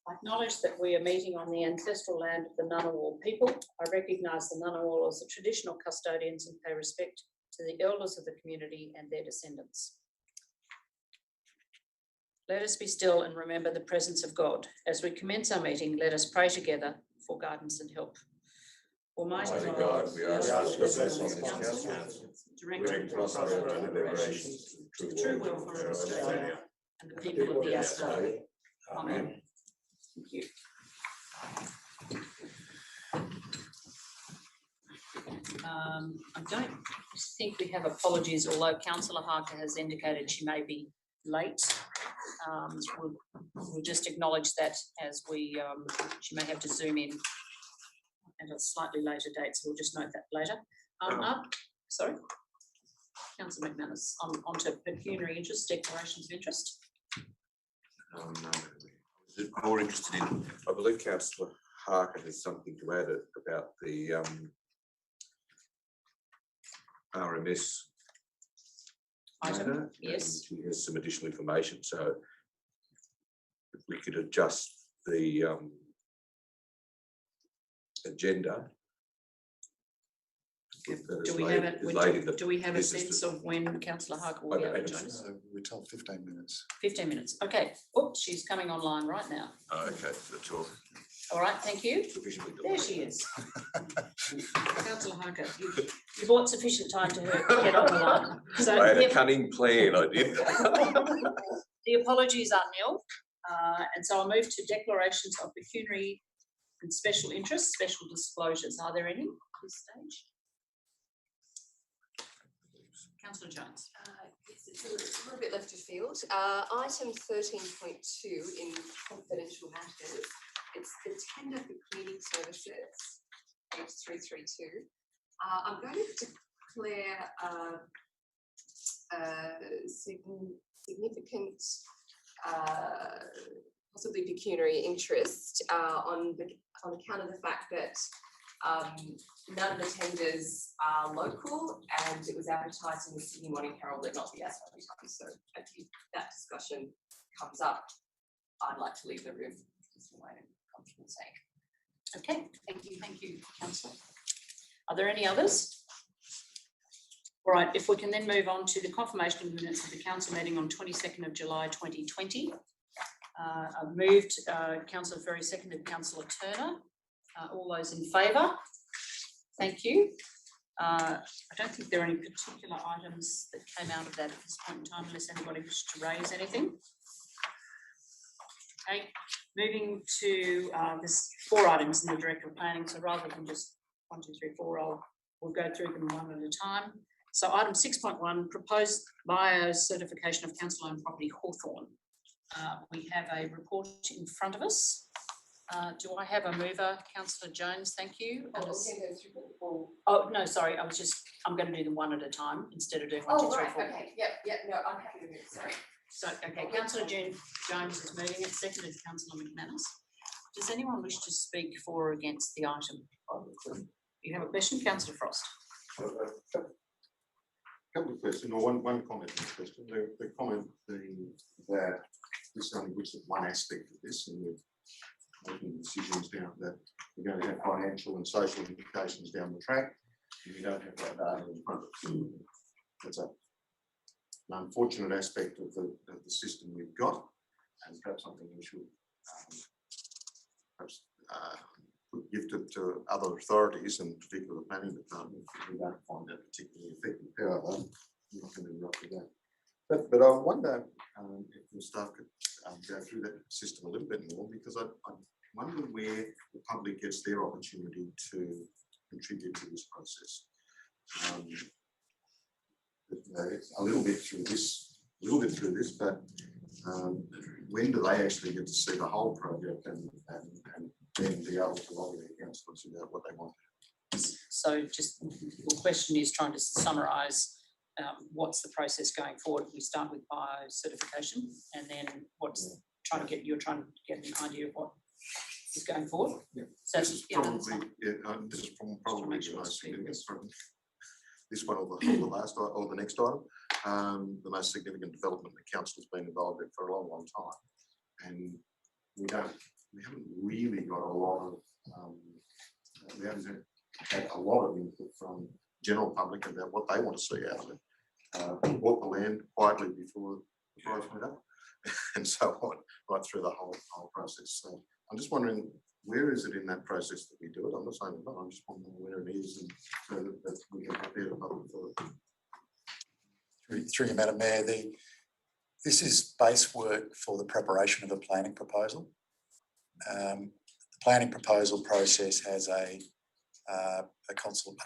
I acknowledge that we are meeting on the ancestral land of the Ngunnawal people. I recognise the Ngunnawal as the traditional custodians and pay respect to the elders of the community and their descendants. Let us be still and remember the presence of God. As we commence our meeting, let us pray together for guidance and help. Almighty God, we ask for the blessing of this council, direct and prosperity and liberation to the true welfare of Australia and the people of the Yass Valley. Amen. Thank you. I don't think we have apologies, although Councillor Harker has indicated she may be late. We'll just acknowledge that as we, she may have to zoom in at a slightly later date, so we'll just note that later. Sorry, Councillor McManus, on to pecuniary interest, declarations of interest. More interested in, I believe Councillor Harker has something to add about the RMS item. Yes, she has some additional information, so if we could adjust the agenda. Do we have a sense of when Councillor Harker will be able to join us? We're told 15 minutes. 15 minutes. Okay. Oops, she's coming online right now. Oh, okay, that's all. All right, thank you. There she is. Councillor Harker, you bought sufficient time to her get on the line. So I had a cunning plan, I did. The apologies are nil. And so I'll move to declarations of pecuniary and special interests, special disclosures. Are there any at this stage? Councillor Jones. Yes, it's a little bit left of field. Item 13.2 in confidential matters. It's the tender for cleaning services, page 332. I'm going to declare significant, possibly pecuniary interest on account of the fact that none of the tenders are local, and it was advertised in the Sydney Morning Herald but not the Yass Valley Times. So if that discussion comes up, I'd like to leave the room for my comfortable sake. Okay, thank you, Councillor. Are there any others? All right, if we can then move on to the confirmation of minutes of the council meeting on 22nd of July 2020. I've moved Councillor Ferry, seconded Councillor Turner. All those in favour? Thank you. I don't think there are any particular items that came out of that at this point in time, unless anybody wishes to raise anything. Okay, moving to there's 4 items in the Director of Planning, so rather than just 1, 2, 3, 4, we'll go through them one at a time. So item 6.1, proposed bio-certification of council-owned property Hawthorn. We have a report in front of us. Do I have a mover? Councillor Jones, thank you. Oh, no, sorry, I'm going to do them one at a time instead of doing 1, 2, 3, 4. Okay, yep, no, I'm happy to move, sorry. So, okay, Councillor Jones is moving it, seconded Councillor McManus. Does anyone wish to speak for or against the item? You have a question, Councillor Frost? A couple of questions, or one comment and question. The comment being that this only looks at one aspect of this, and we're making decisions down that we're going to have financial and social implications down the track, and we don't have that data in front of us. That's an unfortunate aspect of the system we've got, and perhaps something we should perhaps give to other authorities, and particularly the planning department, if we don't find that particularly effective. However, I'm not going to interrupt with that. But I wonder if the staff could go through that system a little bit more, because I wonder where the public gets their opportunity to contribute to this process. A little bit through this, but when do they actually get to see the whole project and then be able to lobby their councillors about what they want? So just the question is trying to summarise what's the process going forward. We start with bio-certification, and then you're trying to get an idea of what is going forward. Yeah. So this is probably this is probably the most significant from this one or the last or the next item. The most significant development the council has been involved in for a long, long time, and we we haven't really got a lot of, we haven't had a lot of input from general public about what they want to see out of it. We bought the land quietly before the price went up, and so on, right through the whole process. So I'm just wondering, where is it in that process that we do it? I'm not saying no, I'm just wondering where it is, and so that we can prepare the public for it. Through you, Madam Mayor, this is base work for the preparation of a planning proposal. The planning proposal process has a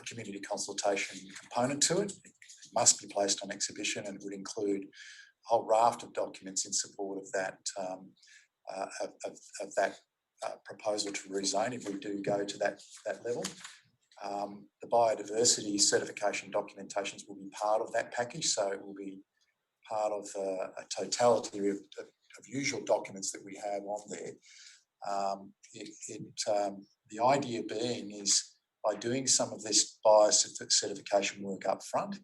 community consultation component to it. It must be placed on exhibition, and it would include a whole raft of documents in support of that proposal to rezone if we do go to that level. The biodiversity certification documentations will be part of that package, so it will be part of a totality of usual documents that we have on there. The idea being is by doing some of this biocertification work up front,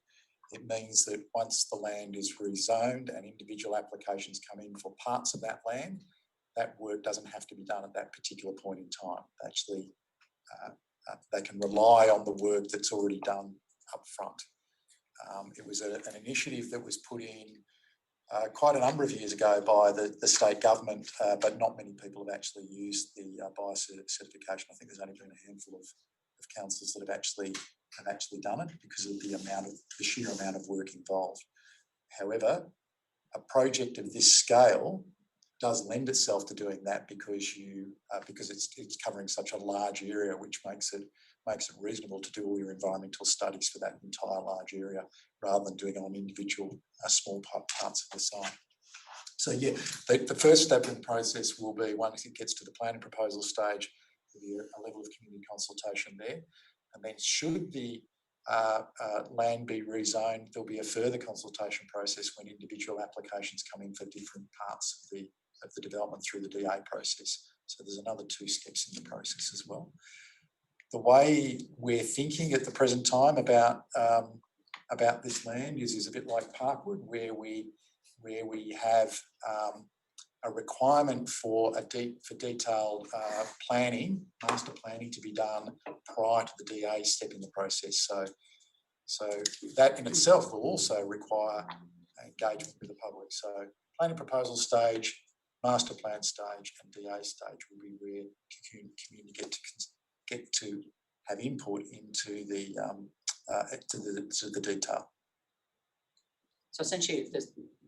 it means that once the land is rezoned and individual applications come in for parts of that land, that work doesn't have to be done at that particular point in time. Actually, they can rely on the work that's already done up front. It was an initiative that was put in quite a number of years ago by the state government, but not many people have actually used the biocertification. I think there's only been a handful of councils that have actually done it because of the sheer amount of work involved. However, a project of this scale does lend itself to doing that because it's covering such a large area, which makes it reasonable to do all your environmental studies for that entire large area rather than doing it on individual small parts of the site. So yeah, the first step in the process will be, once it gets to the planning proposal stage, there'll be a level of community consultation there, and then should the land be rezoned, there'll be a further consultation process when individual applications come in for different parts of the development through the DA process. So there's another 2 steps in the process as well. The way we're thinking at the present time about this land is a bit like Parkwood, where we have a requirement for detailed planning, master planning, to be done prior to the DA step in the process. So that in itself will also require engagement with the public. So planning proposal stage, master plan stage, and DA stage will be where community get to have input into the detail. So essentially,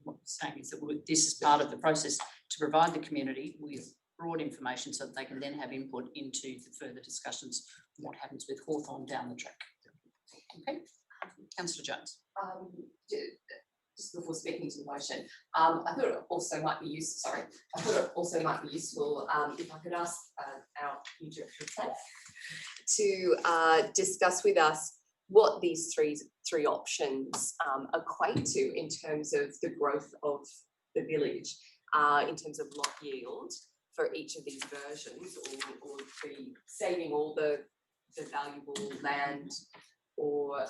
what we're saying is that this is part of the process to provide the community with broad information so that they can then have input into the further discussions on what happens with Hawthorn down the track. Okay, Councillor Jones. Just before speaking to the motion, I thought it also might be useful. If I could ask our new Director of Planning to discuss with us what these three options equate to in terms of the growth of the village, in terms of lot yield for each of these versions, or the saving all the valuable land, or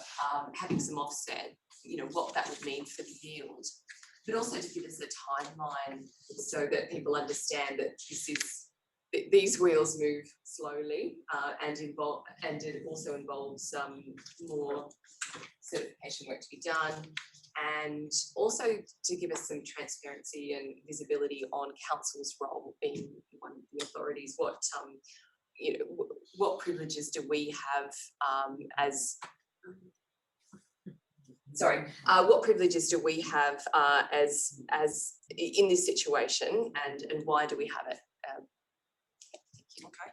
having some offset, what that would mean for the yield, but also to give us a timeline so that people understand that these wheels move slowly, and it also involves more certification work to be done, and also to give us some transparency and visibility on council's role being one of the authorities. What privileges do we have what privileges do we have as in this situation, and why do we have it? Okay.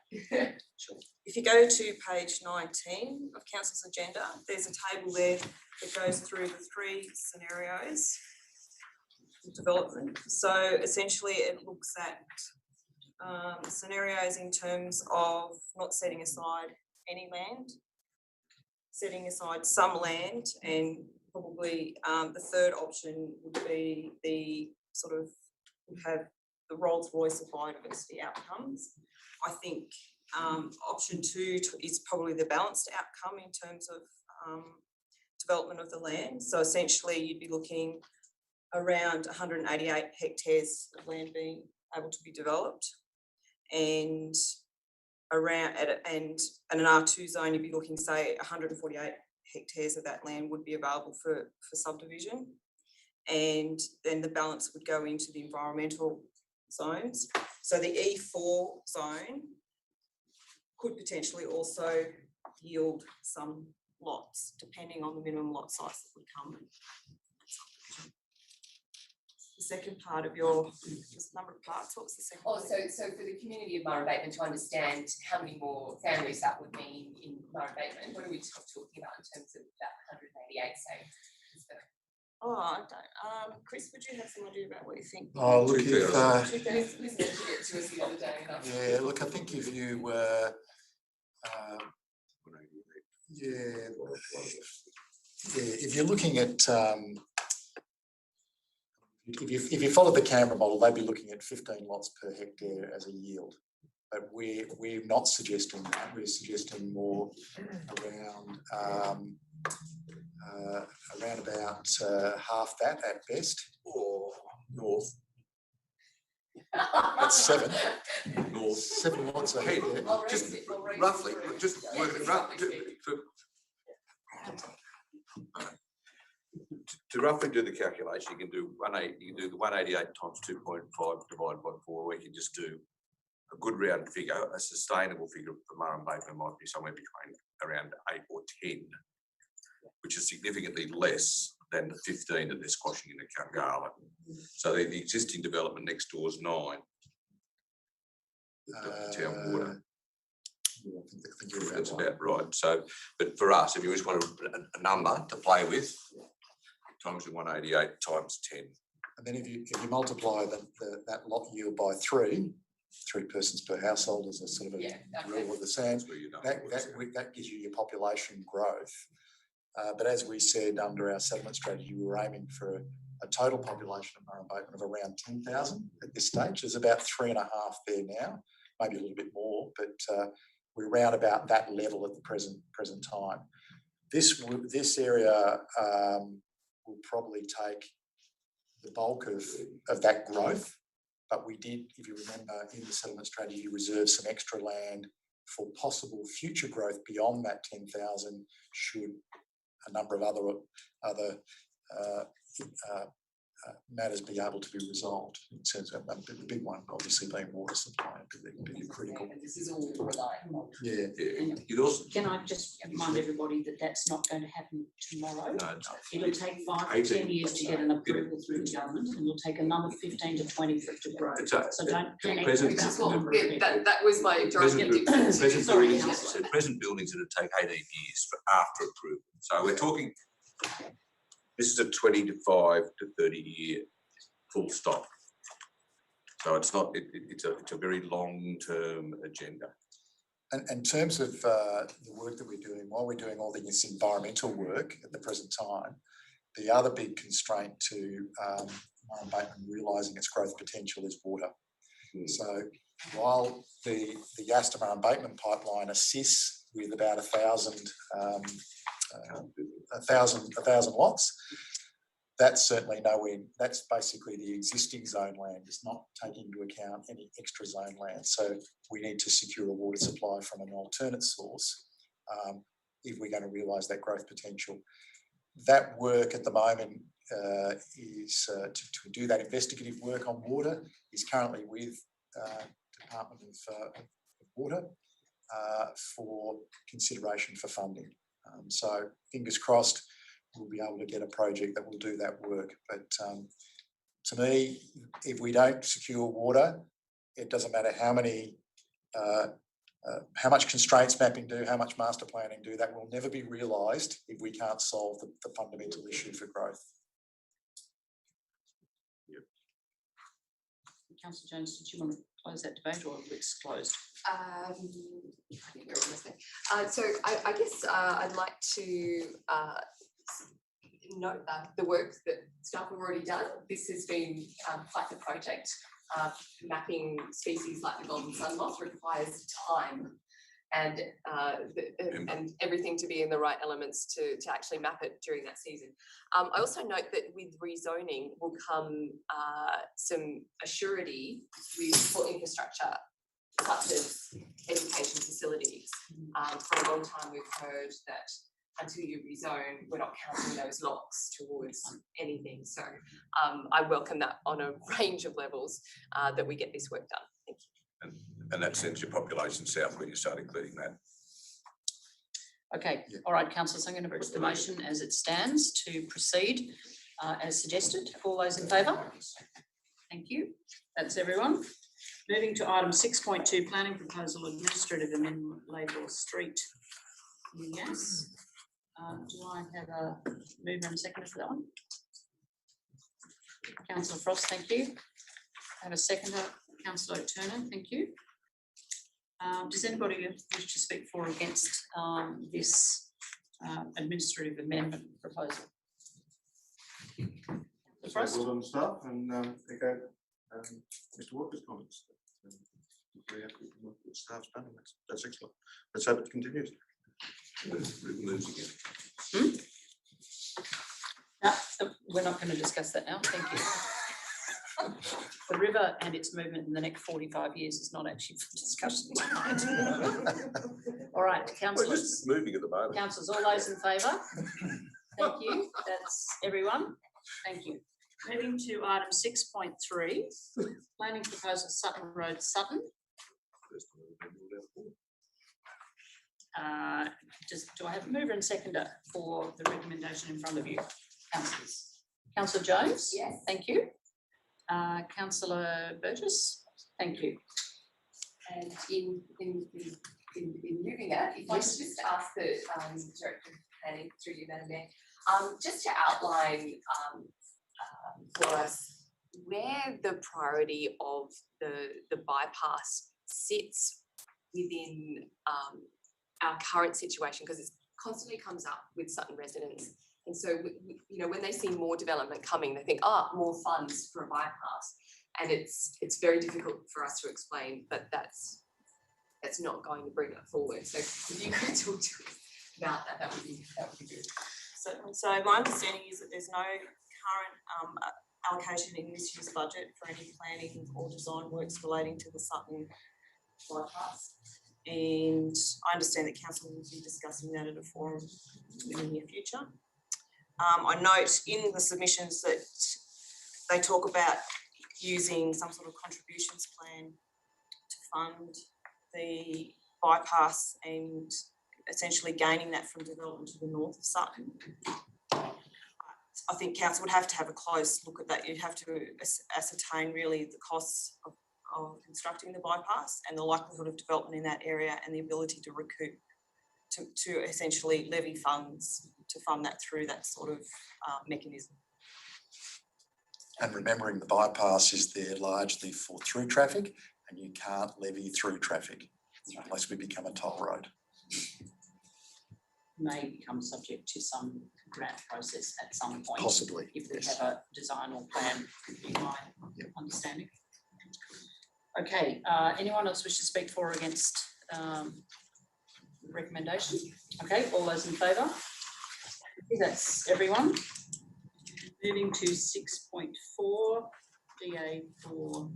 Sure. If you go to page 19 of Council's agenda, there's a table there that goes through the 3 scenarios of development. So essentially it looks at scenarios in terms of not setting aside any land, setting aside some land, and probably the third option would be the sort of, we have the Rolls-Royce of biodiversity outcomes. I think option 2 is probably the balanced outcome in terms of development of the land. So essentially you'd be looking around 188 hectares of land being able to be developed. and around and an R2 zone, you'd be looking, say, 148 hectares of that land would be available for subdivision, and then the balance would go into the environmental zones. So the E4 zone could potentially also yield some lots, depending on the minimum lot size that would come. The second part of your, there's a number of parts, what was the second? Oh, so for the community of Murray Bateman, to understand how many more families that would mean in Murray Bateman, what are we talking about in terms of that 188, say? Oh, I don't, Chris, would you have some idea about what you think? Oh, look, if, Liz mentioned it to us the other day. yeah, look, I think if you were, if you're looking at, if you follow the Canberra model, they'd be looking at 15 lots per hectare as a yield. But we're not suggesting that. We're suggesting more around about half that at best, or north. That's 7. North. 7 lots a hectare. Just roughly, just work it to roughly do the calculation, you can do 180. You can do the 188 times 2.5 divided by 4. Or you can just do a good round figure. A sustainable figure for Murray Bateman might be somewhere between around 8 or 10, which is significantly less than the 15 that they're squashing in the Kungala. So the existing development next door is 9. The town water. That's about right. So, but for us, if you just want a number to play with, times 188 times 10. And then if you multiply that lot yield by 3 persons per household as a sort of a rule of the sand, that gives you your population growth. But as we said, under our settlement strategy, we were aiming for a total population of Murray Bateman of around 10,000 at this stage. There's about 3.5 there now, maybe a little bit more, but we're around about that level at the present time. This area will probably take the bulk of that growth, but we did, if you remember, in the settlement strategy, reserve some extra land for possible future growth beyond that 10,000 should a number of other matters be able to be resolved. In terms of the big one, obviously being water supply, being critical. This is all reliant on. Yeah. You'd also, Can I just remind everybody that that's not going to happen tomorrow? no, It'll take 5 to 10 years to get an approval through the government, and it'll take another 15 to 20 for it to grow. So don't panic. present- That was my present buildings that take 18 years for after approval. So we're talking, this is a 25 to 30 year full stop. So it's not, it's a very long-term agenda. And in terms of the work that we're doing, while we're doing all this environmental work at the present time, the other big constraint to Murray Bateman realising its growth potential is water. So while the Yass to Murray Bateman pipeline assists with about 1,000 lots, that's certainly nowhere. That's basically the existing zone land. It's not taking into account any extra zone land. So we need to secure a water supply from an alternate source if we're going to realise that growth potential. That work at the moment is to do that investigative work on water is currently with Department of Water for consideration for funding. So fingers crossed, we'll be able to get a project that will do that work. But to me, if we don't secure water, it doesn't matter how much constraints mapping do, how much master planning do, that will never be realised if we can't solve the fundamental issue for growth. Councillor Jones, did you want to close that debate, or it's closed? I think you're almost there. So I guess I'd like to note that the work that staff have already done. This has been quite the project. Mapping species like the golden sun moth requires time and everything to be in the right elements to actually map it during that season. I also note that with rezoning will come some assurity for infrastructure such as education facilities. For a long time, we've heard that until you rezone, we're not counting those lots towards anything. So I welcome that on a range of levels that we get this work done. Thank you. And that sends your population south when you start including that. Okay, all right, councillors, I'm going to put the motion as it stands to proceed as suggested. All those in favour? Thank you. That's everyone. Moving to item 6.2, planning proposal administrative amendment label street. Yes. Do I have a mover and seconder for that one? Councillor Frost, thank you. I have a seconder, Councillor Turner, thank you. Does anybody wish to speak for or against this administrative amendment proposal? Frost? Well done, staff, and echo Mr. Walker's comments. Very happy with what the staff's done, and that's excellent. Let's hope it continues. No, we're not going to discuss that now. Thank you. The river and its movement in the next 45 years is not actually for discussion tonight. All right, We're councillors. just moving at the moment. Councillors, all those in favour? Thank you. That's everyone. Thank you. Moving to item 6.3, planning proposal Sutton Road, Sutton. Do I have a mover and seconder for the recommendation in front of you, councillors? Councillor Jones? Yes. Thank you. Councillor Burgess? Thank you. And in moving that, if I could just ask the Director of Planning through you, Madam Mayor, just to outline for us where the priority of the bypass sits within our current situation, because it constantly comes up with Sutton residents. And so, you know, when they see more development coming, they think, more funds for a bypass. And it's very difficult for us to explain, but that's not going to bring it forward. So if you could talk to us about that, that would be good. So my understanding is that there's no current allocation in this year's budget for any planning or design works relating to the Sutton bypass. And I understand that council will be discussing that at a forum in the near future. I note in the submissions that they talk about using some sort of contributions plan to fund the bypass and essentially gaining that from development to the north of Sutton. I think council would have to have a close look at that. You'd have to ascertain really the costs of constructing the bypass and the likelihood of development in that area and the ability to recoup, to essentially levy funds to fund that through that sort of mechanism. And remembering the bypass is there largely for through traffic, and you can't levy through traffic unless we become a toll road. May become subject to some grant process at some point. Possibly, if we yes. have a design or plan, would be my understanding. Okay, anyone else wish to speak for or against the recommendation? Okay, all those in favour? That's everyone. Moving to 6.4, DA for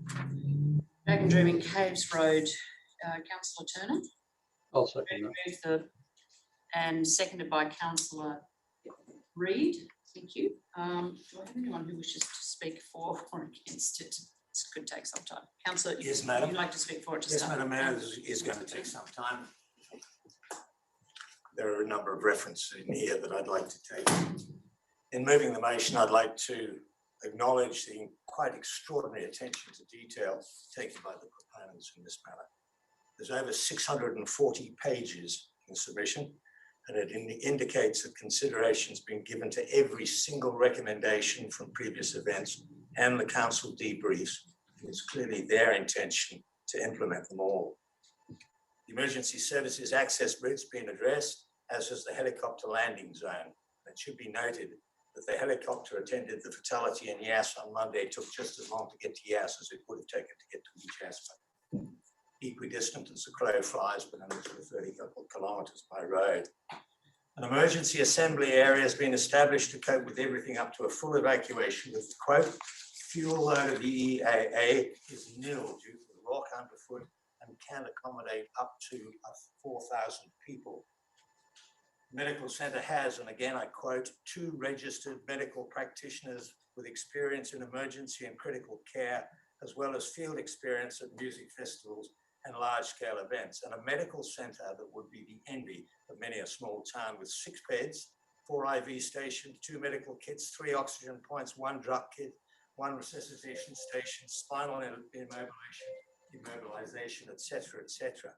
Dragon Dreaming Caves Road, Councillor Turner. I'll second that. And seconded by Councillor Reid. Thank you. Do I have anyone who wishes to speak for or against it? This could take some time. Councillor, yes, madam. Would you like to speak for it to yes, start? Madam Mayor, this is going to take some time. There are a number of references in here that I'd like to take. In moving the motion, I'd like to acknowledge the quite extraordinary attention to detail taken by the proponents in this matter. There's over 640 pages in the submission, and it indicates that consideration has been given to every single recommendation from previous events and the council debriefs. It's clearly their intention to implement them all. The emergency services access route's been addressed, as is the helicopter landing zone. It should be noted that the helicopter attended the fatality in Yass on Monday took just as long to get to Yass as it would have taken to get to East Yass. Equidistant as the crow flies, but only 30 kilometres by road. An emergency assembly area has been established to cope with everything up to a full evacuation with the quote, fuel load of the EAA is nil due to the rock underfoot and and can accommodate up to 4,000 people. The medical centre has, and again I quote, 2 registered medical practitioners with experience in emergency and critical care, as well as field experience at music festivals and large-scale events, and a medical centre that would be the envy of many a small town with 6 beds, 4 IV stations, 2 medical kits, 3 oxygen points, 1 drug kit, 1 resuscitation station, spinal immobilization, etc., etc.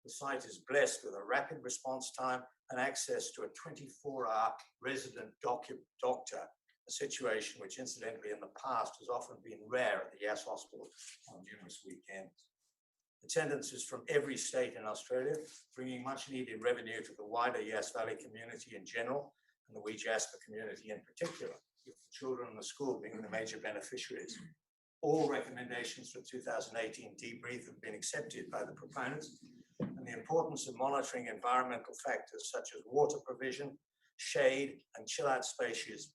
The site is blessed with a rapid response time and access to a 24-hour resident doctor, a situation which incidentally in the past has often been rare at the Yass Hospital on numerous weekends. Attendance is from every state in Australia, bringing much needed revenue to the wider Yass Valley community in general and the Wee Jasper community in particular, with the children in the school being the major beneficiaries. All recommendations for 2018 debrief have been accepted by the proponents, and the importance of monitoring environmental factors such as water provision, shade and chill out spaces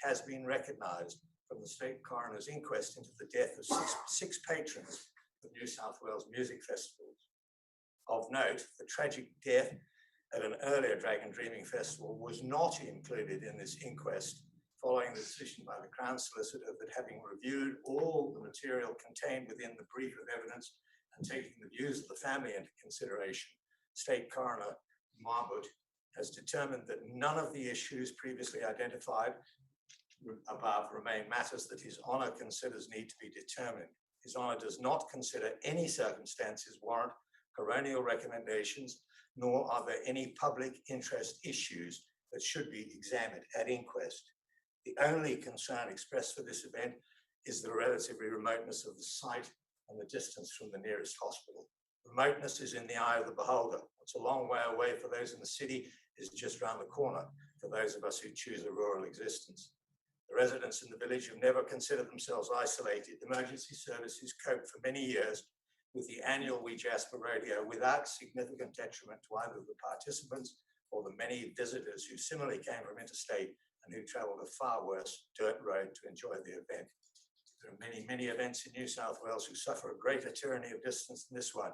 has been recognised from the State Coroner's inquest into the death of six patrons of New South Wales music festivals. Of note, the tragic death at an earlier Dragon Dreaming Festival was not included in this inquest, following the decision by the Crown Solicitor that, having reviewed all the material contained within the brief of evidence and taking the views of the family into consideration, State Coroner Marbut has determined that none of the issues previously identified above remain matters that His Honour considers need to be determined. His Honour does not consider any circumstances warrant coronial recommendations, nor are there any public interest issues that should be examined at inquest. The only concern expressed for this event is the relatively remoteness of the site and the distance from the nearest hospital. Remoteness is in the eye of the beholder. What's a long way away for those in the city is just around the corner for those of us who choose a rural existence. The residents in the village have never considered themselves isolated. Emergency services coped for many years with the annual Wee Jasper Rodeo without significant detriment to either the participants or the many visitors who similarly came from interstate and who travelled a far worse dirt road to enjoy the event. There are many, many events in New South Wales who suffer a greater tyranny of distance than this one,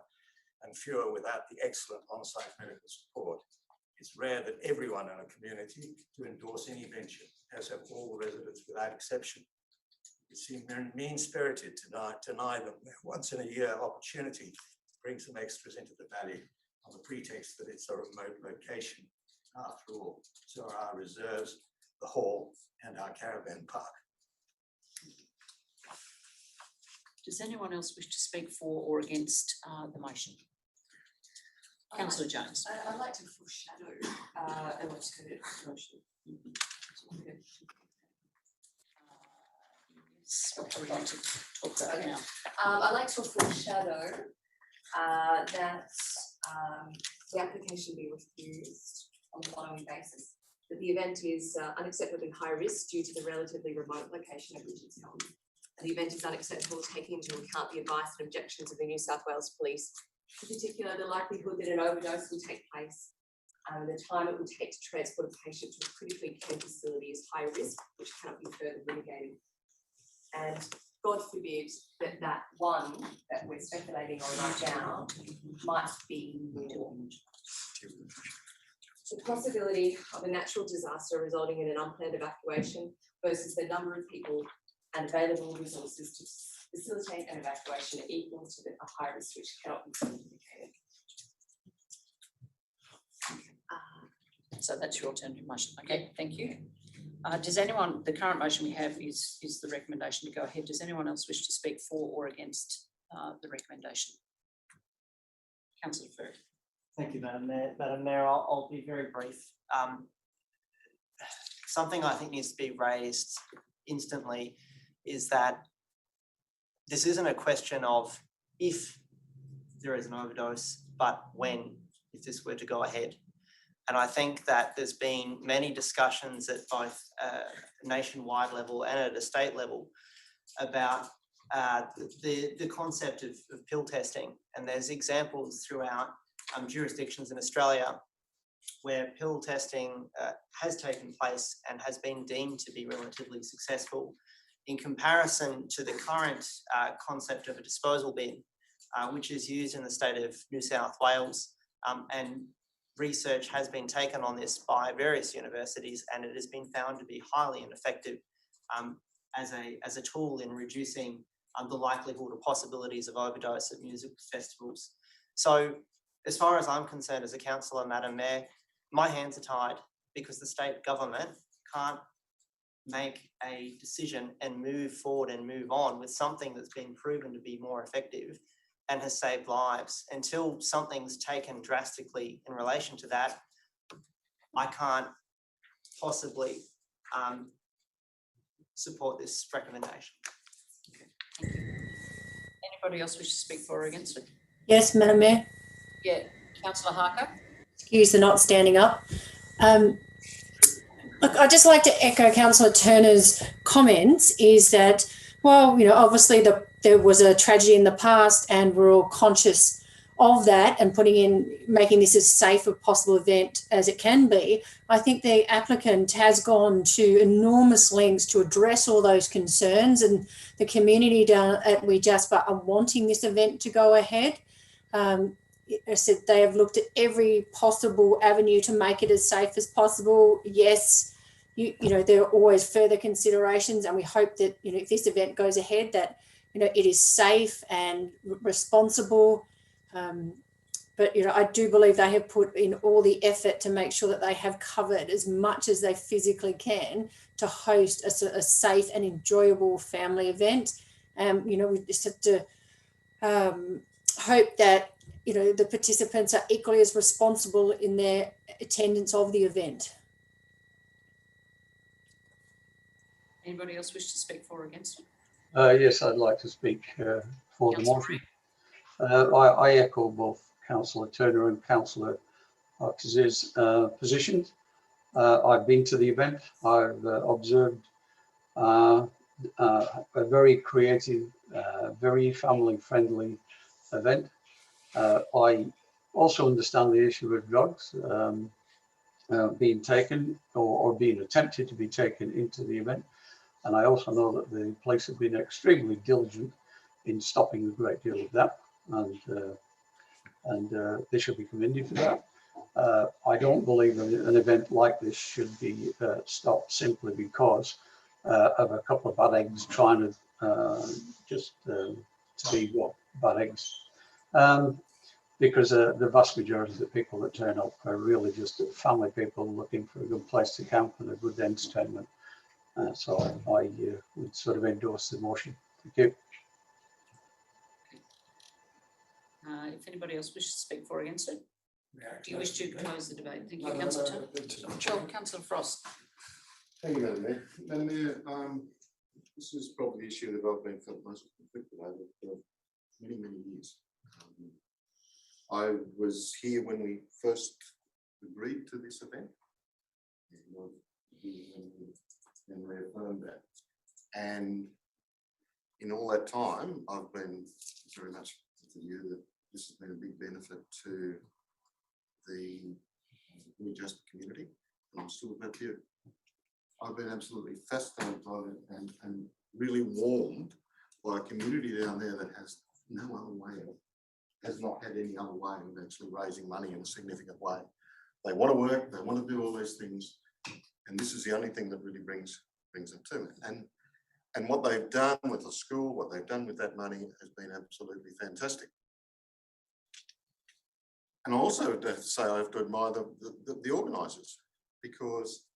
and fewer without the excellent on-site medical support. It's rare that everyone in a community to endorse any venture, as have all the residents without exception. It seems mean-spirited to deny them their once-in-a-year opportunity to bring some extras into the valley on the pretext that it's a remote location. After all, so are our reserves, the hall, and our caravan park. Does anyone else wish to speak for or against the motion? Councillor Jones. I'd like to foreshadow an alternative motion. What would you like to talk about now? I'd like to foreshadow that the application be refused on the following basis. That the event is unacceptably high risk due to the relatively remote location at which it's held. And the event is unacceptable taking into account the advice and objections of the New South Wales Police, in particular the likelihood that an overdose will take place, and the time it will take to transport a patient to a critically care facility is high risk, which cannot be further mitigated. And God forbid that one that we're speculating on right now might be more. The possibility of a natural disaster resulting in an unplanned evacuation versus the number of people and available resources to facilitate an evacuation equal to a high risk which cannot be communicated. So that's your alternative motion. Okay, thank you. Does anyone, the current motion we have is the recommendation to go ahead. Does anyone else wish to speak for or against the recommendation? Councillor Ferry. Thank you, Madam Mayor. Madam Mayor, I'll be very brief. Something I think needs to be raised instantly is that this isn't a question of if there is an overdose, but when, if this were to go ahead. And I think that there's been many discussions at both a nationwide level and at a state level about the concept of pill testing. And there's examples throughout jurisdictions in Australia where pill testing has taken place and has been deemed to be relatively successful in comparison to the current concept of a disposal bin, which is used in the state of New South Wales. And research has been taken on this by various universities, and it has been found to be highly ineffective as a tool in reducing the likelihood or possibilities of overdose at music festivals. So as far as I'm concerned as a councillor, Madam Mayor, my hands are tied because the state government can't make a decision and move forward and move on with something that's been proven to be more effective and has saved lives. Until something's taken drastically in relation to that, I can't possibly support this recommendation. Anybody else wish to speak for or against it? Yes, Madam Mayor. Yeah, councillor Harker. Excuse the not standing up. Look, I'd just like to echo Councillor Turner's comments is that, well, you know, obviously there was a tragedy in the past and we're all conscious of that and making this as safe a possible event as it can be. I think the applicant has gone to enormous lengths to address all those concerns, and the community down at We Jasper are wanting this event to go ahead. I said they have looked at every possible avenue to make it as safe as possible. Yes, you know, there are always further considerations, and we hope that, you know, if this event goes ahead, that, you know, it is safe and responsible. But, you know, I do believe they have put in all the effort to make sure that they have covered as much as they physically can to host a safe and enjoyable family event. You know, we just have to hope that, you know, the participants are equally as responsible in their attendance of the event. Anybody else wish to speak for or against it? Yes, I'd like to speak for the Councillor motion. I echo both Councillor Turner and Councillor Harker's positions. I've been to the event. I've observed a very creative, very family-friendly event. I also understand the issue of drugs being taken or being attempted to be taken into the event. And I also know that the police have been extremely diligent in stopping a great deal of that, and they should be commended for that. I don't believe an event like this should be stopped simply because of a couple of bad eggs trying to to be what, bad eggs. Because the vast majority of the people that turn up are really just family people looking for a good place to camp and a good entertainment. So I would sort of endorse the motion. Thank you. If anybody else wishes to speak for or against it? Do you wish to close the debate? Thank you, councillor Turner. Oh, councillor Frost. Thank you, Madam Mayor. Madam Mayor, this is probably the issue that I've been felt most conflicted over for many, many years. I was here when we first agreed to this event, and reaffirmed that. And in all that time, I've been very much with the view that this has been a big benefit to the We Jasper community, and I'm still with you. I've been absolutely fascinated by it and really warmed by a community down there that has no other way of, has not had any other way of actually raising money in a significant way. They want to work, they want to do all these things, and this is the only thing that really brings them to it. And what they've done with the school, what they've done with that money has been absolutely fantastic. And I also have to say I have to admire the organisers, because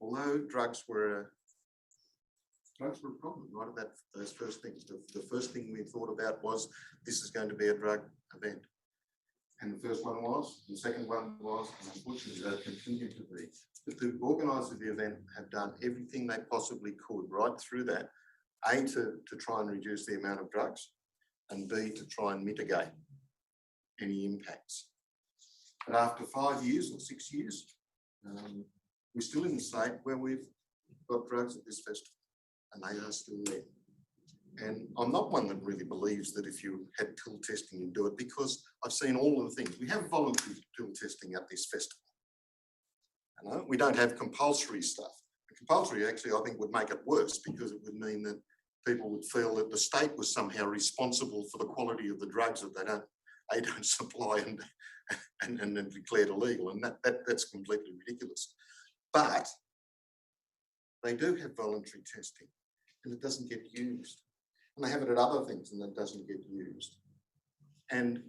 although drugs were a problem right at those first things. The first thing we thought about was this is going to be a drug event. And the first one was, the second one was, and unfortunately they continue to be. But the organisers of the event have done everything they possibly could right through that, A, to try and reduce the amount of drugs, and B, to try and mitigate any impacts. But after 5 years or 6 years, we're still in the state where we've got drugs at this festival, and they are still there. And I'm not one that really believes that if you had pill testing, you'd do it, because I've seen all of the things. We have voluntary pill testing at this festival. You know, we don't have compulsory stuff. Compulsory actually, I think, would make it worse, because it would mean that people would feel that the state was somehow responsible for the quality of the drugs that they don't supply and declared illegal, and that's completely ridiculous. But they do have voluntary testing, and it doesn't get used. And they have it at other things, and it doesn't get used. And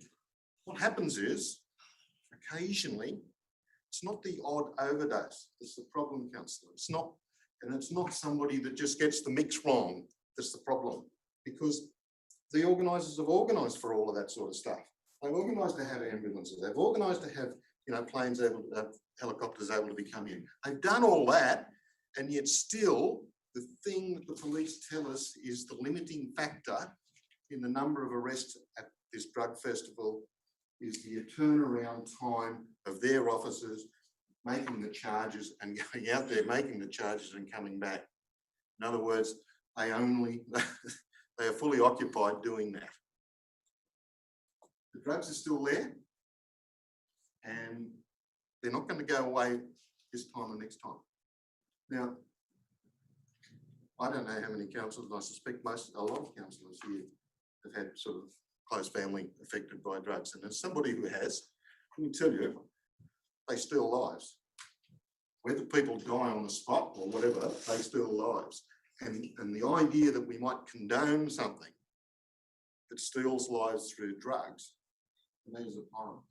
what happens is, occasionally, it's not the odd overdose that's the problem, councillor. It's not, and it's not somebody that just gets the mix wrong that's the problem, because the organisers have organised for all of that sort of stuff. They've organised to have ambulances. They've organised to have, you know, planes able to have helicopters able to be coming in. They've done all that, and yet still the thing that the police tell us is the limiting factor in the number of arrests at this drug festival is the turnaround time of their officers making the charges and going out there, making the charges and coming back. In other words, they are fully occupied doing that. The drugs are still there, and they're not going to go away this time or next time. Now, I don't know how many councillors, I suspect a lot of councillors here have had sort of close family affected by drugs. And as somebody who has, let me tell you, they steal lives. Whether people die on the spot or whatever, they steal lives. And the idea that we might condone something that steals lives through drugs, to me, is abhorrent.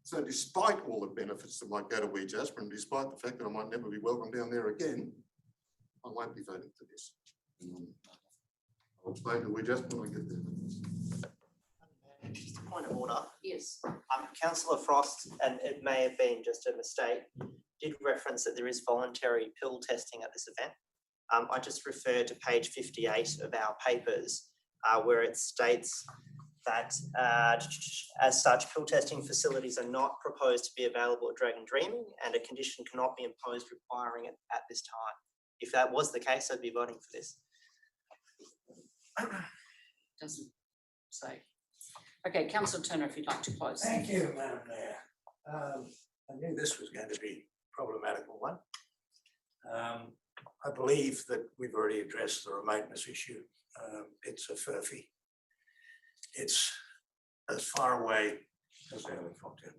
So despite all the benefits that might go to Wee Jasper, and despite the fact that I might never be welcome down there again, I won't be voting for this. I'll explain to Wee Jasper when I get there. Just a point of order. Yes. Councillor Frost, and it may have been just a mistake, did reference that there is voluntary pill testing at this event. I just refer to page 58 of our papers, where it states that as such, pill testing facilities are not proposed to be available at Dragon Dreaming, and a condition cannot be imposed requiring it at this time. If that was the case, I'd be voting for this. Doesn't say. Okay, Councillor Turner, if you'd like to close. Thank you, Madam Mayor. I knew this was going to be a problematical one. I believe that we've already addressed the remoteness issue. It's a furphy. It's as far away as the helicopter.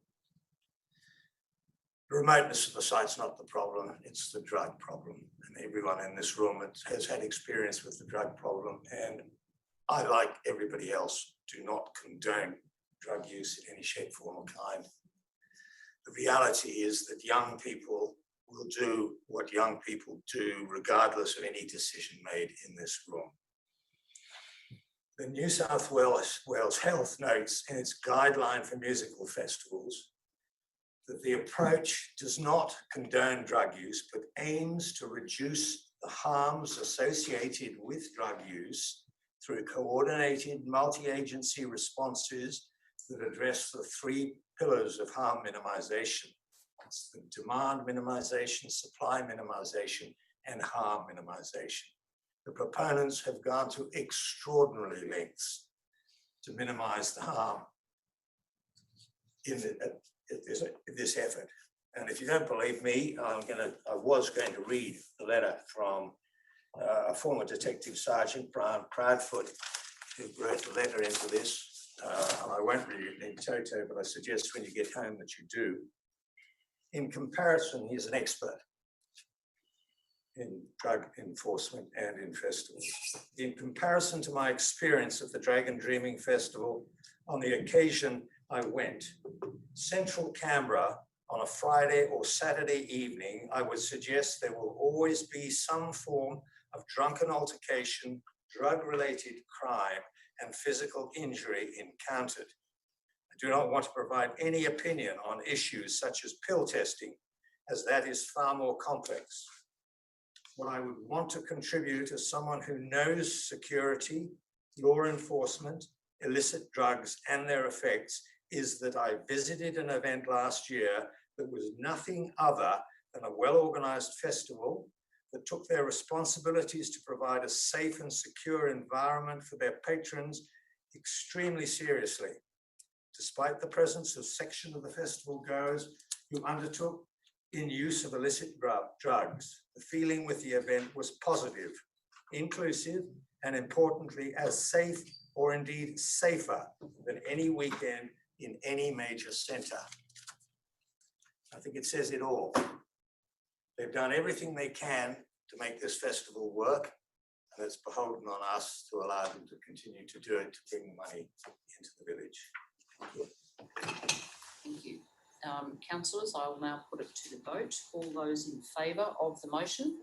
The remoteness of the site's not the problem, it's the drug problem. And everyone in this room has had experience with the drug problem. And I, like everybody else, do not condone drug use in any shape, form or kind. The reality is that young people will do what young people do regardless of any decision made in this room. The New South Wales Health notes in its guideline for musical festivals that the approach does not condone drug use, but aims to reduce the harms associated with drug use through coordinated multi-agency responses that address the three pillars of harm minimization. It's the demand minimization, supply minimization, and harm minimization. The proponents have gone to extraordinary lengths to minimize the harm in this effort. And if you don't believe me, I was going to read the letter from a former Detective Sergeant, Brian Proudfoot, who wrote the letter into this. And I won't read it in toto, but I suggest when you get home that you do. In comparison, he's an expert in drug enforcement and in festivals. In comparison to my experience at the Dragon Dreaming Festival, on the occasion I went, Central Canberra on a Friday or Saturday evening, I would suggest there will always be some form of drunken altercation, drug-related crime, and physical injury encountered. I do not want to provide any opinion on issues such as pill testing, as that is far more complex. What I would want to contribute as someone who knows security, law enforcement, illicit drugs and their effects is that I visited an event last year that was nothing other than a well-organized festival that took their responsibilities to provide a safe and secure environment for their patrons extremely seriously. Despite the presence of section of the festival goers who undertook in use of illicit drugs, the feeling with the event was positive, inclusive, and importantly, as safe or indeed safer than any weekend in any major centre. I think it says it all. They've done everything they can to make this festival work, and it's beholden on us to allow them to continue to do it, to bring money into the village. Thank you. Councillors, I will now put it to the vote. All those in favour of the motion?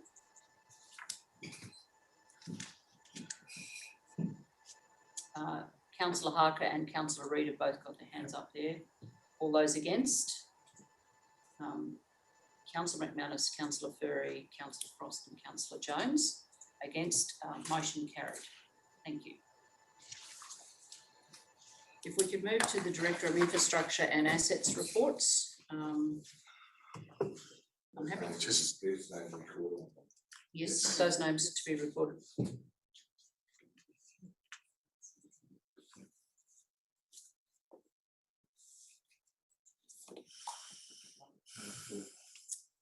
Councillor Harker and Councillor Reid have both got their hands up there. All those against? Councillor McManus, Councillor Furry, Councillor Frost and Councillor Jones. Against, motion carried. Thank you. If we could move to the Director of Infrastructure and Assets reports. I'm happy. Just Yes, those names to be recorded.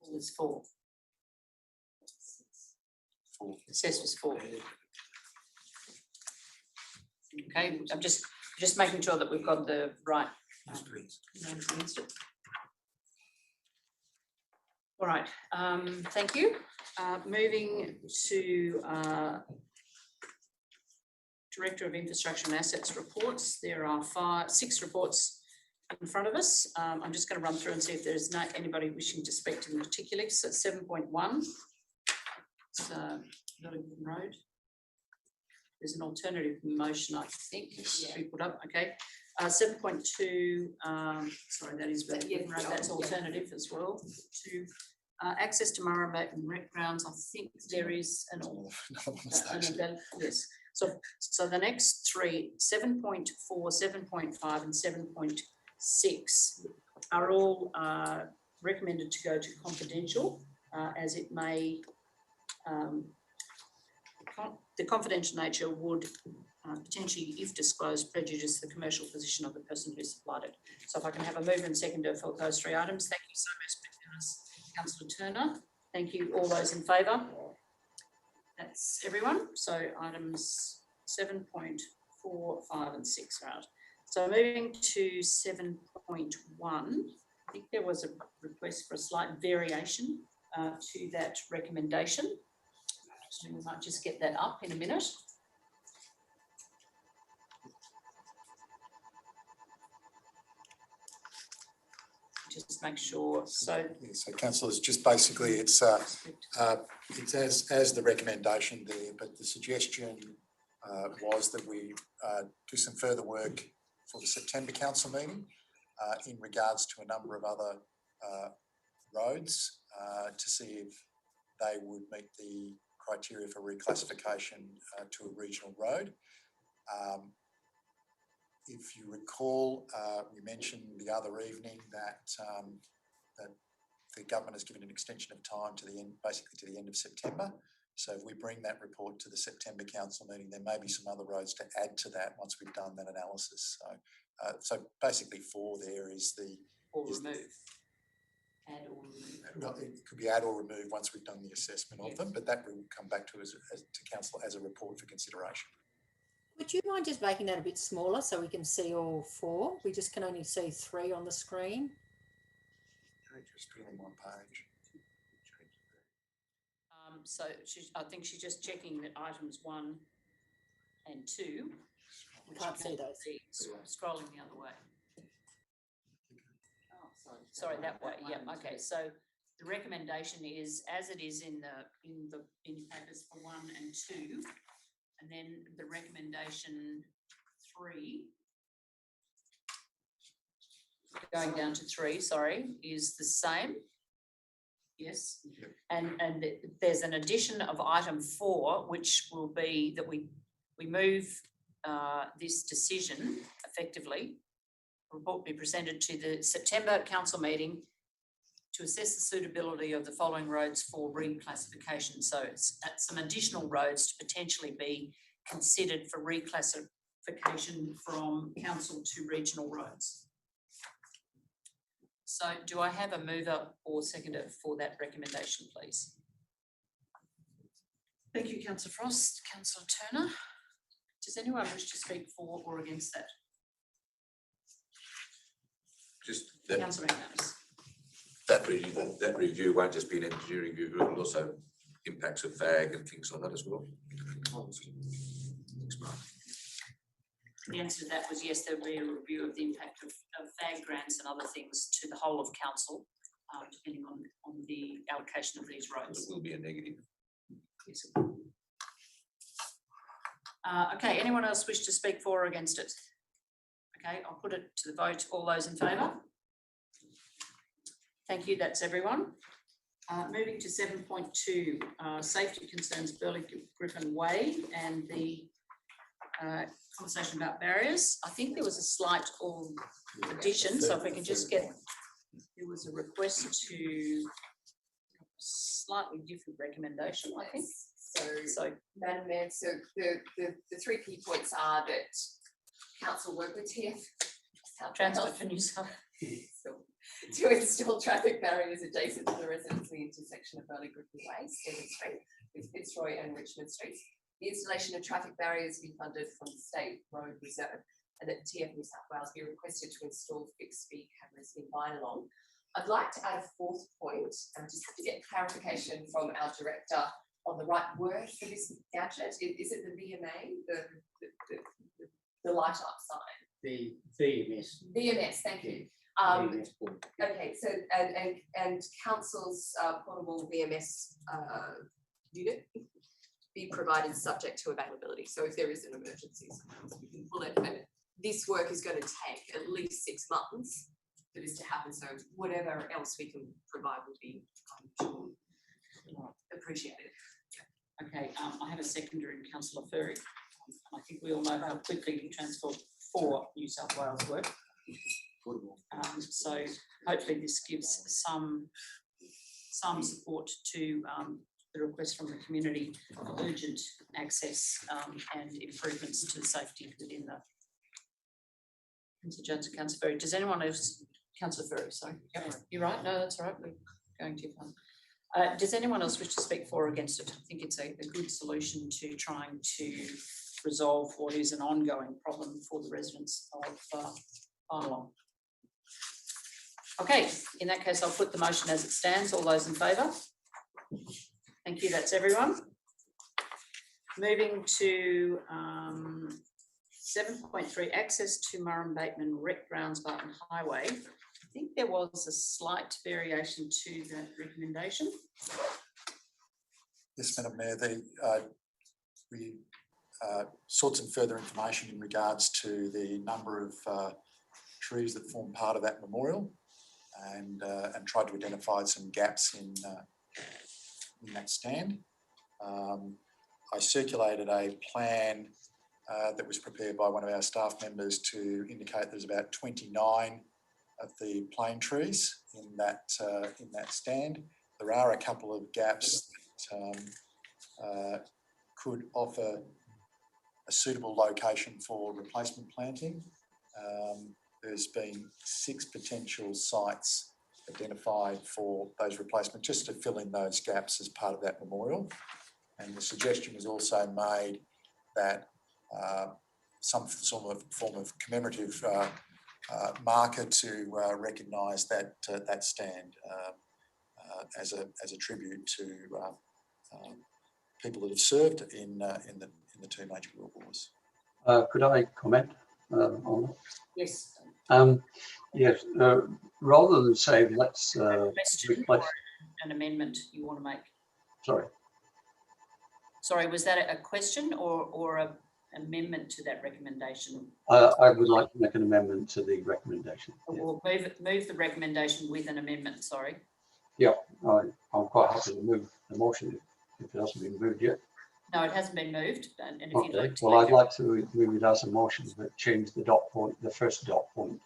All is four. Assessed was 4. Okay, I'm just making sure that we've got the right. Names against it. All right, thank you. Moving to Director of Infrastructure and Assets reports. There are 6 reports in front of us. I'm just going to run through and see if there's anybody wishing to speak to them particularly. So 7.1. It's Wellington Road. There's an alternative motion, I think, to be put up. Okay. 7.2. Sorry, that is Wellington Road. That's alternative as well. To access to Murrumbaton Rec Grounds. I think there is an yes. So the next 3, 7.4, 7.5, and 7.6 are all recommended to go to confidential, as it may. The confidential nature would potentially, if disclosed, prejudice the commercial position of the person who supplied it. So if I can have a mover and seconder for those 3 items. Thank you so much, Councillor Turner. Thank you. All those in favour? That's everyone. So items 7.4, 5 and 6 are out. So moving to 7.1, I think there was a request for a slight variation to that recommendation. So we might just get that up in a minute. Just make sure. So councillors, just basically it's as the recommendation there, but the suggestion was that we do some further work for the September council meeting in regards to a number of other roads to see if they would meet the criteria for reclassification to a regional road. If you recall, we mentioned the other evening that that the government has given an extension of time to the end, basically to the end of September. So if we bring that report to the September council meeting, there may be some other roads to add to that once we've done that analysis. So basically 4 there is the or remove. Add or remove. Well, it could be add or remove once we've done the assessment of them, but that will come back to us to council as a report for consideration. Would you mind just making that a bit smaller so we can see all 4? We just can only see 3 on the screen. Just put it on one page. So I think she's just checking that items 1 and 2. We can't see those. Scrolling the other way. Oh, sorry, that way. Yeah. Okay. So the recommendation is as it is in papers for 1 and 2, and then the recommendation 3, going down to 3. Sorry, is the same. Yes, yep. And there's an addition of item 4, which will be that we move this decision effectively. Report be presented to the September council meeting to assess the suitability of the following roads for reclassification. So it's some additional roads to potentially be considered for reclassification from council to regional roads. So do I have a mover or seconder for that recommendation, please? Thank you, Councillor Frost. Councillor Turner. Does anyone wish to speak for or against that? Just that, Councillor McManus. that review won't just be an engineering review, it will also impacts of FAG and things like that as well. Thanks, Mark. The answer to that was yes, there will be a review of the impact of FAG grants and other things to the whole of council, depending on the allocation of these It roads. will be a negative. Yes. Okay, anyone else wish to speak for or against it? Okay, I'll put it to the vote. All those in favour? Thank you, that's everyone. Moving to 7.2, safety concerns Burley Griffin Way and the conversation about barriers. I think there was a slight addition, so if we can just get, there was a request to slightly different recommendation, I think. So Madam Mayor, so the three key points are that council work with TF Transport for New South. To install traffic barriers adjacent to the residency intersection of Burley Griffin Way, Stephen Street, with Fitzroy and Richmond Streets. The installation of traffic barriers be funded from the State Road Reserve, and that TF New South Wales be requested to install fixed speed cameras in Bynalong. I'd like to add a fourth point, and just have to get clarification from our director on the right word for this gadget. Is it the VMA, the light up sign? The VMS. VMS, thank you. Okay, so and council's portable VMS unit be provided subject to availability. So if there is an emergency, sometimes we can pull it. And this work is going to take at least 6 months for this to happen. So whatever else we can provide will be appreciated. Okay, I have a seconder in Councillor Furry. I think we all know how quickly Transport for New South Wales work. So hopefully this gives some support to the request from the community for urgent access and improvements to the safety within the. Councillor Jones and Councillor Furry. Does anyone else? Councillor Furry, sorry. You're right. No, that's all right. We're going too far. Does anyone else wish to speak for or against it? I think it's a good solution to trying to resolve what is an ongoing problem for the residents of Bynalong. Okay, in that case, I'll put the motion as it stands. All those in favour? Thank you, that's everyone. Moving to 7.3, access to Murrum Bateman Rec Grounds Barton Highway. I think there was a slight variation to that recommendation. Yes, Madam Mayor, we sought some further information in regards to the number of trees that form part of that memorial, and tried to identify some gaps in that stand. I circulated a plan that was prepared by one of our staff members to indicate there's about 29 of the plane trees in that stand. There are a couple of gaps that could offer a suitable location for replacement planting. There's been 6 potential sites identified for those replacements, just to fill in those gaps as part of that memorial. And the suggestion was also made that some sort of form of commemorative marker to recognise that stand as a tribute to people that have served in the 2 major world wars. Could I comment on that? Yes. Yes, rather than say let's Question or an amendment you want to make? Sorry, was that a question or an amendment to that recommendation? I would like to make an amendment to the recommendation. We'll move the recommendation with an amendment, sorry. Yeah, I'm quite happy to move the motion if it hasn't been moved yet. No, it hasn't been moved. And if Okay, you'd like to well, I'd like to move it as a motion, but change the dot point, the first dot point.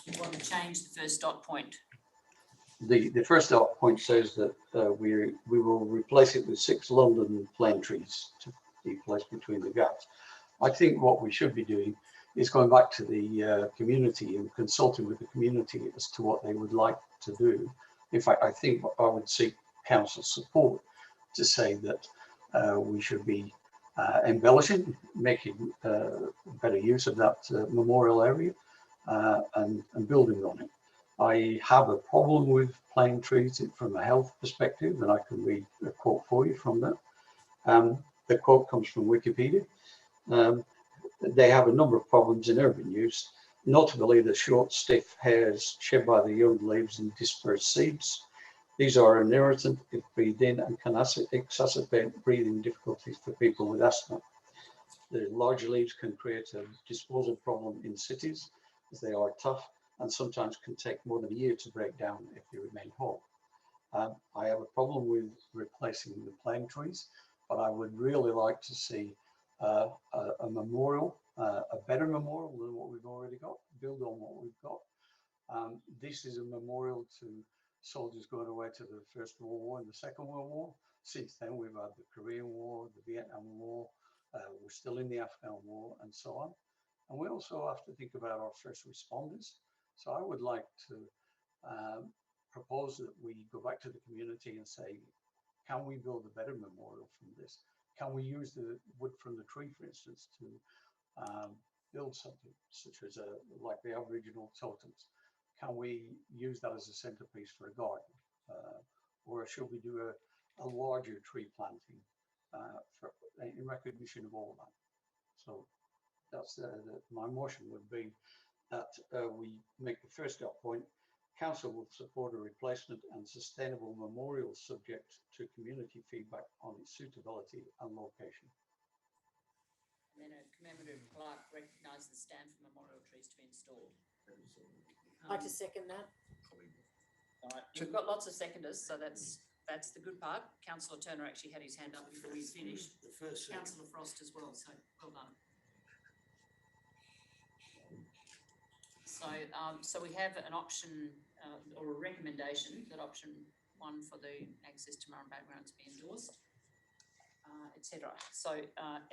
You want to change the first dot point? The first dot point says that we will replace it with 6 London plane trees to be placed between the gaps. I think what we should be doing is going back to the community and consulting with the community as to what they would like to do. In fact, I think I would seek council support to say that we should be embellishing, making better use of that memorial area and building on it. I have a problem with playing trees from a health perspective, and I can read a quote for you from that. The quote comes from Wikipedia. They have a number of problems in urban use, notably the short, stiff hairs shed by the young leaves and dispersed seeds. These are an irritant if breathed in and can exacerbate breathing difficulties for people with asthma. The large leaves can create a disposal problem in cities as they are tough and sometimes can take more than a year to break down if they remain whole. I have a problem with replacing the plane trees, but I would really like to see a memorial, a better memorial than what we've already got, build on what we've got. This is a memorial to soldiers going away to the First World War and the Second World War. Since then, we've had the Korean War, the Vietnam War, we're still in the Afghan War, and so on. And we also have to think about our first responders. So I would like to propose that we go back to the community and say, can we build a better memorial from this? Can we use the wood from the tree, for instance, to build something such as like the Aboriginal totems? Can we use that as a centerpiece for a garden? Or should we do a larger tree planting in recognition of all that? So that's my motion would be that we make the first dot point. Council will support a replacement and sustainable memorial subject to community feedback on its suitability and location. And then a commemorative plaque recognises the stand for memorial trees to be installed. I'd like to second that. All right, we've got lots of seconders, so that's the good part. Councillor Turner actually had his hand up before we finished. The first second. Councillor Frost as well, so well done. So we have an option or a recommendation that option 1 for the access to Murrum backgrounds be endorsed, etc. So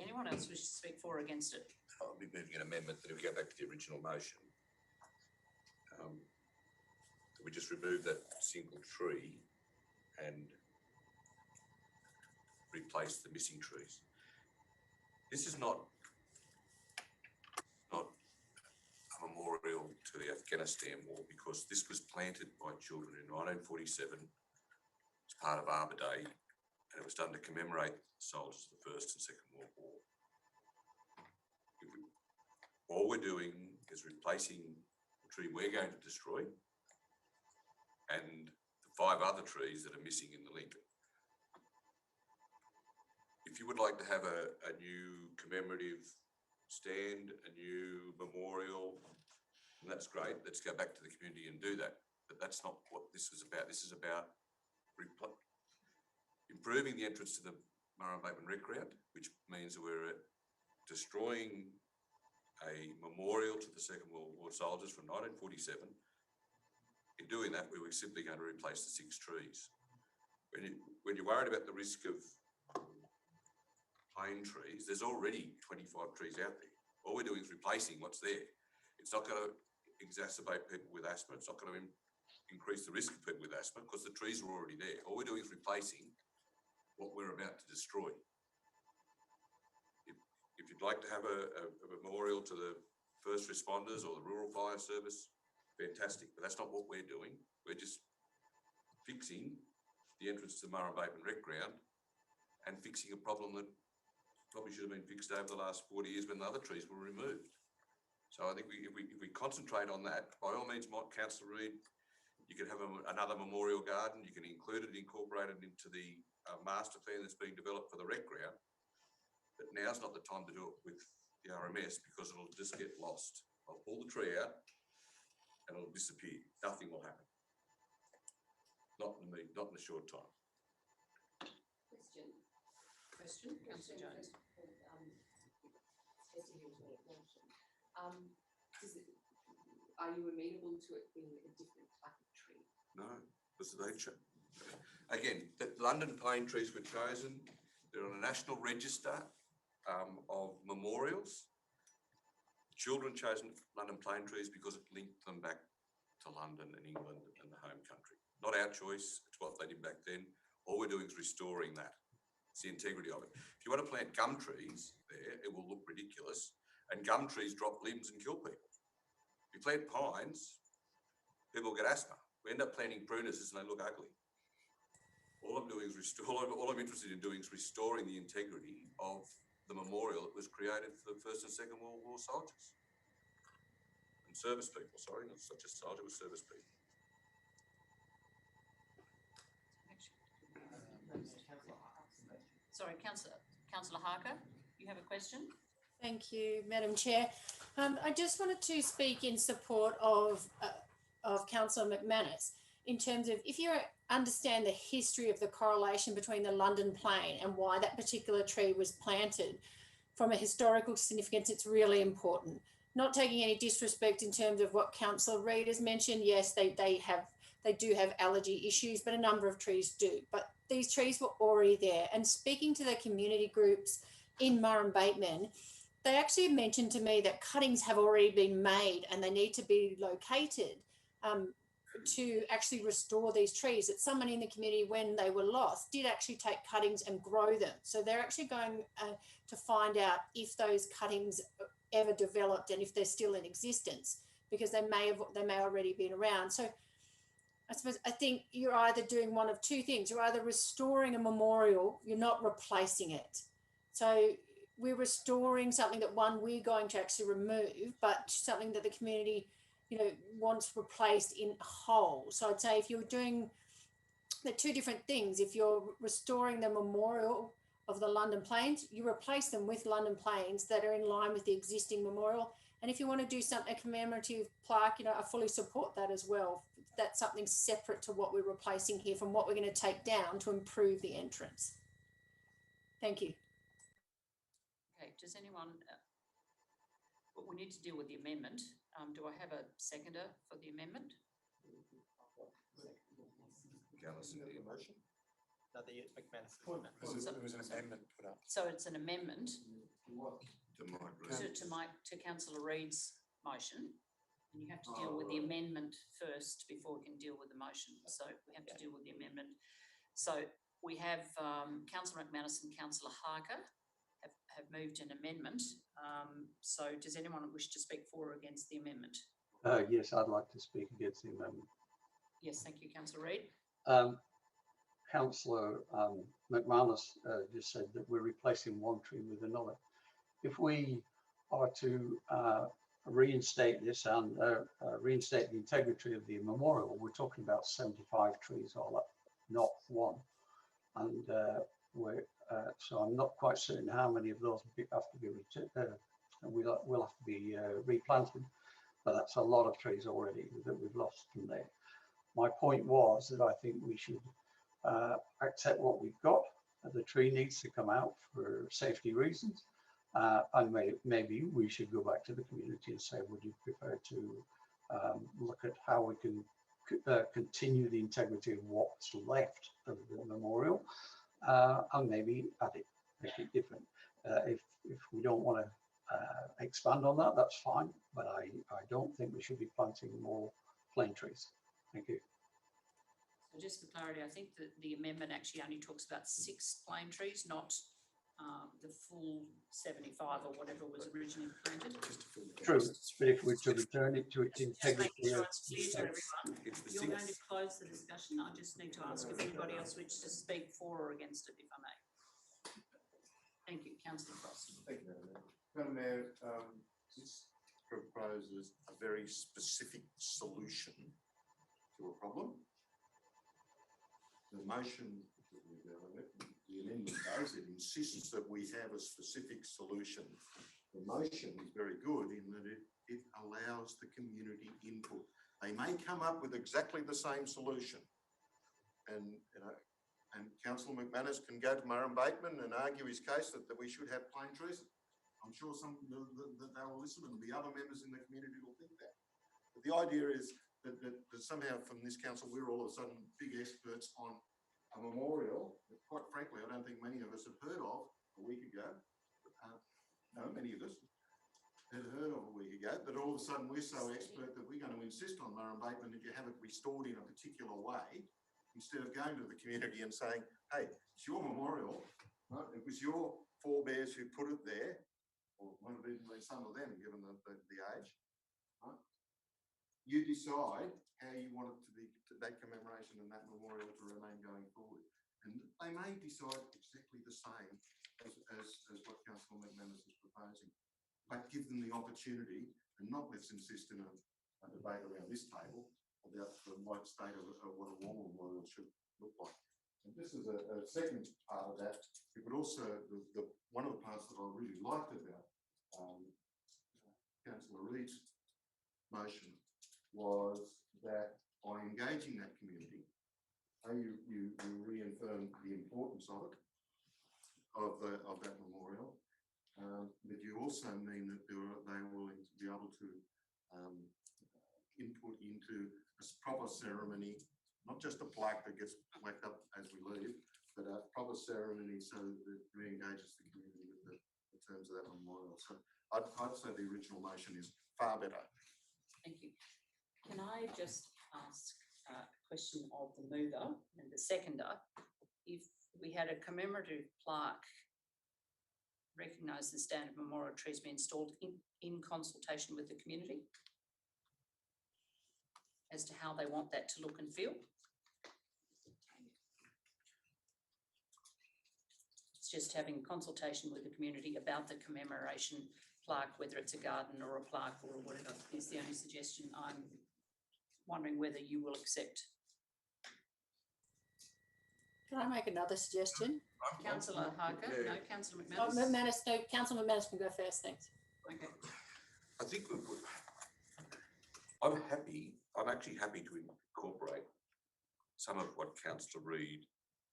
anyone else wish to speak for or against it? I'll be moving an amendment that if we go back to the original motion, we just remove that single tree and replace the missing trees. This is not a memorial to the Afghanistan war because this was planted by children in 1947 as part of Arbor Day, and it was done to commemorate soldiers of the First and Second World War. All we're doing is replacing the tree we're going to destroy and the 5 other trees that are missing in the link. If you would like to have a new commemorative stand, a new memorial, and that's great. Let's go back to the community and do that. But that's not what this is about. This is about improving the entrance to the Murrum Bateman Rec Ground, which means that we're destroying a memorial to the Second World War soldiers from 1947. In doing that, we were simply going to replace the 6 trees. When you're worried about the risk of plane trees, there's already 25 trees out there. All we're doing is replacing what's there. It's not going to exacerbate people with asthma. It's not going to increase the risk of people with asthma because the trees are already there. All we're doing is replacing what we're about to destroy. If you'd like to have a memorial to the first responders or the Rural Fire Service, fantastic, but that's not what we're doing. We're just fixing the entrance to the Murrum Bateman Rec Ground and fixing a problem that probably should have been fixed over the last 40 years when the other trees were removed. So I think if we concentrate on that, by all means, Councillor Reid, you can have another memorial garden, you can include it, incorporate it into the master plan that's being developed for the rec ground. But now's not the time to do it with the RMS because it'll just get lost. I'll pull the tree out and it'll disappear. Nothing will happen. Not in the short time. Question, Councillor Jones. Are you amenable to it being a different type of tree? No, because they again, the London pine trees were chosen. They're on a national register of memorials. Children chose London plane trees because it linked them back to London and England and the home country. Not our choice. It's what they did back then. All we're doing is restoring that. It's the integrity of it. If you want to plant gum trees there, it will look ridiculous, and gum trees drop limbs and kill people. If you plant pines, people get asthma. We end up planting prunus and they look ugly. All I'm doing is all I'm interested in doing is restoring the integrity of the memorial that was created for the First and Second World War soldiers and service people. Sorry, not such a soldier, it was service people. Sorry, Councillor Harker, you have a question? Thank you, Madam Chair. I just wanted to speak in support of Councillor McManus in terms of if you understand the history of the correlation between the London plane and why that particular tree was planted. From a historical significance, it's really important. Not taking any disrespect in terms of what Councillor Reid has mentioned. Yes, they do have allergy issues, but a number of trees do. But these trees were already there. And speaking to the community groups in Murrum Bateman, they actually mentioned to me that cuttings have already been made and they need to be located to actually restore these trees. That someone in the community, when they were lost, did actually take cuttings and grow them. So they're actually going to find out if those cuttings ever developed and if they're still in existence, because they may already been around. So I think you're either doing one of two things. You're either restoring a memorial, you're not replacing it. So we're restoring something that we're going to actually remove, but something that the community, wants replaced in whole. So I'd say if you're doing the two different things, if you're restoring the memorial of the London Plains, you replace them with London Plains that are in line with the existing memorial. And if you want to do a commemorative plaque, I fully support that as well. That's something separate to what we're replacing here from what we're going to take down to improve the entrance. Thank you. Okay, does anyone, we need to deal with the amendment. Do I have a seconder for the amendment? Motion. No, the McManus. There was an amendment put up. So it's an amendment To to Councillor Reid's motion. And you have to deal with the amendment first before we can deal with the motion. So we have to deal with the amendment. So we have Councillor McManus and Councillor Harker have moved an amendment. So does anyone wish to speak for or against the amendment? Yes, I'd like to speak against the amendment. Yes, thank you, Councillor Reid. Councillor McManus just said that we're replacing one tree with another. If we are to reinstate this and reinstate the integrity of the memorial, we're talking about 75 trees all up, not one. And so I'm not quite certain how many of those have to be will have to be replanted, but that's a lot of trees already that we've lost from there. My point was that I think we should accept what we've got. The tree needs to come out for safety reasons. And maybe we should go back to the community and say, would you prefer to look at how we can continue the integrity of what's left of the memorial, and maybe make it different. If we don't want to expand on that, that's fine, but I don't think we should be planting more plane trees. Thank you. So just for clarity, I think that the amendment actually only talks about 6 plane trees, not the full 75 or whatever was originally planted. True, but if we're to return it to its Just making integrity, sure it's clear to everyone. You're going to close the discussion. I just need to ask if anybody else wishes to speak for or against it, if I may. Thank you, Councillor Frost. Thank you, Madam Mayor. This proposes a very specific solution to a problem. The motion, the amendment does, it insists that we have a specific solution. The motion is very good in that it allows the community input. They may come up with exactly the same solution. And Councillor McManus can go to Murrum Bateman and argue his case that we should have plane trees. I'm sure that they will listen, and the other members in the community will think that. But the idea is that somehow from this council, we're all of a sudden big experts on a memorial that, quite frankly, I don't think many of us have heard of a week ago. No, many of us had heard of a week ago, but all of a sudden we're so expert that we're going to insist on Murrum Bateman that you have it restored in a particular way, instead of going to the community and saying, hey, it's your memorial, right? It was your forebears who put it there, or might have even been some of them, given the age, right? You decide how you want it to be, that commemoration and that memorial to remain going forward. And they may decide exactly the same as what Councillor McManus is proposing, but give them the opportunity, and not let's insist in a debate around this table about the right state of what a war memorial should look like. And this is a second part of that. It could also, one of the parts that I really liked about Councillor Reid's motion was that by engaging that community, you reaffirm the importance of it, of that memorial, but you also mean that they are willing to be able to input into a proper ceremony, not just a plaque that gets whacked up as we leave, but a proper ceremony so that it re-engages the community with the terms of that memorial. So I'd say the original motion is far better. Thank you. Can I just ask a question of the mover and the seconder? If we had a commemorative plaque recognise the stand of memorial trees be installed in consultation with the community as to how they want that to look and feel. It's just having consultation with the community about the commemoration plaque, whether it's a garden or a plaque or whatever, is the only suggestion. I'm wondering whether you will accept. Can I make another suggestion? Councillor Harker, yeah. no, Councillor McManus. Oh, McManus, no, Councillor McManus can go first, thanks. Okay. I think I'm actually happy to incorporate some of what Councillor Reid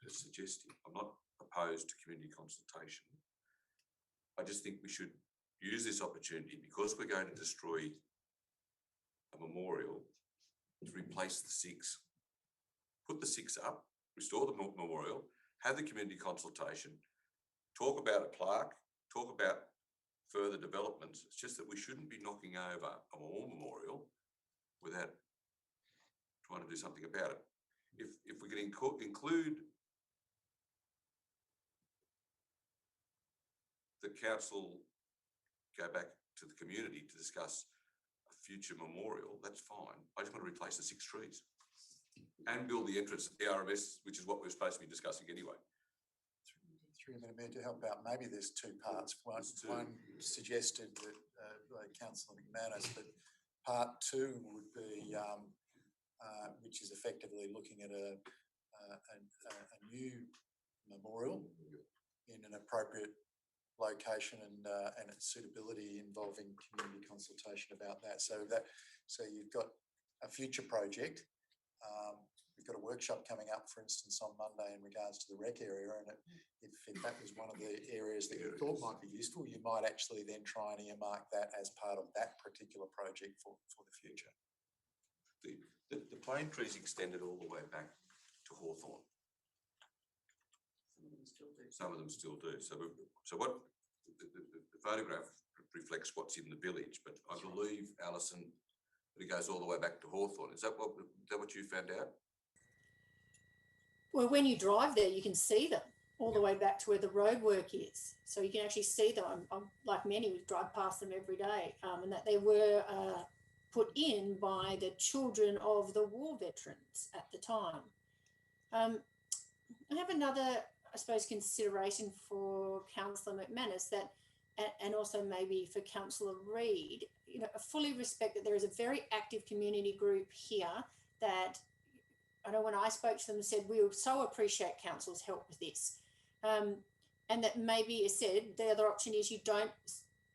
is suggesting. I'm not opposed to community consultation. I just think we should use this opportunity, because we're going to destroy a memorial, to replace the 6. Put the 6 up, restore the memorial, have the community consultation, talk about a plaque, talk about further developments. It's just that we shouldn't be knocking over a war memorial without trying to do something about it. If we can include the council, go back to the community to discuss a future memorial, that's fine. I just want to replace the 6 trees and build the entrance at the RMS, which is what we're supposed to be discussing anyway. Through the Mayor, to help out, maybe there's 2 parts. One suggested that by Councillor McManus, but part 2 would be, which is effectively looking at a new memorial in an appropriate location and its suitability, involving community consultation about that. So you've got a future project. We've got a workshop coming up, for instance, on Monday in regards to the rec area, and if that was one of the areas that you thought might be useful, you might actually then try and earmark that as part of that particular project for the future. The plane trees extended all the way back to Hawthorn. Some of them still do. Some of them still do. So what the photograph reflects what's in the village, but I believe, Alison, that it goes all the way back to Hawthorn. Is that what you found out? Well, when you drive there, you can see them all the way back to where the roadwork is. So you can actually see them. I'm like many, we drive past them every day, and that they were put in by the children of the war veterans at the time. I have another, I suppose, consideration for Councillor McManus, that, and also maybe for Councillor Reid. You know, I fully respect that there is a very active community group here that, I know when I spoke to them, said we so appreciate council's help with this, and that maybe as said, the other option is you don't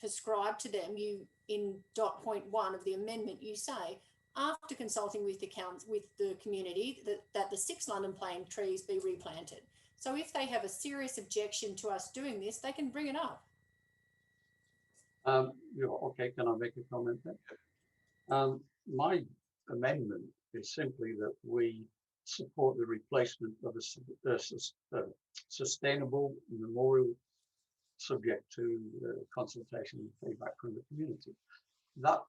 prescribe to them. You, in .1 of the amendment, you say after consulting with the community that the 6 London plane trees be replanted. So if they have a serious objection to us doing this, they can bring it up. Yeah, okay, can I make a comment there? My amendment is simply that we support the replacement of a sustainable memorial subject to consultation and feedback from the community. That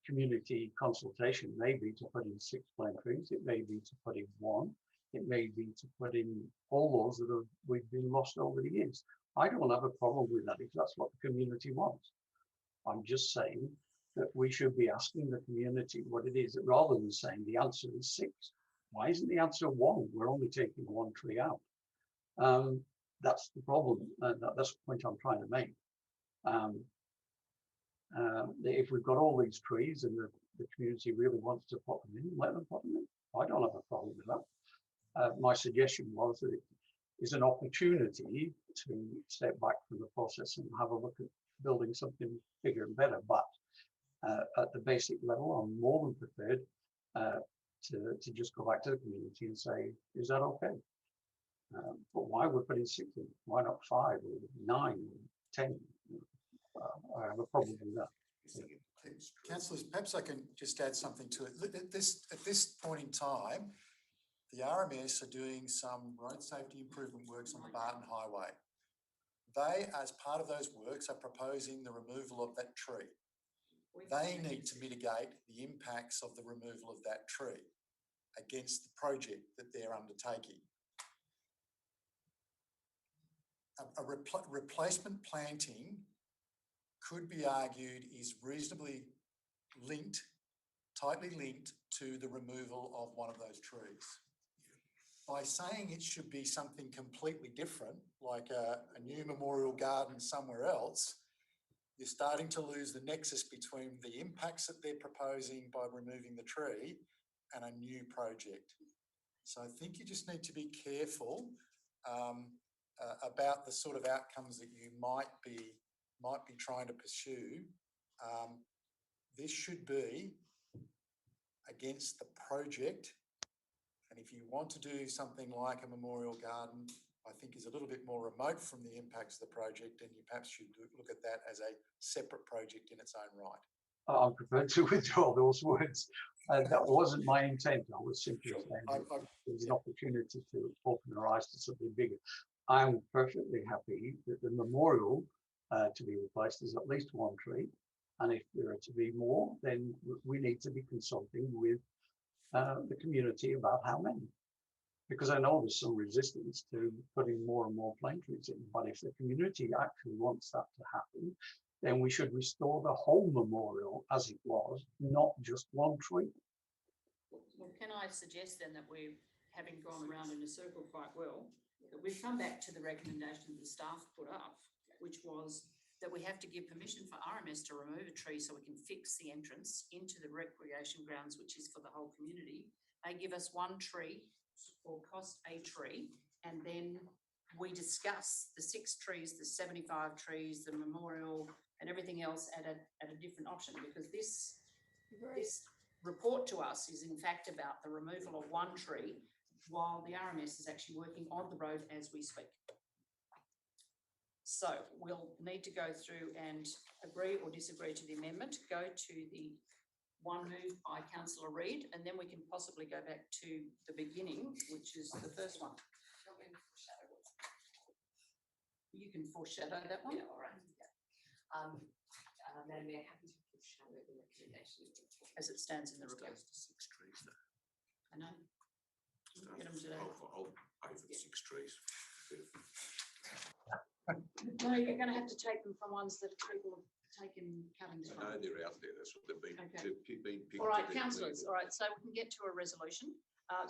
community consultation may be to put in 6 plane trees, it may be to put in 1, It may be to put in all those that we've been lost over the years. I don't have a problem with that if that's what the community wants. I'm just saying that we should be asking the community what it is, rather than saying the answer is 6. Why isn't the answer 1? We're only taking 1 tree out. That's the problem. That's the point I'm trying to make. If we've got all these trees and the community really wants to put them in, let them put them in. I don't have a problem with that. My suggestion was that it is an opportunity to step back from the process and have a look at building something bigger and better. But at the basic level, I'm more than prepared to just go back to the community and say, is that okay? But why we're putting 6 in? Why not 5 or 9 or 10? I have a problem with that. Councillors, perhaps I can just add something to it. At this point in time, the RMS are doing some road safety improvement works on the Barton Highway. They, as part of those works, are proposing the removal of that tree. They need to mitigate the impacts of the removal of that tree against the project that they're undertaking. A replacement planting could be argued is reasonably linked, tightly linked to the removal of one of those trees. By saying it should be something completely different, like a new memorial garden somewhere else, you're starting to lose the nexus between the impacts that they're proposing by removing the tree and a new project. So I think you just need to be careful about the sort of outcomes that you might be trying to pursue. This should be against the project. And if you want to do something like a memorial garden, I think is a little bit more remote from the impacts of the project, and you perhaps should look at that as a separate project in its own right. I'm prepared to withdraw those words. That wasn't my intent. I was simply saying there was an opportunity to open our eyes to something bigger. I'm perfectly happy that the memorial to be replaced is at least 1 tree. And if there are to be more, then we need to be consulting with the community about how many. Because I know there's some resistance to putting more and more plane trees in. But if the community actually wants that to happen, then we should restore the whole memorial as it was, not just 1 tree. Well, can I suggest then that we're, having gone around in a circle quite well, that we've come back to the recommendation the staff put up, which was that we have to give permission for RMS to remove a tree so we can fix the entrance into the recreation grounds, which is for the whole community. They give us 1 tree or cost a tree, and then we discuss the 6 trees, the 75 trees, the memorial and everything else at a different option, because this report to us is in fact about the removal of 1 tree while the RMS is actually working on the road as we speak. So we'll need to go through and agree or disagree to the amendment, go to the one moved by Councillor Reid, and then we can possibly go back to the beginning, which is the first one. You can foreshadow that one. Yeah, all right. Madam Mayor, happy to foreshadow the recommendation. As it stands in the report. 6 trees though. I know. Get them today. I'll pay for the 6 trees. No, you're going to have to take them from ones that people have taken cuttings I from. know they're out there. That's what they've been. Okay. They've been picked. All right, councillors. All right, so we can get to a resolution.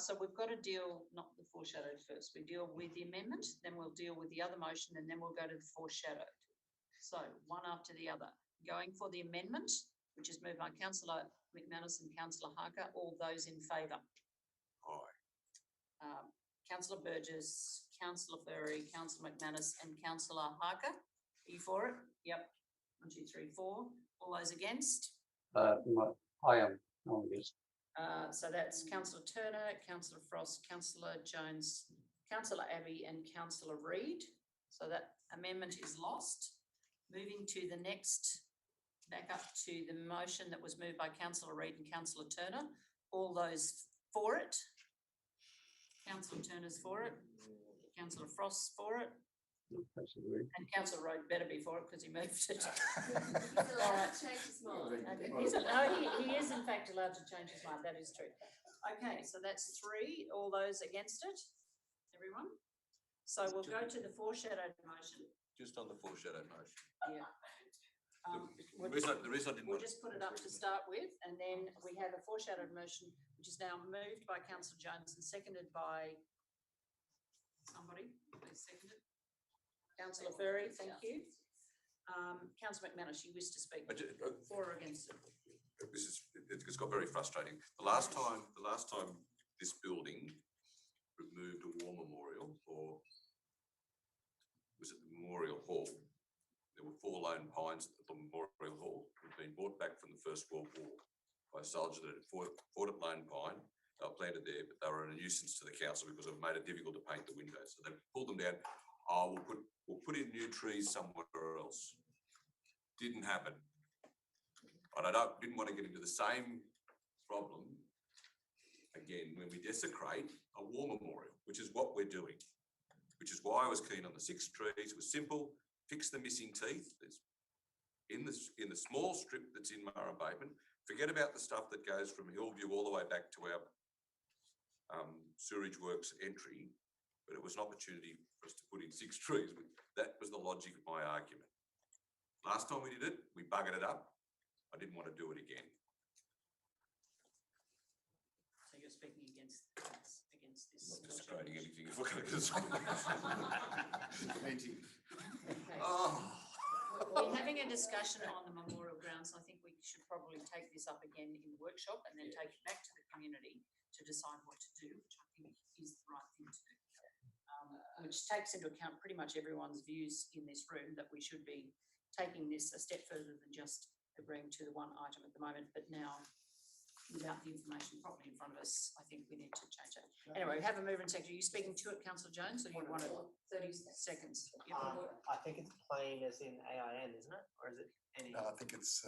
So we've got to deal, not the foreshadowed first. We deal with the amendment, then we'll deal with the other motion, and then we'll go to the foreshadowed. So one after the other. Going for the amendment, which is moved by Councillor McManus and Councillor Harker. All those in favour? Aye. Councillor Burgess, Councillor Furry, Councillor McManus and Councillor Harker. Are you for it? Yep. 1, 2, 3, 4. All those against? I am. No, yes. So that's Councillor Turner, Councillor Frost, Councillor Jones, Councillor Abbey and Councillor Reid. So that amendment is lost. Moving to the next, back up to the motion that was moved by Councillor Reid and Councillor Turner. All those for it? Councillor Turner's for it. Councillor Frost's for it. And Councillor Road better be for it because he moved it. He's allowed to change his mind. Okay. He is in fact allowed to change his mind. That is true. Okay, so that's 3. All those against it? Everyone? So we'll go to the foreshadowed motion. Just on the foreshadowed motion. Yeah. The reason I didn't We'll want. just put it up to start with, and then we have a foreshadowed motion, which is now moved by councillor Jones and seconded by somebody, please second it. Councillor Ferry, thank you. Councillor McManus, you wish to speak for or against it? It's got very frustrating. The last time this building removed a war memorial, or was it the Memorial Hall? There were 4 lone pines at the Memorial Hall. It had been brought back from the First World War by soldiers that had fought at Lone Pine. They were planted there, but they were a nuisance to the council because it made it difficult to paint the windows. So they pulled them down. Oh, we'll put in new trees somewhere else. Didn't happen. But I didn't want to get into the same problem again when we desecrate a war memorial, which is what we're doing. Which is why I was keen on the 6 trees. It was simple. Fix the missing teeth. There's in the small strip that's in Murrumbateman. Forget about the stuff that goes from Hillview all the way back to our sewerage works entry. But it was an opportunity for us to put in 6 trees. That was the logic of my argument. Last time we did it, we buggered it up. I didn't want to do it again. So you're speaking against this? Not desecrating anything. If we're going to Okay. Oh. We're having a discussion on the memorial grounds. I think we should probably take this up again in the workshop and then take it back to the community to decide what to do, which I think is the right thing to do. Which takes into account pretty much everyone's views in this room that we should be taking this a step further than just agreeing to the one item at the moment, but now without the information properly in front of us, I think we need to change that. Anyway, we have a mover and second. Are you speaking to it, councillor Jones, or you want it 30 seconds? Yep. I think it's plain as in AIN, isn't it? Or is it any? No, I think it's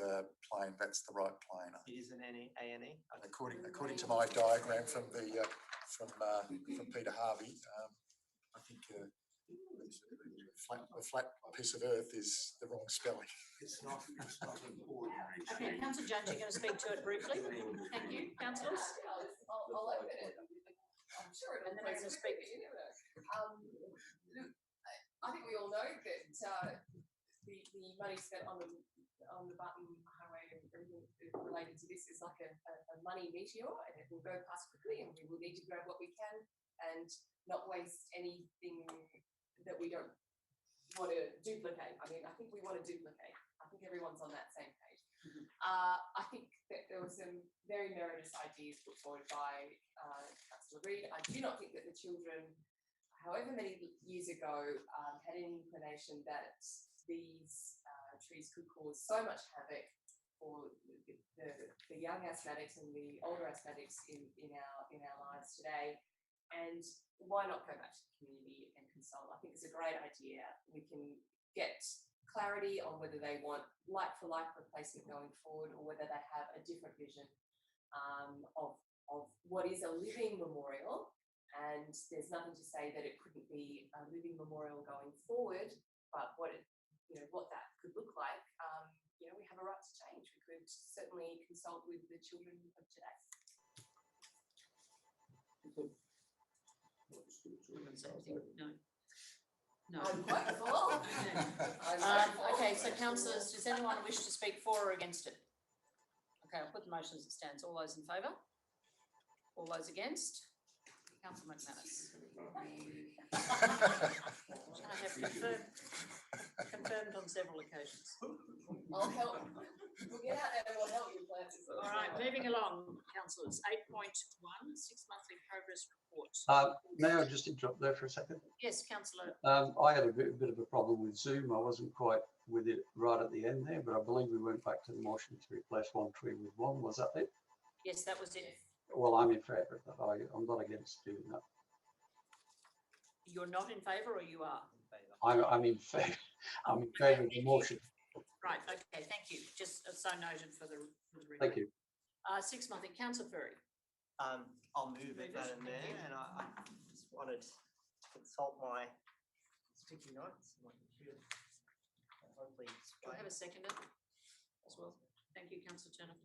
plain. That's the right plane. It is an ANE? According to my diagram from Peter Harvey, I think the flat piece of earth is the wrong spelling. It's not ordinary. Okay, councillor Jones, you're going to speak to it briefly. Thank you, councillors. I'll open it. I'm sure it'll. And then it's a speak. Look, I think we all know that the money spent on the Button Highway and everything related to this is like a money meteor, and it will go past quickly, and we will need to grab what we can and not waste anything that we don't want to duplicate. I mean, I think we want to duplicate. I think everyone's on that same page. I think that there were some very meritorious ideas put forward by Councillor Reid. I do not think that the children, however many years ago, had any inclination that these trees could cause so much havoc for the young asthmatics and the older asthmatics in our lives today. And why not go back to the community and consult? I think it's a great idea. We can get clarity on whether they want like for like replacement going forward, or whether they have a different vision of what is a living memorial. And there's nothing to say that it couldn't be a living memorial going forward, but what that could look like, we have a right to change. We could certainly consult with the children of today. No. I'm quite full. Okay, so councillors, does anyone wish to speak for or against it? Okay, I'll put the motion as it stands. All those in favour? All those against? Councillor McManus. I have confirmed on several occasions. I'll help. We'll get out there and we'll help you, Francis. All right, moving along, councillors. 8.1, 6 monthly progress report. May I just interrupt there for a second? Yes, councillor. I had a bit of a problem with Zoom. I wasn't quite with it right at the end there, but I believe we went back to the motion to replace 1 tree with 1. Was that it? Yes, that was it. Well, I'm in favour of that. I'm not against doing that. You're not in favour, or you are? I'm in favour. I'm in favour of the motion. Right, okay, thank you. Just so noted for the record. Thank you. 6 monthly, councillor Ferry. I'll move it, Madam Mayor, and I just wanted to consult my sticky notes. Hopefully Do I have a seconder as well? Thank you, councillor Turner.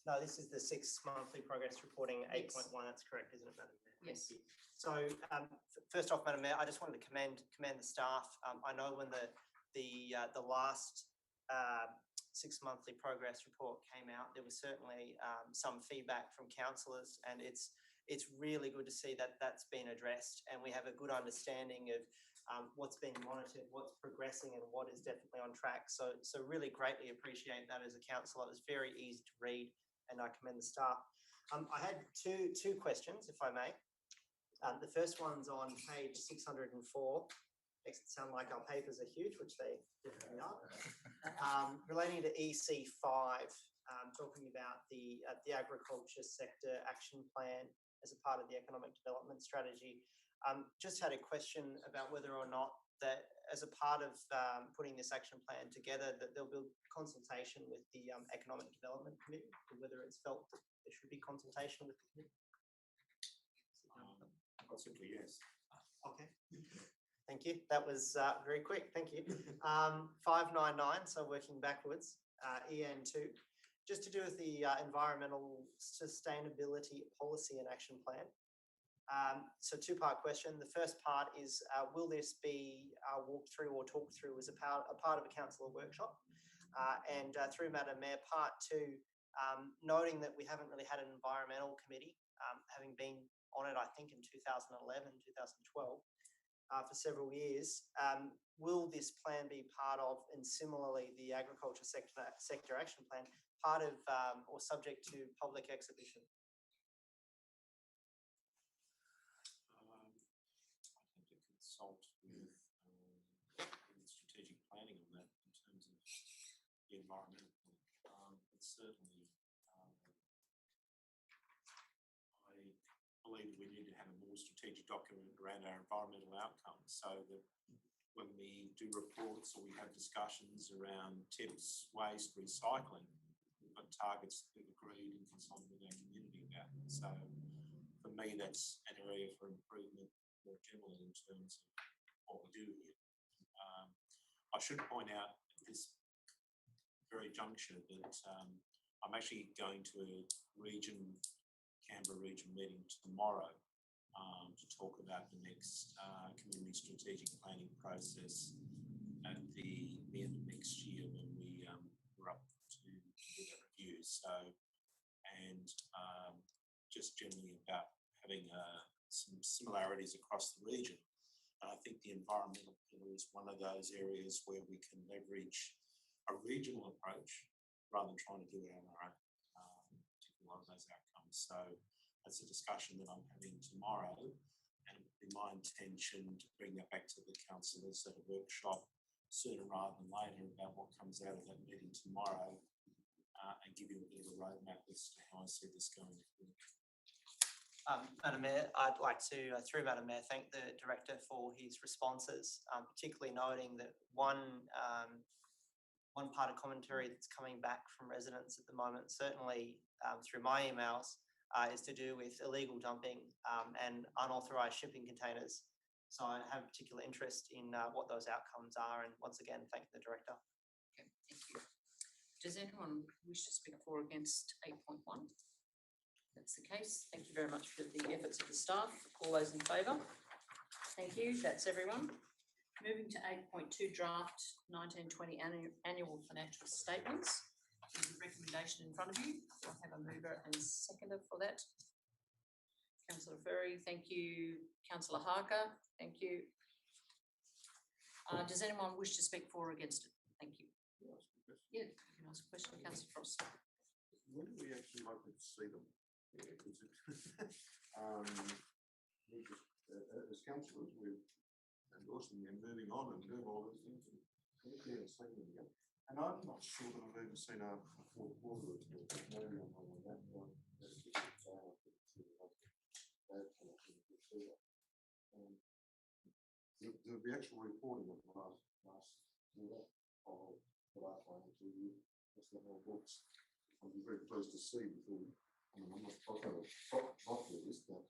No, this is the 6 monthly progress reporting, Yes. 8.1, that's correct, isn't it, Madam Mayor? Thank Yes. you. So first off, Madam Mayor, I just wanted to commend the staff. I know when the last 6 monthly progress report came out, there was certainly some feedback from councillors, and it's really good to see that that's been addressed, and we have a good understanding of what's being monitored, what's progressing, and what is definitely on track. So really greatly appreciate that as a councillor. It was very easy to read, and I commend the staff. I had two questions, if I may. The first one's on page 604. Makes it sound like our papers are huge, which they definitely are. Relating to EC5, talking about the agriculture sector action plan as a part of the economic development strategy. Just had a question about whether or not that as a part of putting this action plan together, that there'll be consultation with the Economic Development Committee, and whether it's felt that there should be consultation with the committee. Possibly, yes. Okay. Thank you. That was very quick. Thank you. 599, so working backwards, EN2, just to do with the environmental sustainability policy and action plan. So two-part question. The first part is, will this be walked through or talked through as a part of a councillor workshop? And through Madam Mayor, part two, noting that we haven't really had an environmental committee, having been on it, I think, in 2011, 2012, for several years. Will this plan be part of, and similarly the agriculture sector action plan, part of or subject to public exhibition? I have to consult with strategic planning on that in terms of the environmental plan. But certainly, I believe we need to have a more strategic document around our environmental outcomes, so that when we do reports or we have discussions around tips, waste, recycling, we've got targets that we've agreed and consulted with our community about. So for me, that's an area for improvement more generally in terms of what we do here. I should point out at this very juncture that I'm actually going to a Canberra region meeting tomorrow to talk about the next community strategic planning process at the end of next year, when we're up to do that review. So, and just generally about having some similarities across the region. And I think the environmental pillar is one of those areas where we can leverage a regional approach rather than trying to do it on our own, to a lot of those outcomes. So that's a discussion that I'm having tomorrow, and it would be my intention to bring that back to the councillors at a workshop sooner rather than later about what comes out of that meeting tomorrow, and give you a bit of a roadmap as to how I see this going forward. Madam Mayor, I'd like to, through Madam Mayor, thank the Director for his responses, particularly noting that one part of commentary that's coming back from residents at the moment, certainly through my emails, is to do with illegal dumping and unauthorised shipping containers. So I have particular interest in what those outcomes are, and once again, thank the Director. Okay, thank you. Does anyone wish to speak for or against 8.1? That's the case. Thank you very much for the efforts of the staff. All those in favour? Thank you. That's everyone. Moving to 8.2, draft 1920 annual financial statements. There's a recommendation in front of you. I have a mover and seconder for that. Councillor Ferry, thank you. Councillor Harker, thank you. Does anyone wish to speak for or against it? Thank you. Yeah, you can ask a question, Councillor Frost. When do we actually like to see them? We just, as councillors, we're endorsing and moving on and doing all those things. And haven't seen them yet. And I'm not sure that I've even seen a full quarter report. Maybe I'm wrong on that one. The actual reporting of the last year of the last financial year, that's the whole books. I'll be very pleased to see before we, I mean, I'm not for this, but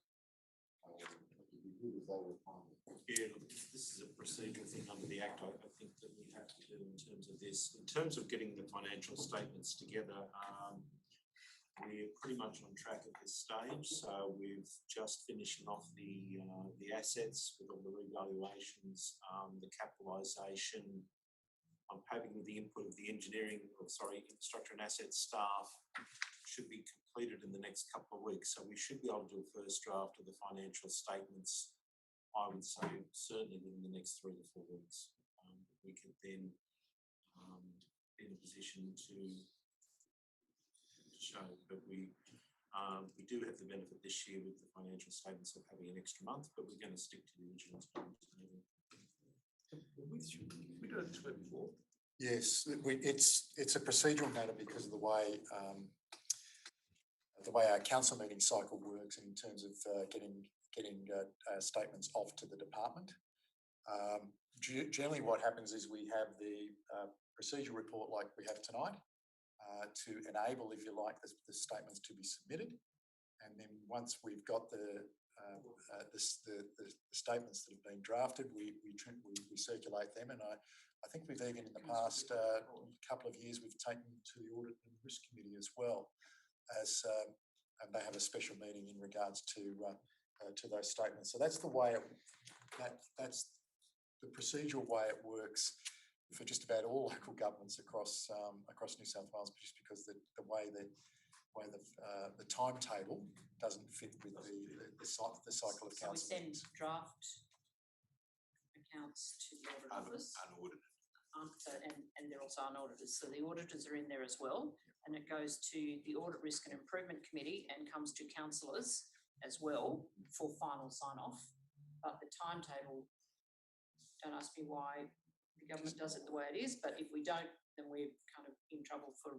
it would be good if they were final. Yeah, look, this is a procedural thing under the Act, I think, that we have to do in terms of this. In terms of getting the financial statements together, we're pretty much on track at this stage. So we've just finishing off the assets with all the revaluations, the capitalisation. I'm hoping with the input of the infrastructure and assets staff should be completed in the next couple of weeks. So we should be able to do a first draft of the financial statements, I would say certainly within the next 3 to 4 weeks. We could then be in a position to show that we do have the benefit this year with the financial statements of having an extra month, but we're going to stick to the original statements. We did it this way before. Yes, it's a procedural matter because of the way our council meeting cycle works in terms of getting statements off to the department. Generally, what happens is we have the procedural report like we have tonight to enable, if you like, the statements to be submitted, and then once we've got the statements that have been drafted, we circulate them, and I think we've even in the past couple of years we've taken to the Audit and Risk Committee as well, as and they have a special meeting in regards to those statements. So that's the way that's the procedural way it works for just about all local governments across New South Wales, just because the way the timetable doesn't fit with the cycle of council. So we send draft accounts to the audit office. Unaudited. And they're also unaudited. So the auditors are in there as well, and it goes to the Audit Risk and Improvement Committee and comes to councillors as well for final sign off. But the timetable, don't ask me why the government does it the way it is, but if we don't, then we're kind of in trouble for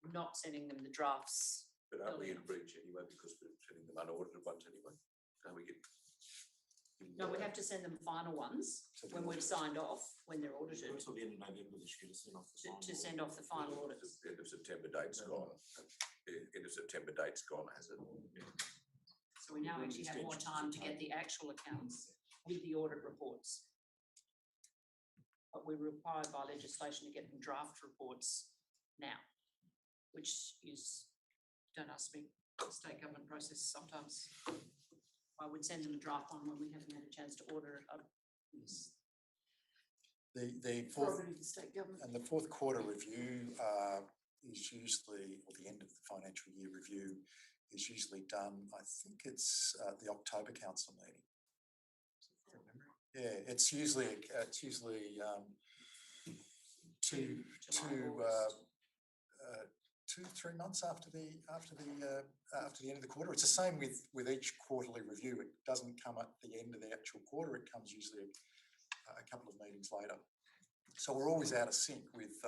not sending them the drafts. But aren't we in breach anyway because we're sending them unaudited ones anyway? Don't we get? No, we have to send them final ones when we've signed off, when they're audited. Until the end of November this year to send off the final. To send off the final audits. End of September date's gone. End of September date's gone, has it? So we now actually have more time to get the actual accounts with the audit reports. But we're required by legislation to get them draft reports now, which is, don't ask me, the state government process sometimes. I would send them a draft one when we haven't had a chance to order it. The fourth quarter review is usually, or the end of the financial year review is usually done. I think it's the October council meeting. Yeah, it's usually 2-3 months after the end of the quarter. It's the same with each quarterly review. It doesn't come at the end of the actual quarter. It comes usually a couple of meetings later. So we're always out of sync with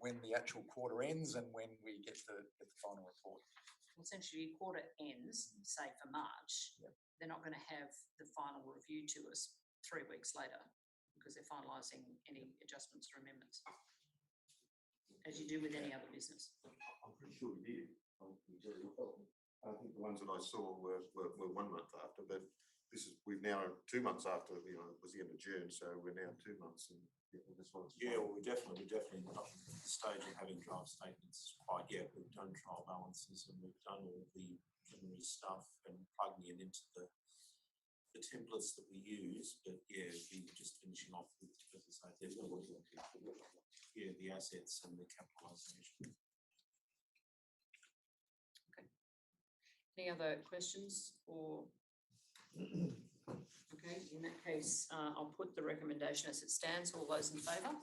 when the actual quarter ends and when we get the final report. Well, essentially, quarter ends, say for March. Yep. They're not going to have the final review to us 3 weeks later because they're finalising any adjustments or amendments, as you do with any other business. I'm pretty sure we did. I think the ones that I saw were 1 month after, but we've now 2 months after, it was the end of June, so we're now 2 months and this one's. Yeah, well, we're definitely not at the stage of having draft statements quite yet. We've done trial balances and we've done all the preliminary stuff and plugging it into the templates that we use, but yeah, we were just finishing off with, as I say, the assets and the capitalisation. Okay. Any other questions or? Okay, in that case, I'll put the recommendation as it stands. All those in favour?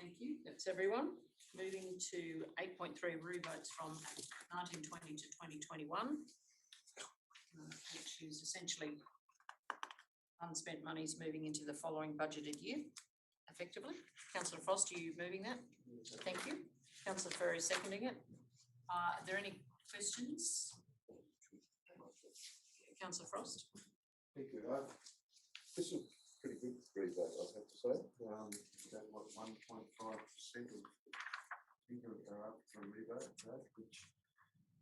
Thank you. That's everyone. Moving to 8.3 revotes from 1920 to 2021. Which is essentially unspent monies moving into the following budgeted year, effectively. Councillor Frost, are you moving that? Thank you. Councillor Ferry seconding it. Are there any questions? Councillor Frost. Thank you. This is pretty good rebate, I have to say. About 1.5% of income are up for a rebate, which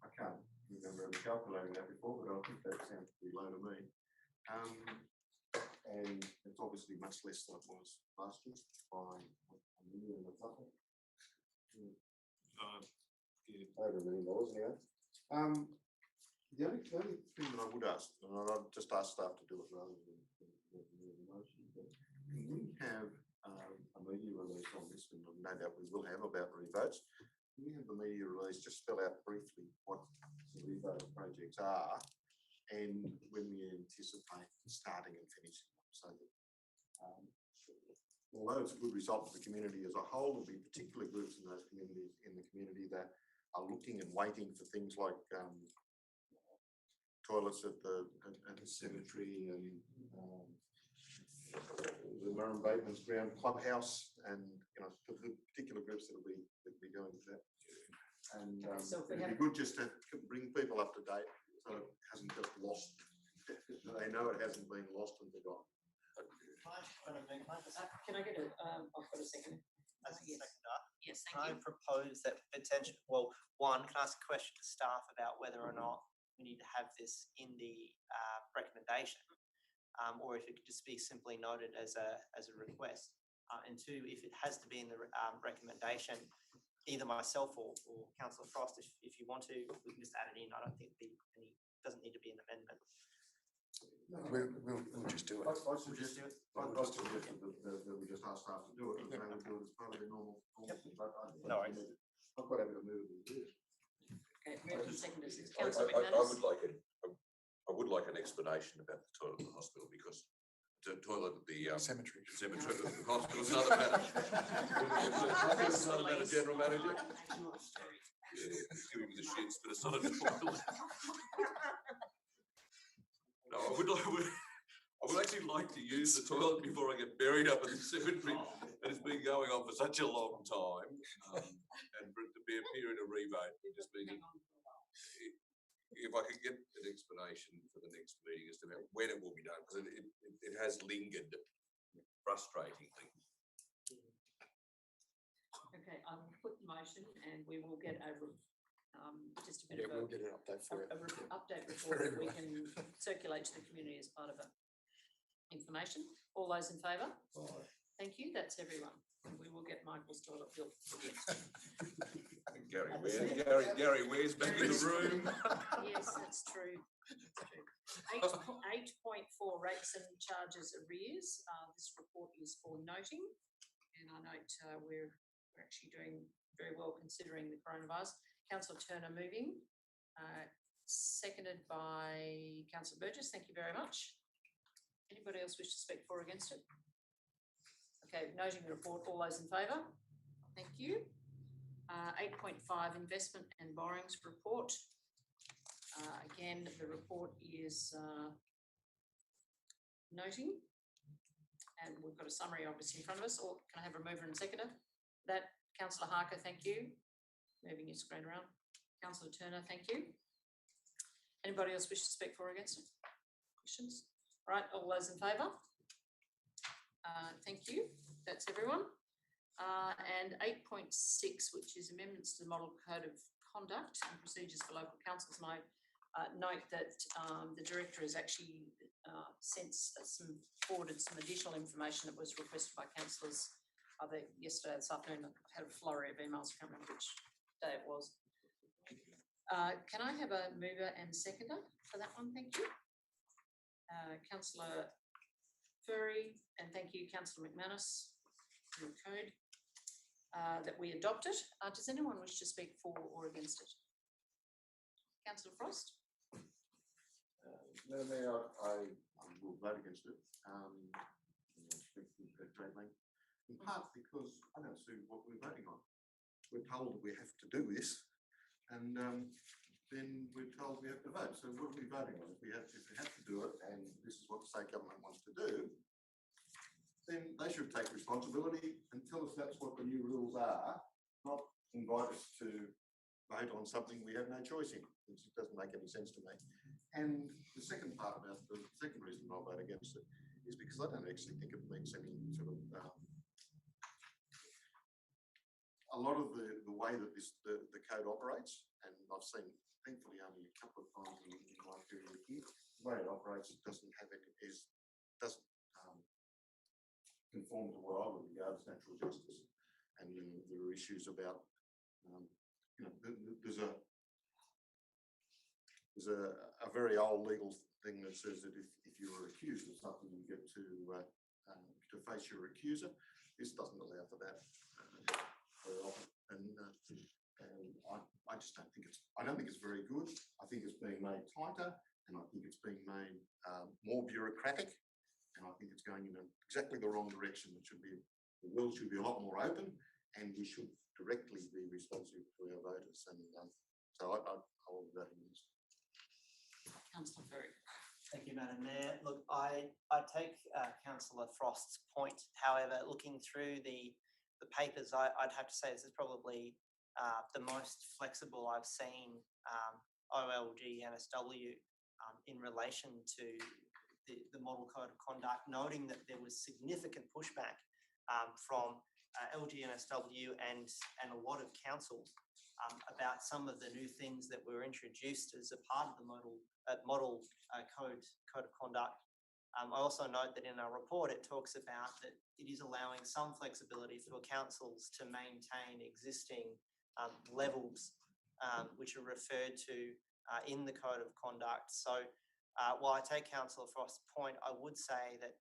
I can't remember ever calculating that before, but I think that sounds pretty low to me. And it's obviously much less than it was last year by $1 million or something. Yeah, over $1 million anyway. The only thing that I would ask, and I'd just ask staff to do it rather than the motion, but can we have a media release on this, and no doubt we will have about revotes. Can we have the media release just spell out briefly what the revote projects are and when we anticipate starting and finishing them, so that although it's a good result for the community as a whole, there'll be particular groups in those communities in the community that are looking and waiting for things like toilets at the cemetery and the Murray Bateman's ground clubhouse, and the particular groups that'll be doing that. And So if we it'd be have- good just to bring people up to date, so it hasn't just lost. They know it hasn't been lost and forgotten. Can I get a, I've got a second. As a Yes. seconder, Yes, can I thank you. propose that potential, well, one, can I ask a question to staff about whether or not we need to have this in the recommendation? Or if it could just be simply noted as a request. And two, if it has to be in the recommendation, either myself or Councillor Frost, if you want to, we can just add it in. I don't think doesn't need to be an amendment. We'll just do it. I suggest that we just ask staff to do it, and they would do it as part of their normal. No worries. I'm quite happy to move it. Okay, moved and seconded. I Councillor would McManus. I would like an explanation about the toilet at the hospital, because the toilet at the Cemetery. cemetery, the hospital is another matter. It's another matter, General Manager. Yeah, it's giving me the shits, but it's not a toilet. No, I would actually like to use the toilet before I get buried up in the cemetery, and it's been going on for such a long time. And for it to be a period of revote, just being, if I could get an explanation for the next meeting as to when it will be done, because it has lingered frustratingly. Okay, I will put the motion and we will get a, just a bit Yeah, of we'll a get an update for you. update report that we can circulate to the community as part of information. All those in favour? Thank you, that's everyone. And we will get Michael's toilet built. Gary Ware's back in the room. Yes, that's true. That's true. 8.4 rates and charges arrears. This report is for noting, and I note we're actually doing very well considering the coronavirus. Councillor Turner moving, seconded by Councillor Burgess. Thank you very much. Anybody else wish to speak for or against it? Okay, noting the report, all those in favour? Thank you. 8.5 investment and borrowings report. Again, the report is noting, and we've got a summary obviously in front of us. Or can I have a mover and seconder? That Councillor Harker, thank you. Moving your screen around. Councillor Turner, thank you. Anybody else wish to speak for or against it? Questions? All right, all those in favour? Thank you. That's everyone. And 8.6, which is amendments to the Model Code of Conduct and Procedures for Local Councils. And I note that the Director has actually forwarded some additional information that was requested by councillors either yesterday or this afternoon. I had a flurry of emails, I can't remember which day it was. Can I have a mover and seconder for that one? Thank you. Councillor Furry, and thank you, Councillor McManus, for your code. That we adopt it. Does anyone wish to speak for or against it? Councillor Frost? Madam Mayor, I will vote against it. In part because I don't see what we're voting on. We're told we have to do this, and then we're told we have to vote. So what are we voting on? If we have to do it, and this is what the state government wants to do, then they should take responsibility and tell us that's what the new rules are, not invite us to vote on something we have no choice in, which doesn't make any sense to me. And the second part about the second reason I'll vote against it is because I don't actually think it makes any sort of a lot of the way that the code operates, and I've seen thankfully only a couple of times in my period here, the way it operates doesn't conform to what I would regard as natural justice. And there are issues about you know, there's a very old legal thing that says that if you are accused of something, you get to face your accuser. This doesn't allow for that very often, and I just don't think it's very good. I think it's being made tighter, and I think it's being made more bureaucratic, and I think it's going in exactly the wrong direction. The world should be a lot more open, and we should directly be responsive to our voters. And so I will vote in this. Councillor Ferry. Thank you, Madam Mayor. Look, I take Councillor Frost's point. However, looking through the papers, I'd have to say this is probably the most flexible I've seen OLG NSW in relation to the model code of conduct, noting that there was significant pushback from LGNSW and a lot of councils about some of the new things that were introduced as a part of the model code of conduct. I also note that in our report it talks about that it is allowing some flexibility for councils to maintain existing levels which are referred to in the code of conduct. So while I take Councillor Frost's point, I would say that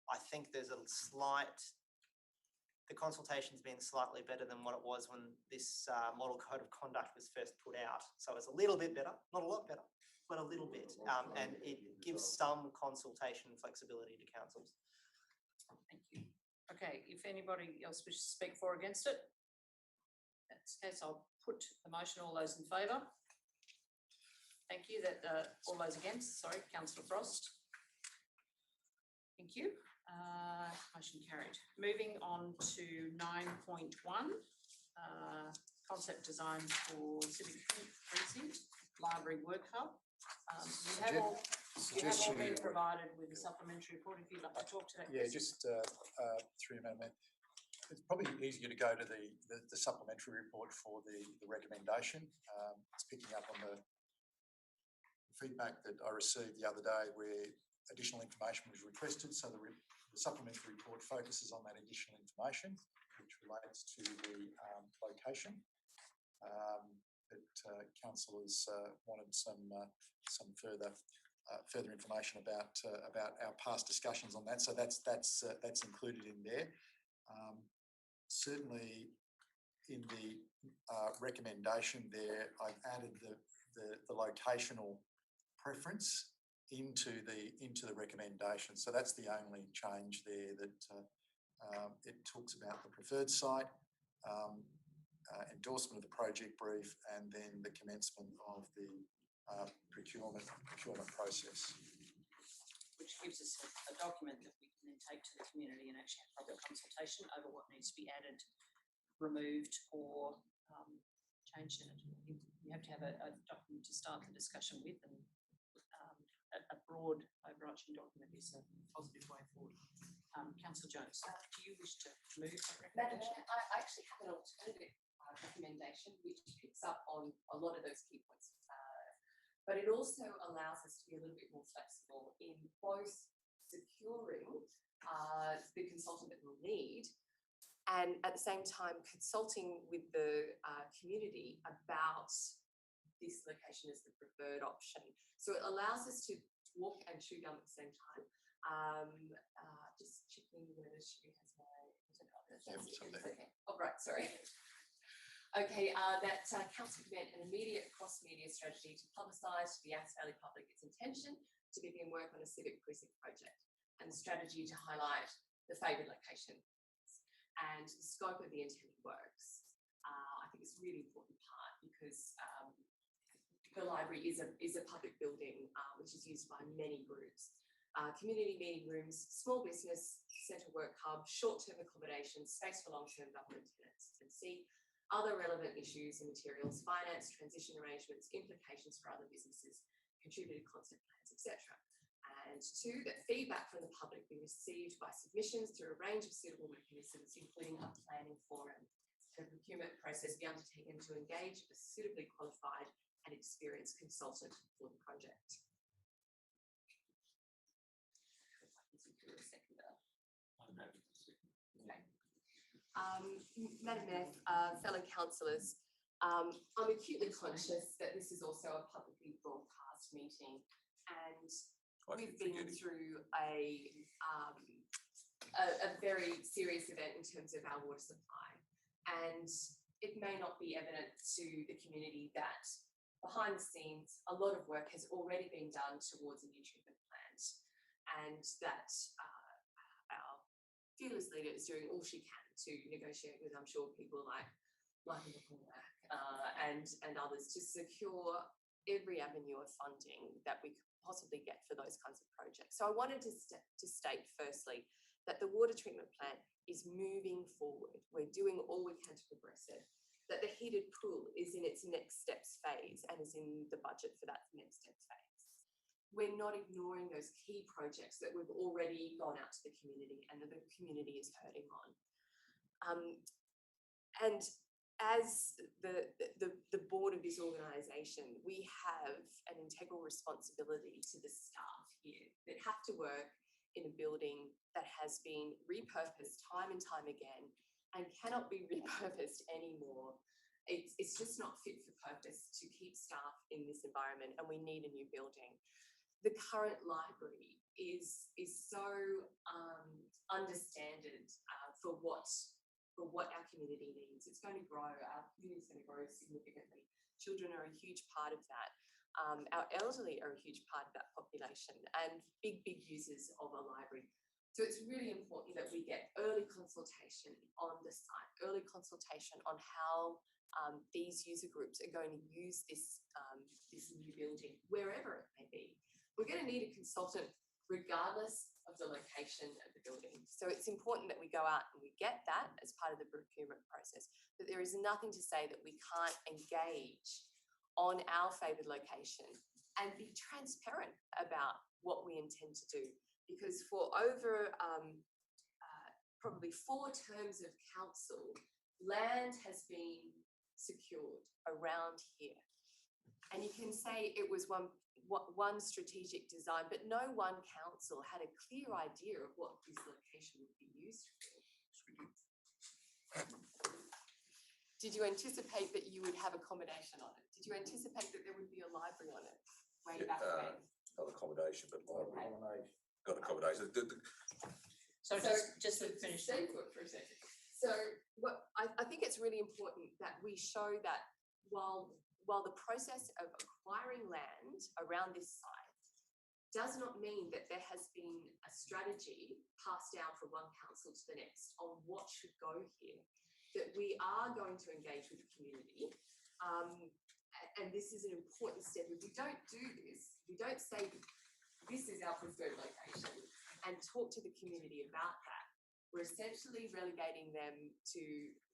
I think there's the consultation's been slightly better than what it was when this model code of conduct was first put out. So it's a little bit better, not a lot better, but a little bit. And it gives some consultation flexibility to councils. Thank you. Okay, if anybody else wishes to speak for or against it, that's the case, I'll put the motion. All those in favour? Thank you. That all those against, sorry, Councillor Frost. Thank you. Motion carried. Moving on to 9.1, concept design for Civic Precinct, Library Work Hub. You have all been provided with a supplementary report if you'd like to talk to that. Yeah, just through you, Madam Mayor. It's probably easier to go to the supplementary report for the recommendation. It's picking up on the feedback that I received the other day where additional information was requested. So the supplementary report focuses on that additional information, which relates to the location. But councillors wanted some further information about our past discussions on that. So that's included in there. Certainly, in the recommendation there, I've added the locational preference into the recommendation. So that's the only change there, that it talks about the preferred site, endorsement of the project brief, and then the commencement of the procurement process. Which gives us a document that we can then take to the community and actually have public consultation over what needs to be added, removed, or changed in it. You have to have a document to start the discussion with, and a broad overarching document is a positive way forward. Councillor Jones, do you wish to move that recommendation? Madam Mayor, I actually have an alternative recommendation which picks up on a lot of those key points. But it also allows us to be a little bit more flexible in both securing the consultant that we'll need, and at the same time consulting with the community about this location as the preferred option. So it allows us to walk and chew gum at the same time. Just checking whether she has my. Okay. Oh, right. Sorry. Okay, that council commit an immediate cross-media strategy to publicise to the Yass Valley public its intention to begin work on a civic precinct project, and the strategy to highlight the favoured location and the scope of the intended works. I think it's a really important part because the library is a public building which is used by many groups. Community meeting rooms, small business, centre work hub, short-term accommodation, space for long-term government tenants, and C, other relevant issues and materials, finance, transition arrangements, implications for other businesses, contributed concept plans, etc. And 2, that feedback from the public be received by submissions through a range of suitable mechanisms, including a planning forum. The procurement process be undertaken to engage a suitably qualified and experienced consultant for the project. Okay. Madam Mayor, fellow councillors, I'm acutely conscious that this is also a publicly broadcast meeting, and I we've keep been forgetting. through a very serious event in terms of our water supply, and it may not be evident to the community that behind the scenes a lot of work has already been done towards a new treatment plant, and that our fearless leader is doing all she can to negotiate with, I'm sure, people like Michael and others to secure every avenue of funding that we could possibly get for those kinds of projects. So I wanted to state firstly that the water treatment plant is moving forward. We're doing all we can to progress it. That the heated pool is in its next steps phase and is in the budget for that next step phase. We're not ignoring those key projects that we've already gone out to the community and that the community is hurting on. And as the board of this organisation, we have an integral responsibility to the staff here that have to work in a building that has been repurposed time and time again and cannot be repurposed anymore. It's just not fit for purpose to keep staff in this environment, and we need a new building. The current library is so understanded for what our community needs. It's going to grow, our community is going to grow significantly. Children are a huge part of that. Our elderly are a huge part of that population and big users of a library. So it's really important that we get early consultation on the site, early consultation on how these user groups are going to use this new building, wherever it may be. We're going to need a consultant regardless of the location of the building. So it's important that we go out and we get that as part of the procurement process. But there is nothing to say that we can't engage on our favoured location and be transparent about what we intend to do. Because for over probably 4 terms of council, land has been secured around here. And you can say it was one strategic design, but no one council had a clear idea of what this location would be used for. Did you anticipate that you would have accommodation on it? Did you anticipate that there would be a library on it? Way back when? Not accommodation, but library. Got accommodation. So just to finish. Stay put for a second. So what I think it's really important that we show that while the process of acquiring land around this site does not mean that there has been a strategy passed down from one council to the next on what should go here, that we are going to engage with the community. And this is an important step. If we don't do this, we don't say this is our preferred location and talk to the community about that, we're essentially relegating them to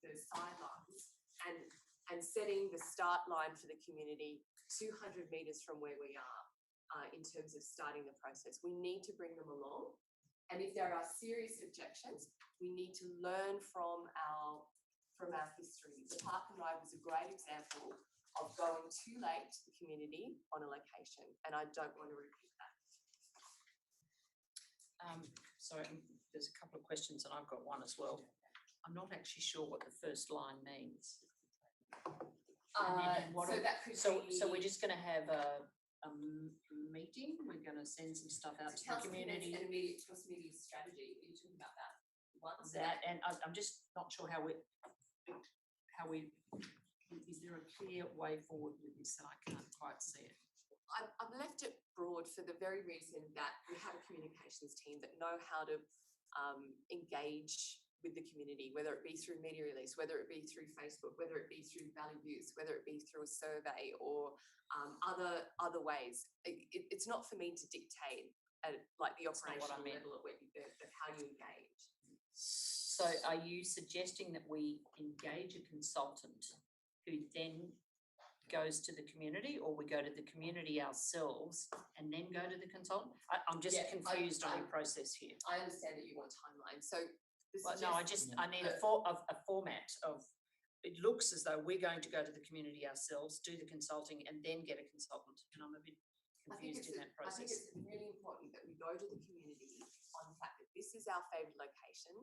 the sidelines and setting the start line for the community 200 metres from where we are in terms of starting the process. We need to bring them along. And if there are serious objections, we need to learn from our history. The Park and Ride was a great example of going too late to the community on a location, and I don't want to repeat that. So there's a couple of questions and I've got one as well. I'm not actually sure what the first line means. So we're just going to have a meeting. We're going to send some stuff out to the community. An immediate cross-media strategy. Are you talking about that? Once that, and I'm just not sure how we. Is there a clear way forward with this? And I can't quite see it. I've left it broad for the very reason that we have a communications team that know how to engage with the community, whether it be through media release, whether it be through Facebook, whether it be through Valley Views, whether it be through a survey or other ways. It's not for me to dictate like the operational level of how you engage. So are you suggesting that we engage a consultant who then goes to the community, or we go to the community ourselves and then go to the consultant? I'm just confused on your process here. I understand that you want timeline. So I need a format of, it looks as though we're going to go to the community ourselves, do the consulting and then get a consultant. And I'm a bit confused in that process. I think it's really important that we go to the community on the fact that this is our favoured location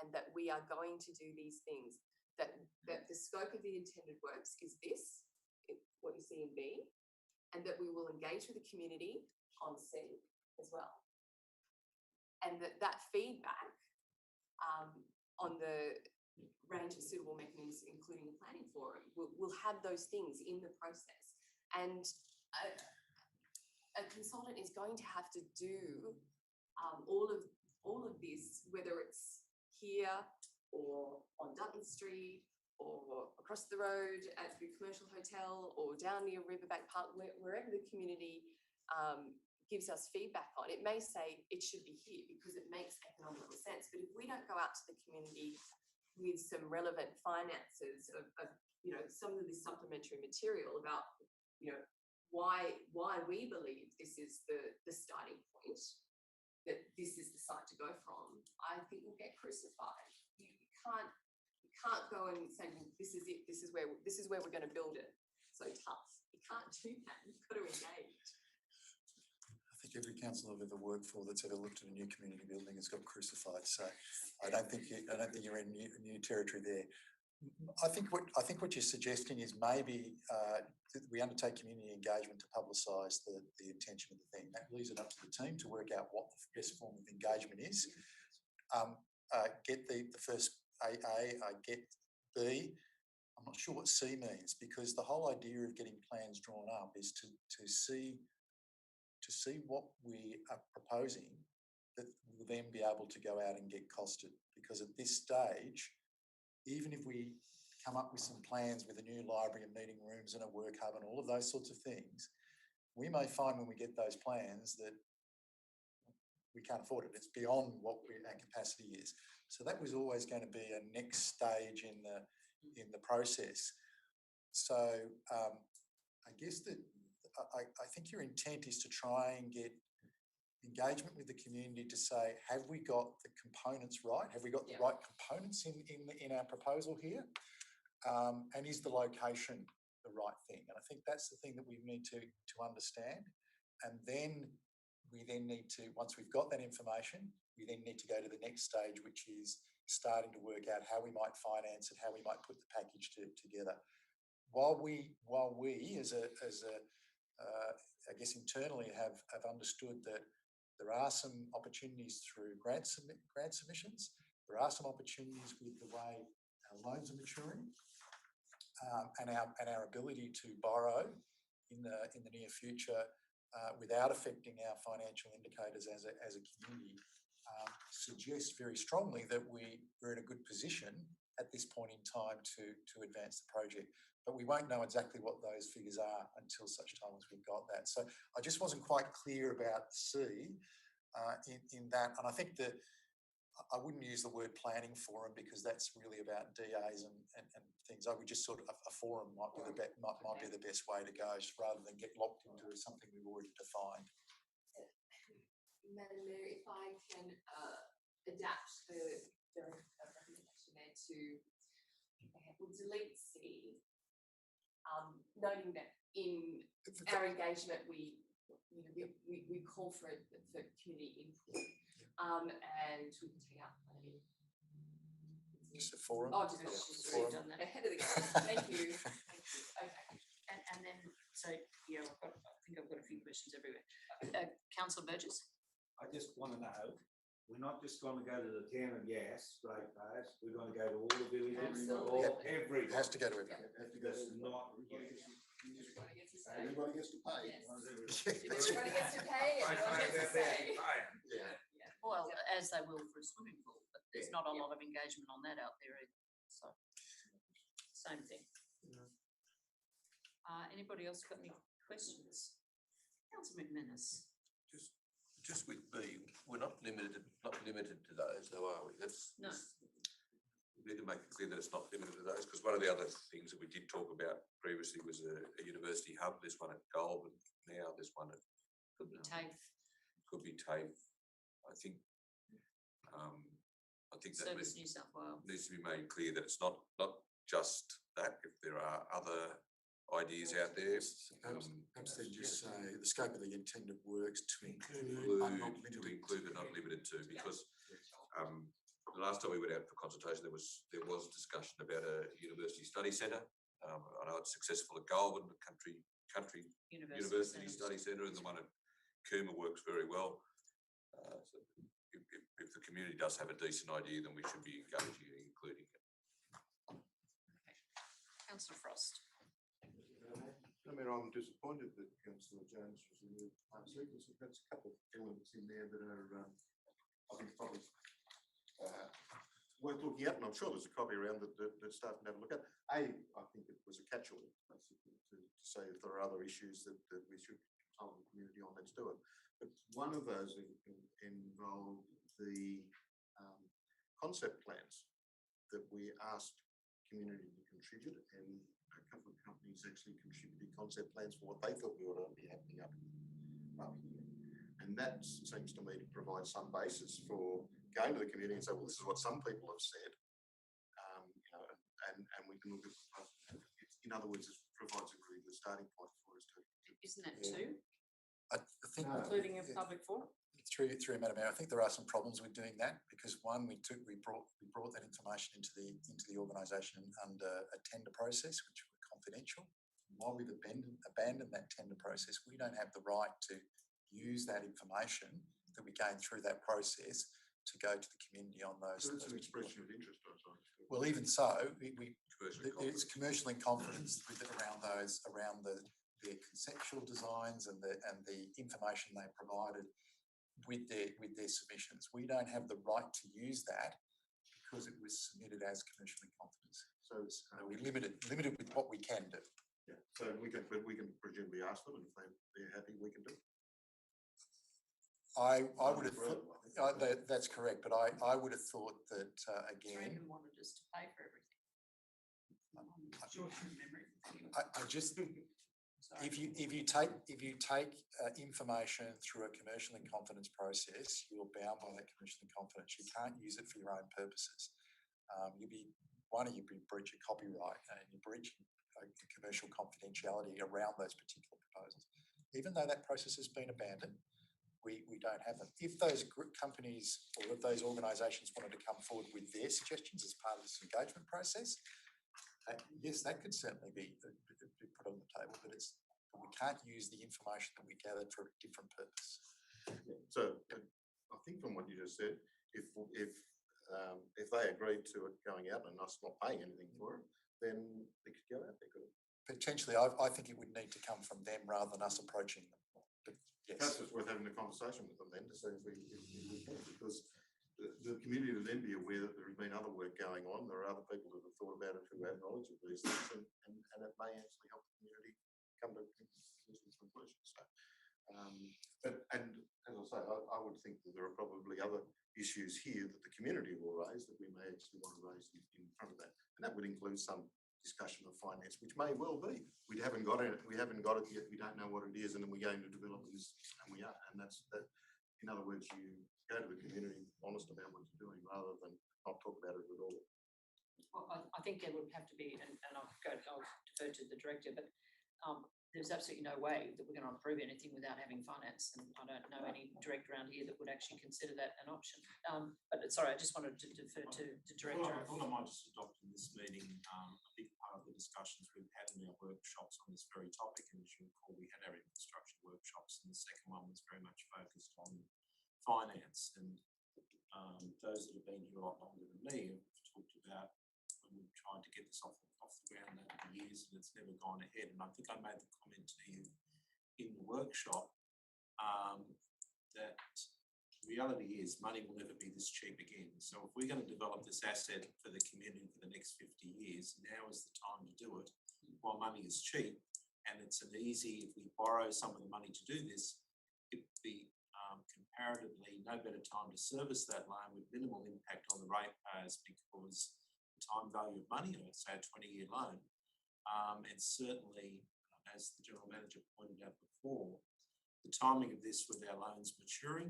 and that we are going to do these things, that the scope of the intended works is this, what you see in B, and that we will engage with the community on C as well. And that feedback on the range of suitable mechanisms, including the planning forum, we'll have those things in the process. And a consultant is going to have to do all of this, whether it's here or on Dutton Street or across the road at the commercial hotel or down near Riverbank Park, wherever the community gives us feedback on. It may say it should be here because it makes economical sense, but if we don't go out to the community with some relevant finances of some of this supplementary material about why we believe this is the starting point, that this is the site to go from, I think we'll get crucified. You can't go and say, well, this is it, this is where we're going to build it. So tough. You can't do that. You've got to engage. I think every council I've ever worked for that's ever looked at a new community building has got crucified. So I don't think you're in new territory there. I think what you're suggesting is maybe we undertake community engagement to publicise the intention of the thing. That leaves it up to the team to work out what the best form of engagement is. Get the first AA, I get B. I'm not sure what C means, because the whole idea of getting plans drawn up is to see what we are proposing that will then be able to go out and get costed. Because at this stage, even if we come up with some plans with a new library and meeting rooms and a work hub and all of those sorts of things, we may find when we get those plans that we can't afford it. It's beyond what our capacity is. So that was always going to be a next stage in the process. So I guess that I think your intent is to try and get engagement with the community to say, have we got the components right? Have we got the right components in our proposal here? And is the location the right thing? And I think that's the thing that we need to understand. And then we need to, once we've got that information, we then need to go to the next stage, which is starting to work out how we might finance it, how we might put the package together. While we as a I guess internally have understood that there are some opportunities through grant submissions. There are some opportunities with the way our loans are maturing, and our ability to borrow in the near future without affecting our financial indicators as a community suggests very strongly that we're in a good position at this point in time to advance the project. But we won't know exactly what those figures are until such time as we've got that. So I just wasn't quite clear about C in that. And I think that I wouldn't use the word planning forum, because that's really about DAs and things. I would just sort of, a forum might be the best way to go, rather than get locked into something we've already defined. Madam Mayor, if I can adapt the recommendation there to, we'll delete C, noting that in our engagement we call for community input, and we can take out just a forum. Oh, just forum. done that ahead of the game. Thank you. Okay. And then, so yeah, I think I've got a few questions everywhere. Councillor Burgess. I just want to know, we're not just going to go to the town of Yass, straight past, we're going to go to all the villages, every. It has to go to everyone. That's not. Everybody gets to pay. Everybody gets to pay. Everyone gets to pay. Yeah. Well, as they will for a swimming pool, but there's not a lot of engagement on that out there either. So, same thing. Anybody else got any questions? Councillor McManus. Just with B, we're not limited to those, though, are we? No. We need to make it clear that it's not limited to those, because one of the other things that we did talk about previously was a university hub. There's one at Goulburn now. There's one at could be TAFE. Could be TAFE. I think that Service New South Wales needs to be made clear that it's not just that. If there are other ideas out there, perhaps they just say the scope of the intended works to include but not limited to, because the last time we went out for consultation, there was discussion about a university study centre. I know it's successful at Goulburn, the country university study centre, and the one at Cooma works very well. So if the community does have a decent idea, then we should be encouraging and including it. Councillor Frost. I mean, I'm disappointed that Councillor Jones was removed last week. There's a couple of elements in there that are, I think, probably worth looking at, and I'm sure there's a copy around that staff can have a look at. I think it was a catch-all, basically, to say if there are other issues that we should consult the community on, let's do it. But one of those involved the concept plans that we asked community to contribute, and a couple of companies actually contributed concept plans for what they thought we ought to be happening up here. And that seems to me to provide some basis for going to the community and say, well, this is what some people have said, you know, and we can look at, in other words, it provides a really good starting point for us to. Isn't that two? I think Including a public forum? through Madam Mayor, I think there are some problems with doing that, because one, we brought that information into the organisation under a tender process, which were confidential. While we've abandoned that tender process, we don't have the right to use that information that we gain through that process to go to the community on those. So that's an expression of interest, I suppose. Well, even so, it's commercial in confidence around their conceptual designs and the information they provided with their submissions. We don't have the right to use that because it was submitted as commercial in confidence. So it's, we're limited with what we can do. Yeah. So we can presumably ask them, and if they're happy, we can do it. I would have thought that's correct, but I would have thought that again. Brendan wanted us to pay for everything. Short-term memory. I just if you take information through a commercial in confidence process, you're bound by that commercial in confidence. You can't use it for your own purposes. You'd be breaching copyright and you're breaching commercial confidentiality around those particular proposals. Even though that process has been abandoned, we don't have them. If those companies or if those organisations wanted to come forward with their suggestions as part of this engagement process, yes, that could certainly be put on the table, but we can't use the information that we gathered for a different purpose. Yeah. So I think from what you just said, if they agreed to it going out and us not paying anything for it, then they could go out there, could it? Potentially, I think it would need to come from them rather than us approaching them. But yes. Perhaps it's worth having a conversation with them then to see if we can, because the community would then be aware that there has been other work going on. There are other people that have thought about it who have knowledge of these things, and it may actually help the community come to conclusions. So, and as I say, I would think that there are probably other issues here that the community will raise that we may actually want to raise in front of that, and that would include some discussion of finance, which may well be. We haven't got it yet. We don't know what it is, and then we're going to develop this, and we are, and that's that. In other words, you go to the community honest about what you're doing rather than not talk about it at all. Well, I think there would have to be, and I'll defer to the director, but there's absolutely no way that we're going to approve anything without having finance, and I don't know any director around here that would actually consider that an option. But sorry, I just wanted to defer to the director. Well, I thought I might just adopt in this meeting a big part of the discussions we've had in our workshops on this very topic, and as you recall, we had our infrastructure workshops, and the second one was very much focused on finance, and those that have been here a lot longer than me have talked about when we've tried to get this off the ground over the years, and it's never gone ahead. And I think I made the comment to you in the workshop that the reality is money will never be this cheap again. So if we're going to develop this asset for the community for the next 50 years, now is the time to do it while money is cheap. And it's an easy, if we borrow some of the money to do this, it would be comparatively no better time to service that loan with minimal impact on the ratepayers, because the time value of money, I'd say a 20-year loan, and certainly, as the General Manager pointed out before, the timing of this with our loans maturing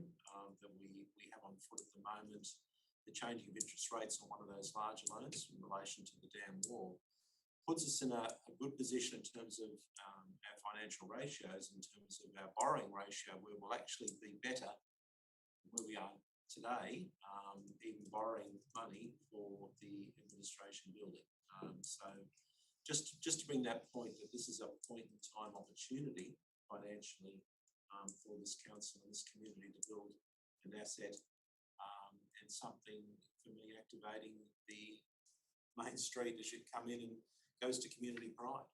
that we have on foot at the moment, the changing of interest rates on one of those larger loans in relation to the dam wall, puts us in a good position in terms of our financial ratios, in terms of our borrowing ratio, where we'll actually be better where we are today, even borrowing money for the administration building. So just to bring that point, that this is a point in time opportunity financially for this council and this community to build an asset and something for me activating the main street that should come in and goes to community pride.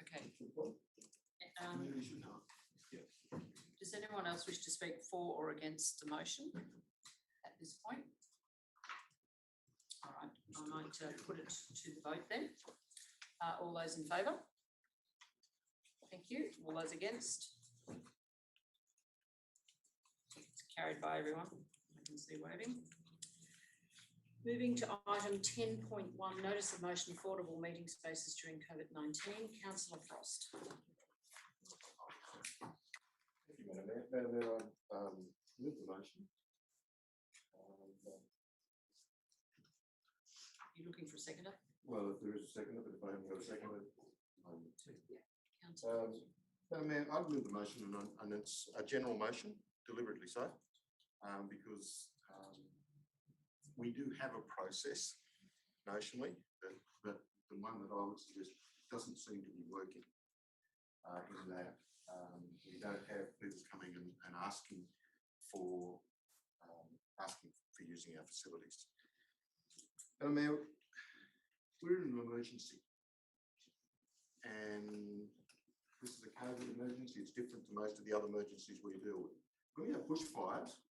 Okay. Community should know. Does anyone else wish to speak for or against the motion at this point? All right, I might put it to the vote then. All those in favour? Thank you. All those against? It's carried by everyone. I can see waving. Moving to item 10.1, notice of motion affordable meeting spaces during COVID-19. Councillor Frost. Thank you, Madam Mayor. Madam Mayor, I move the motion. Are you looking for a seconder? Well, if there is a seconder, but if I haven't got a seconder, Yeah. Councillor. Madam Mayor, I'd move the motion and it's a general motion, deliberately so, because we do have a process notionally, but the one that I would suggest doesn't seem to be working in that we don't have people coming and asking for using our facilities. Mayor, we're in an emergency, and this is a COVID emergency. It's different to most of the other emergencies we deal with. When we have bushfires,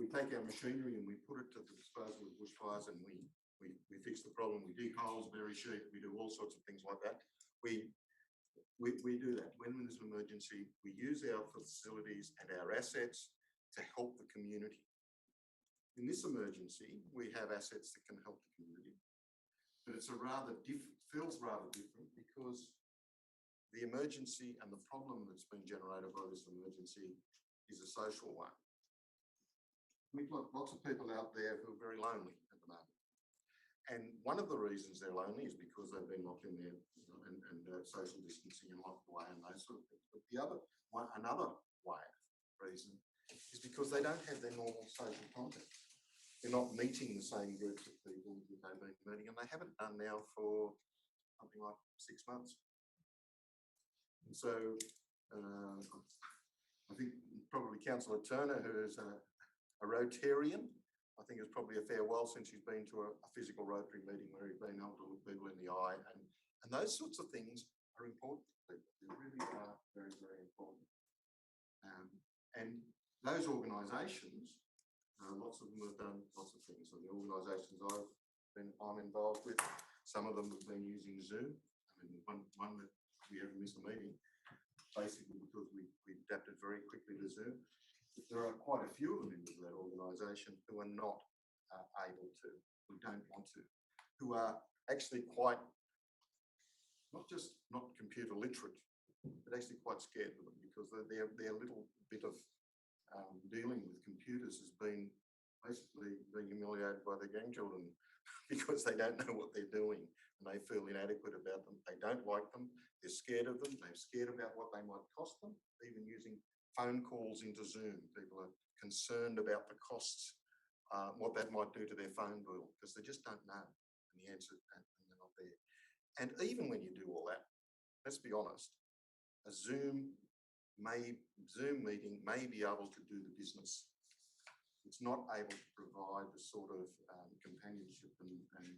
we take our machinery and we put it to the disposal of bushfires, and we fix the problem. We dig holes, bury sheep, we do all sorts of things like that. We do that. When there's an emergency, we use our facilities and our assets to help the community. In this emergency, we have assets that can help the community, but it's feels rather different because the emergency and the problem that's been generated by this emergency is a social one. We've got lots of people out there who are very lonely at the moment. And one of the reasons they're lonely is because they've been locked in there, you know, and social distancing and locked away and those sort of things. But the other one, another reason is because they don't have their normal social contact. They're not meeting the same groups of people that they've been meeting, and they haven't done now for something like 6 months. And so I think probably Councillor Turner, who is a Rotarian, I think it's probably a fair while since he's been to a physical Rotary meeting where he's been able to look people in the eye, and those sorts of things are important to people. They really are very, very important. And those organisations, lots of them have done lots of things. So the organisations I'm involved with, some of them have been using Zoom. I mean, one that we haven't missed a meeting, basically because we adapted very quickly to Zoom. But there are quite a few of the members of that organisation who are not able to, who don't want to, who are actually quite, not computer literate, but actually quite scared of them because their little bit of dealing with computers has been basically being humiliated by their grandchildren because they don't know what they're doing and they feel inadequate about them. They don't like them. They're scared of them. They're scared about what they might cost them, even using phone calls into Zoom. People are concerned about the costs, what that might do to their phone bill because they just don't know. And the answer, and they're not there. And even when you do all that, let's be honest, a Zoom meeting may be able to do the business. It's not able to provide the sort of companionship and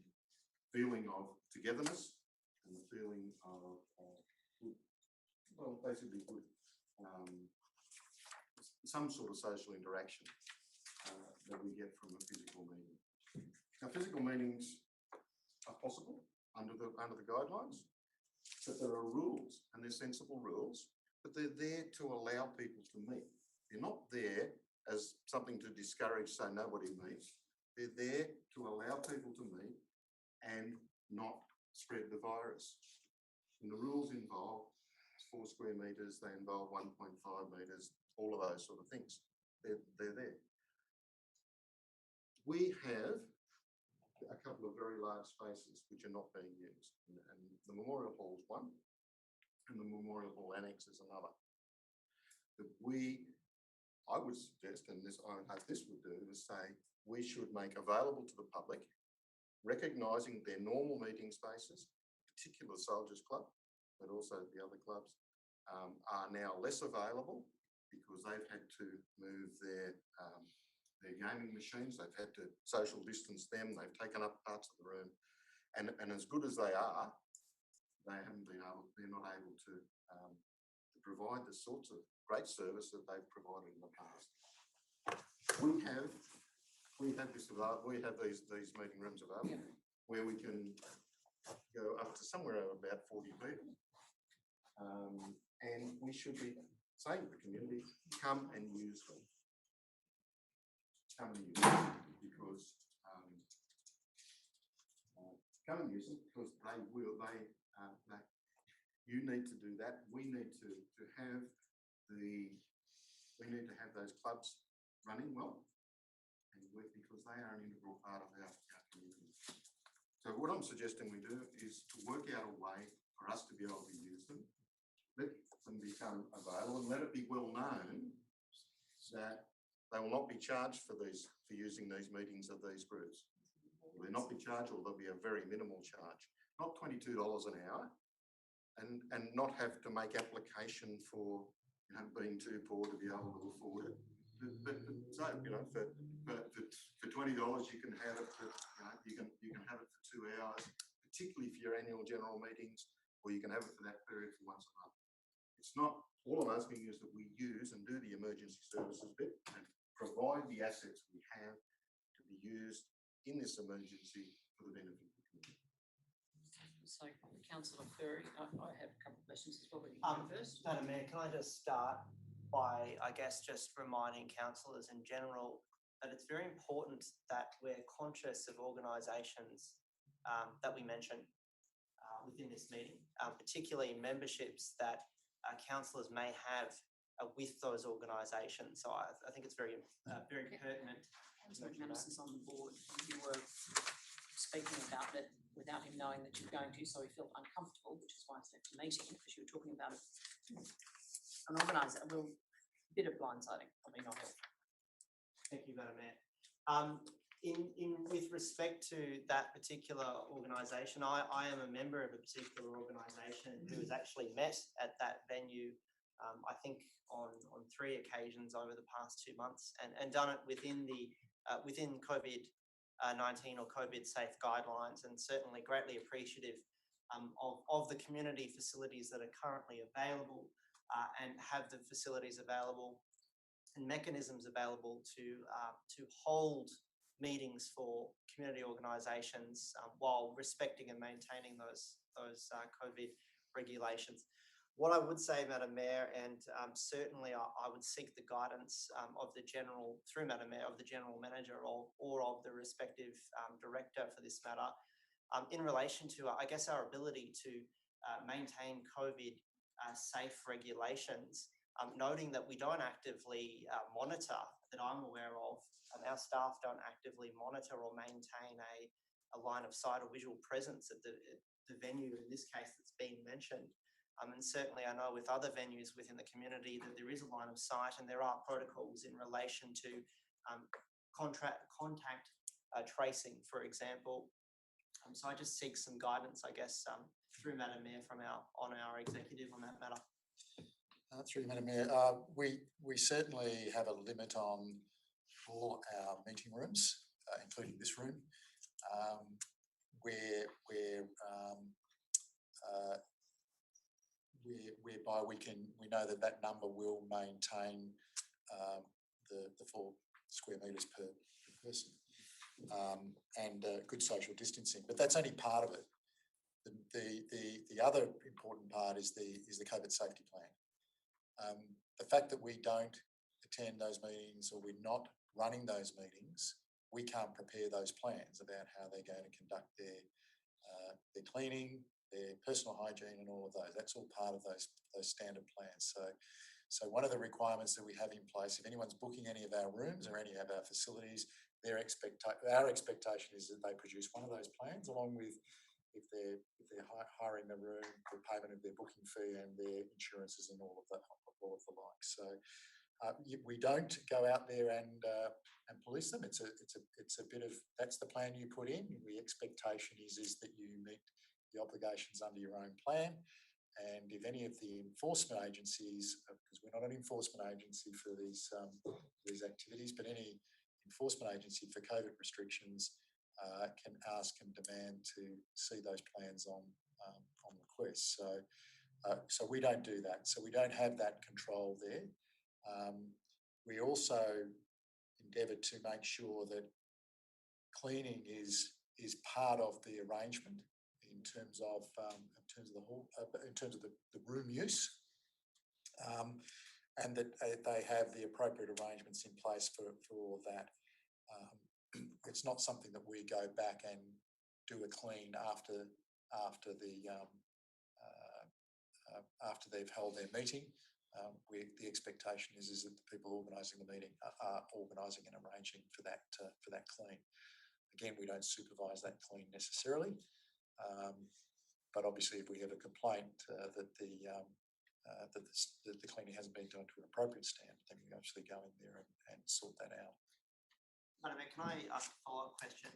feeling of togetherness and the feeling of good, well, basically good, some sort of social interaction that we get from a physical meeting. Now, physical meetings are possible under the guidelines, but there are rules, and they're sensible rules, but they're there to allow people to meet. They're not there as something to discourage so nobody meets. They're there to allow people to meet and not spread the virus. And the rules involve 4 square metres, they involve 1.5 metres, all of those sort of things. They're there. We have a couple of very large spaces which are not being used, and the Memorial Hall is one, and the Memorial Hall Annex is another. But I would suggest, and this, I hope this would do, is say we should make available to the public, recognising their normal meeting spaces, particular Soldiers Club, but also the other clubs, are now less available because they've had to move their gaming machines, they've had to social distance them, they've taken up parts of the room, and as good as they are, they haven't been able, they're not able to provide the sorts of great service that they've provided in the past. We have these meeting rooms available where we can go up to somewhere about 40 people, and we should be saying to the community, come and use them. Come and use them because come and use them because they will. You need to do that. We need to have those clubs running well and work because they are an integral part of our community. So what I'm suggesting we do is to work out a way for us to be able to use them, let them become available, and let it be well known that they will not be charged for using these meetings of these groups. They'll not be charged, or there'll be a very minimal charge, not $22 an hour, and not have to make application for being too poor to be able to afford it. But so for $20 you can have it for you can have it for 2 hours, particularly for your annual general meetings, or you can have it for that period for once a month. It's not, all I'm asking is that we use and do the emergency services bit and provide the assets we have to be used in this emergency for the benefit of the community. So, Councillor Furry, I have a couple of questions as well, but you go first. Madam Mayor, can I just start by, I guess, just reminding councillors in general that it's very important that we're conscious of organisations that we mention within this meeting, particularly memberships that councillors may have with those organisations. So I think it's very pertinent. Councillor McManus is on the board. You were speaking about it without him knowing that you're going to, so he felt uncomfortable, which is why I left the meeting, because you were talking about an organiser. Well, a bit of blindsiding, probably not helpful. Thank you, Madam Mayor. With respect to that particular organisation, I am a member of a particular organisation who has actually met at that venue, I think on 3 occasions over the past 2 months, and done it within COVID-19 or COVID safe guidelines, and certainly greatly appreciative of the community facilities that are currently available and have the facilities available and mechanisms available to hold meetings for community organisations while respecting and maintaining those COVID regulations. What I would say, Madam Mayor, and certainly I would seek the guidance of the general, through Madam Mayor, of the general manager or of the respective director for this matter, in relation to, I guess, our ability to maintain COVID safe regulations, noting that we don't actively monitor, that I'm aware of, our staff don't actively monitor or maintain a line of sight or visual presence at the venue, in this case that's been mentioned. And certainly I know with other venues within the community that there is a line of sight and there are protocols in relation to contact tracing, for example. So I just seek some guidance, I guess, through Madam Mayor from our executive on that matter. Through Madam Mayor, we certainly have a limit on all our meeting rooms, including this room, whereby we know that number will maintain the 4 square metres per person and good social distancing. But that's only part of it. The other important part is the COVID safety plan. The fact that we don't attend those meetings or we're not running those meetings, we can't prepare those plans about how they're going to conduct their cleaning, their personal hygiene and all of those. That's all part of those standard plans. So one of the requirements that we have in place, if anyone's booking any of our rooms or any of our facilities, our expectation is that they produce one of those plans along with, if they're hiring a room, the payment of their booking fee and their insurances and all of the like. So We don't go out there and police them. It's a bit of, that's the plan you put in. The expectation is that you meet the obligations under your own plan. And if any of the enforcement agencies, because we're not an enforcement agency for these activities, but any enforcement agency for COVID restrictions can ask and demand to see those plans on request. So we don't do that. So we don't have that control there. We also endeavour to make sure that cleaning is part of the arrangement in terms of the room use, and that they have the appropriate arrangements in place for all of that. It's not something that we go back and do a clean after they've held their meeting. The expectation is that the people organising the meeting are organising and arranging for that clean. Again, we don't supervise that clean necessarily, but obviously, if we have a complaint that the cleaning hasn't been done to an appropriate standard, then we actually go in there and sort that out. Madam Mayor, can I ask a follow-up question,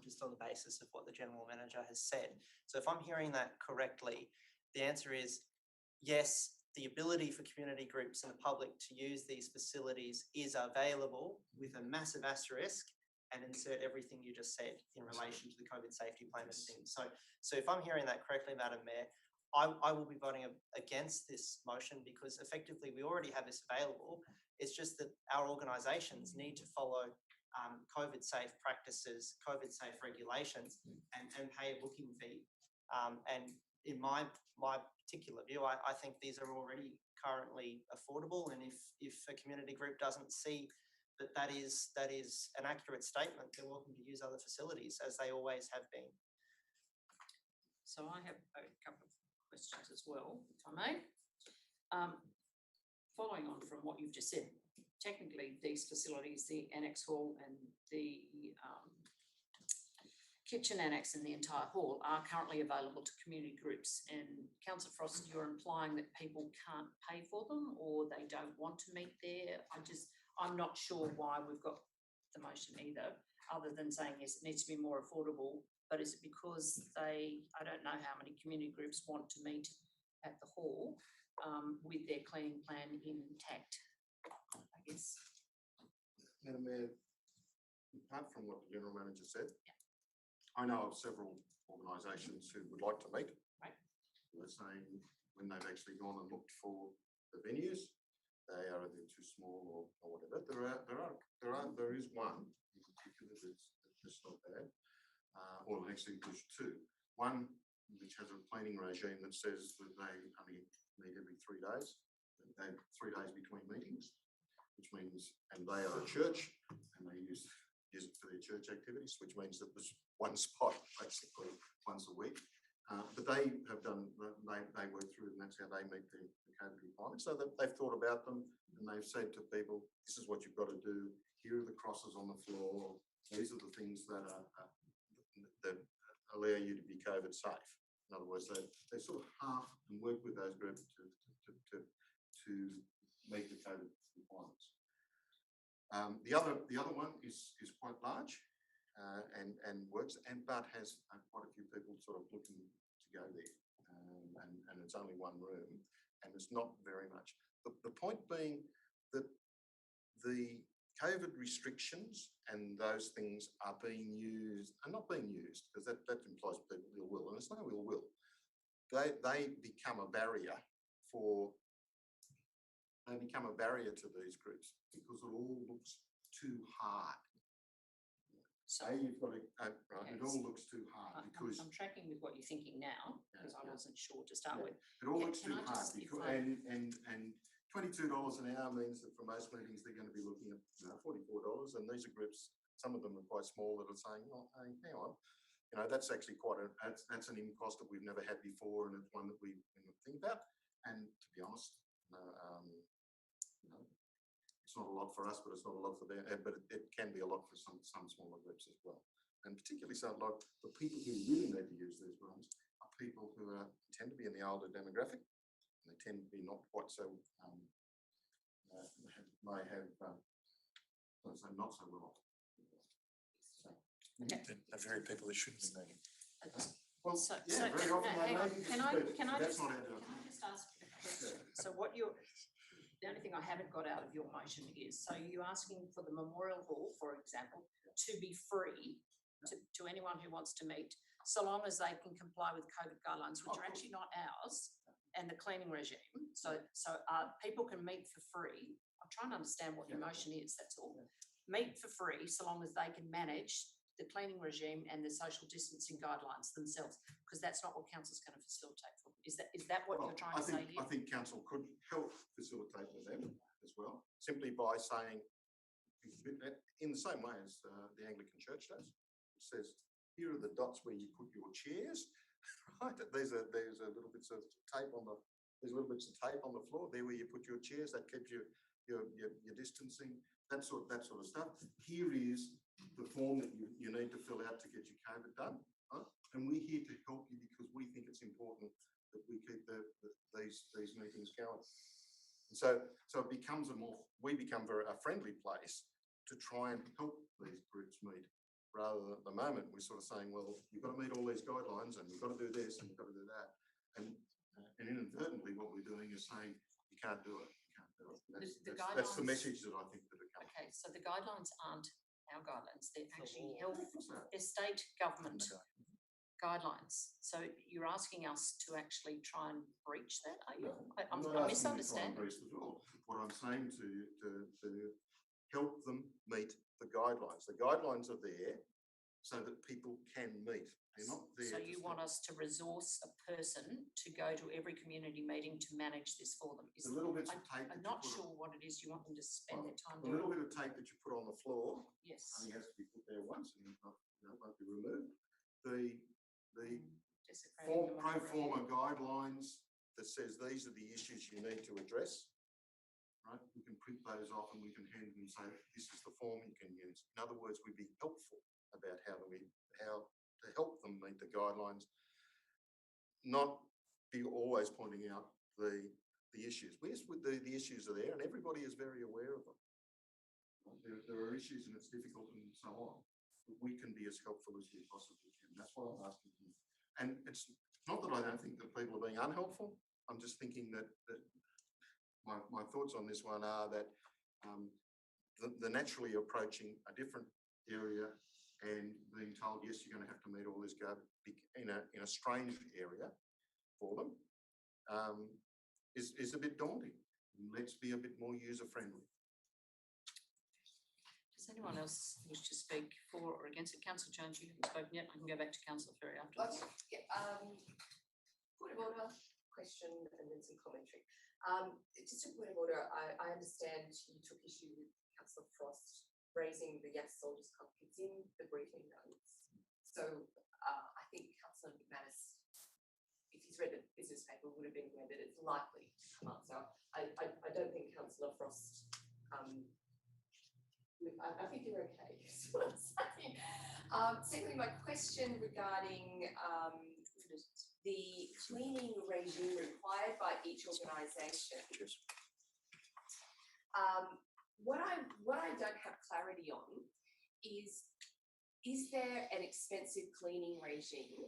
just on the basis of what the General Manager has said? So if I'm hearing that correctly, the answer is yes, the ability for community groups and the public to use these facilities is available, with a massive asterisk, and insert everything you just said in relation to the COVID safety plan and things. So if I'm hearing that correctly, Madam Mayor, I will be voting against this motion, because effectively we already have this available. It's just that our organisations need to follow COVID safe practices, COVID safe regulations, and pay a booking fee. And in my particular view, I think these are already currently affordable. And if a community group doesn't see that is an accurate statement, they're welcome to use other facilities, as they always have been. So I have a couple of questions as well, if I may. Following on from what you've just said, technically these facilities, the annex hall and the kitchen annex and the entire hall, are currently available to community groups. And Councillor Frost, you're implying that people can't pay for them, or they don't want to meet there. I'm not sure why we've got the motion either, other than saying yes, it needs to be more affordable. But is it because I don't know how many community groups want to meet at the hall with their cleaning plan intact, I guess. Madam Mayor, apart from what the General Manager said, I know of several organisations who would like to meet. Right. They're saying when they've actually gone and looked for the venues, they are either too small or whatever. There is one in particular that's not bad. Or actually there's two. One which has a cleaning regime that says that they only meet every 3 days. They have 3 days between meetings, which means, and they are a church and they use it for their church activities, which means that there's one spot basically once a week. But they have done, they work through, and that's how they meet the COVID requirements. So they've thought about them, and they've said to people, this is what you've got to do. Here are the crosses on the floor. These are the things that allow you to be COVID safe. In other words, they sort of half and work with those groups to meet the COVID requirements. The other one is quite large and works, but has quite a few people sort of looking to go there, and it's only one room, and it's not very much. The point being that the COVID restrictions and those things are being used, and not being used, because that implies people ill will, and it's no ill will. They become a barrier to these groups because it all looks too hard. So you've got to, right, it all looks too hard because I'm tracking with what you're thinking now, because I wasn't sure to start with. it all looks Can too I hard just, because, and $22 an hour means that for most meetings they're going to be looking at $44, and these are groups, some of them are quite small, that are saying, oh, hey, hang on, that's actually quite that's an impost that we've never had before, and it's one that we think about. And to be honest, it's not a lot for us, but it's not a lot for them. But it can be a lot for some smaller groups as well, and particularly so like the people who really need to use these rooms are people who tend to be in the older demographic. They tend to be not quite so may have, let's say, not so well. The very people that shouldn't be meeting. Well, So, yeah, very often they hang on, may be can I disputed, but that's just, not can our job. I just ask a question? So what you're, the only thing I haven't got out of your motion is, so you're asking for the Memorial Hall, for example, to be free to anyone who wants to meet, so long as they can comply with COVID guidelines, which are actually not ours, and the cleaning regime. So people can meet for free. I'm trying to understand what your motion is, that's all. Meet for free, so long as they can manage the cleaning regime and the social distancing guidelines themselves, because that's not what council's going to facilitate for them. Is that what you're trying to say here? I think council could help facilitate with them as well, simply by saying, in the same way as the Anglican Church does, it says, here are the dots where you put your chairs, right? There's a little bits of tape on the, there's little bits of tape on the floor there where you put your chairs, that keeps your distancing, that sort of stuff. Here is the form that you need to fill out to get your COVID done, right? And we're here to help you because we think it's important that we keep these meetings going. And so it becomes we become a friendly place to try and help these groups meet, rather than at the moment we're sort of saying, well, you've got to meet all these guidelines and you've got to do this and you've got to do that. And inadvertently what we're doing is saying, you can't do it. You can't do it. That's the message that I think that it comes. Okay, so the guidelines aren't our guidelines, they're actually health, they're state government guidelines. So you're asking us to actually try and breach that, are you? I'm misunderstanding. What I'm saying to help them meet the guidelines. The guidelines are there so that people can meet. They're not there. So you want us to resource a person to go to every community meeting to manage this for them? A little bit of tape. I'm not sure what it is you want them to spend their time a doing. little bit of tape that you put on the floor. Yes. Only has to be put there once and won't be removed. The pro forma guidelines that says these are the issues you need to address. Right, we can print those off and we can hand them and say, this is the form you can use. In other words, we'd be helpful about how to help them meet the guidelines, not be always pointing out the issues. Yes, the issues are there and everybody is very aware of them. There are issues and it's difficult and so on. But we can be as helpful as we possibly can. That's what I'm asking you. And it's not that I don't think that people are being unhelpful. I'm just thinking that my thoughts on this one are that the naturally approaching a different area and being told, yes, you're going to have to meet all this in a strange area for them is a bit daunting. Let's be a bit more user friendly. Does anyone else wish to speak for or against it? Councillor Jones, you haven't spoken yet. I can go back to Councillor Ferry afterwards. Okay, point of order, question, and then some commentary. Just a point of order, I understand you took issue with Councillor Frost raising the Yass Soldiers Club. It's in the briefing notes. So I think Councillor McManus, if he's read the business paper, would have been aware that it's likely to come up. So I don't think Councillor Frost, I think you're okay, is what I'm saying. Secondly, my question regarding the cleaning regime required by each organisation. What I don't have clarity on is there an expensive cleaning regime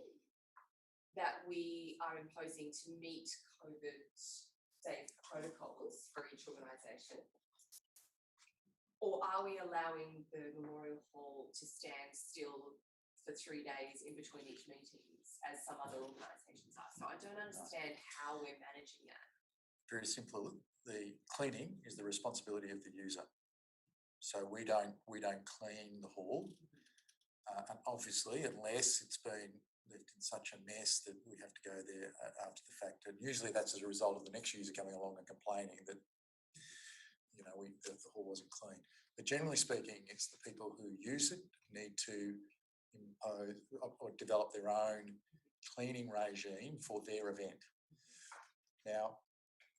that we are imposing to meet COVID-safe protocols for each organisation? Or are we allowing the Memorial Hall to stand still for 3 days in between each meetings, as some other organisations are? So I don't understand how we're managing that. Very simple. The cleaning is the responsibility of the user. So we don't clean the hall, and obviously, unless it's been left in such a mess that we have to go there after the fact. And usually, that's as a result of the next user coming along and complaining that the hall wasn't clean. But generally speaking, it's the people who use it need to impose or develop their own cleaning regime for their event. Now,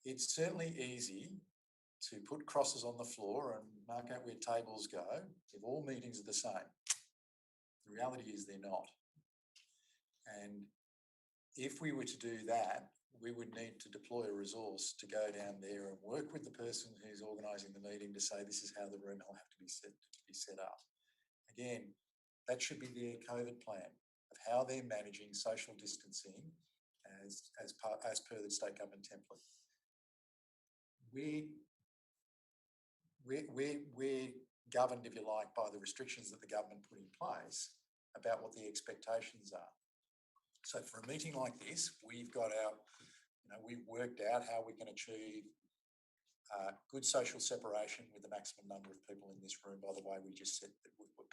it's certainly easy to put crosses on the floor and mark out where tables go if all meetings are the same. The reality is they're not. And if we were to do that, we would need to deploy a resource to go down there and work with the person who's organising the meeting to say this is how the room will have to be set up. Again, that should be their COVID plan of how they're managing social distancing as per the state government template. We're governed, if you like, by the restrictions that the government put in place about what the expectations are. So for a meeting like this, we've got we've worked out how we can achieve good social separation with the maximum number of people in this room by the way we just set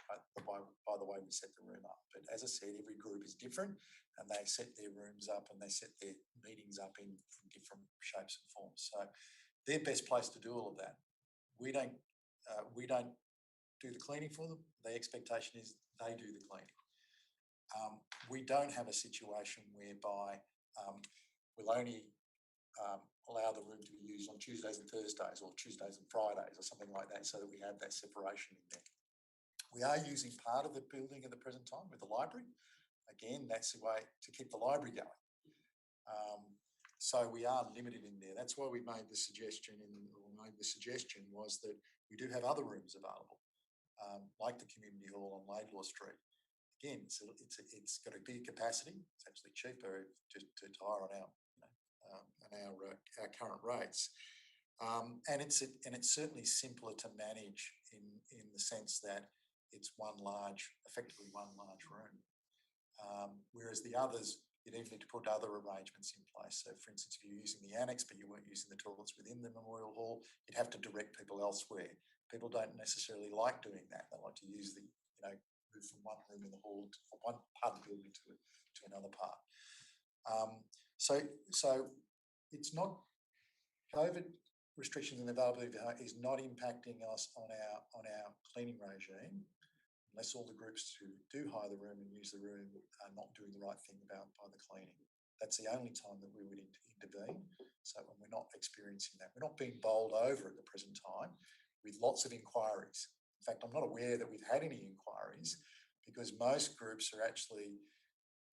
by the way we set the room up. But as I said, every group is different, and they set their rooms up and they set their meetings up in different shapes and forms. So they're best placed to do all of that. We don't do the cleaning for them. The expectation is they do the cleaning. We don't have a situation whereby we'll only allow the room to be used on Tuesdays and Thursdays or Tuesdays and Fridays or something like that, so that we have that separation in there. We are using part of the building at the present time with the library. Again, that's the way to keep the library going. So we are limited in there. That's why we made the suggestion was that we do have other rooms available, like the community hall on Laidlaw Street. Again, it's got a big capacity. It's actually cheaper to hire on our current rates, and it's certainly simpler to manage in the sense that it's effectively one large room, whereas the others you'd even need to put other arrangements in place. So, for instance, if you're using the annex but you weren't using the toilets within the Memorial Hall, you'd have to direct people elsewhere. People don't necessarily like doing that. They like to use move from one room in the hall from one part of the building to another part. So it's not COVID restrictions and availability is not impacting us on our cleaning regime, unless all the groups who do hire the room and use the room are not doing the right thing by the cleaning. That's the only time that we would intervene. So when we're not experiencing that, we're not being bowled over at the present time with lots of inquiries. In fact, I'm not aware that we've had any inquiries because most groups are actually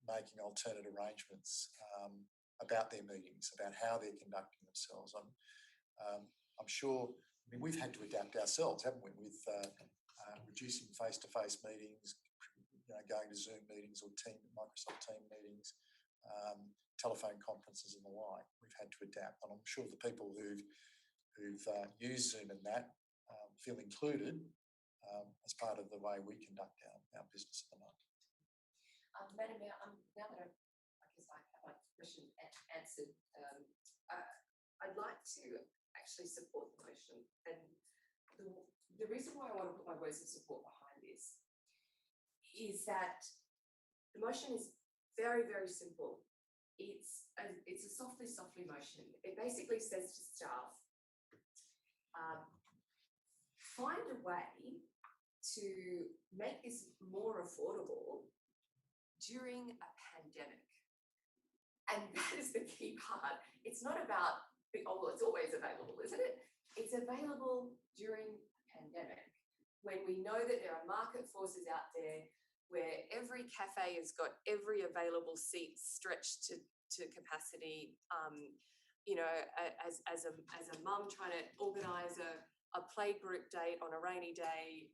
making alternate arrangements about their meetings, about how they're conducting themselves. I'm sure, we've had to adapt ourselves, haven't we, with reducing face-to-face meetings, going to Zoom meetings or Microsoft Team meetings, telephone conferences and the like. We've had to adapt, and I'm sure the people who've used Zoom and that feel included as part of the way we conduct our business at the moment. Madam Mayor, now that I guess I have my question answered, I'd like to actually support the motion. And the reason why I want to put my words of support behind this is that the motion is very, very simple. It's a softly motion. It basically says to staff, find a way to make this more affordable during a pandemic. And that is the key part. It's not about, oh, well, it's always available, isn't it? It's available during a pandemic when we know that there are market forces out there where every cafe has got every available seat stretched to capacity. As a mum trying to organise a play group date on a rainy day,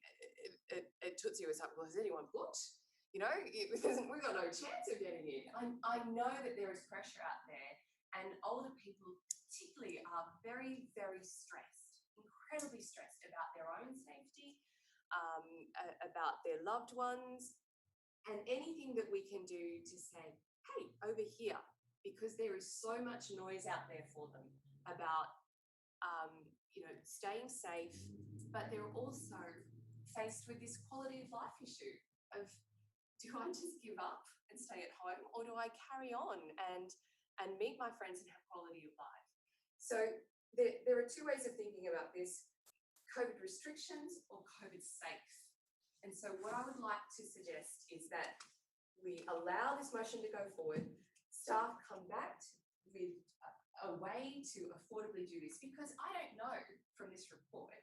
it took you as like, well, has anyone booked? We've got no chance of getting in. I know that there is pressure out there, and older people particularly are very, very stressed, incredibly stressed about their own safety, about their loved ones, and anything that we can do to say, hey, over here, because there is so much noise out there for them about staying safe, but they're also faced with this quality of life issue of, do I just give up and stay at home, or do I carry on and meet my friends and have quality of life? So there are two ways of thinking about this: COVID restrictions or COVID safe. And so what I would like to suggest is that we allow this motion to go forward, staff come back with a way to affordably do this, because I don't know from this report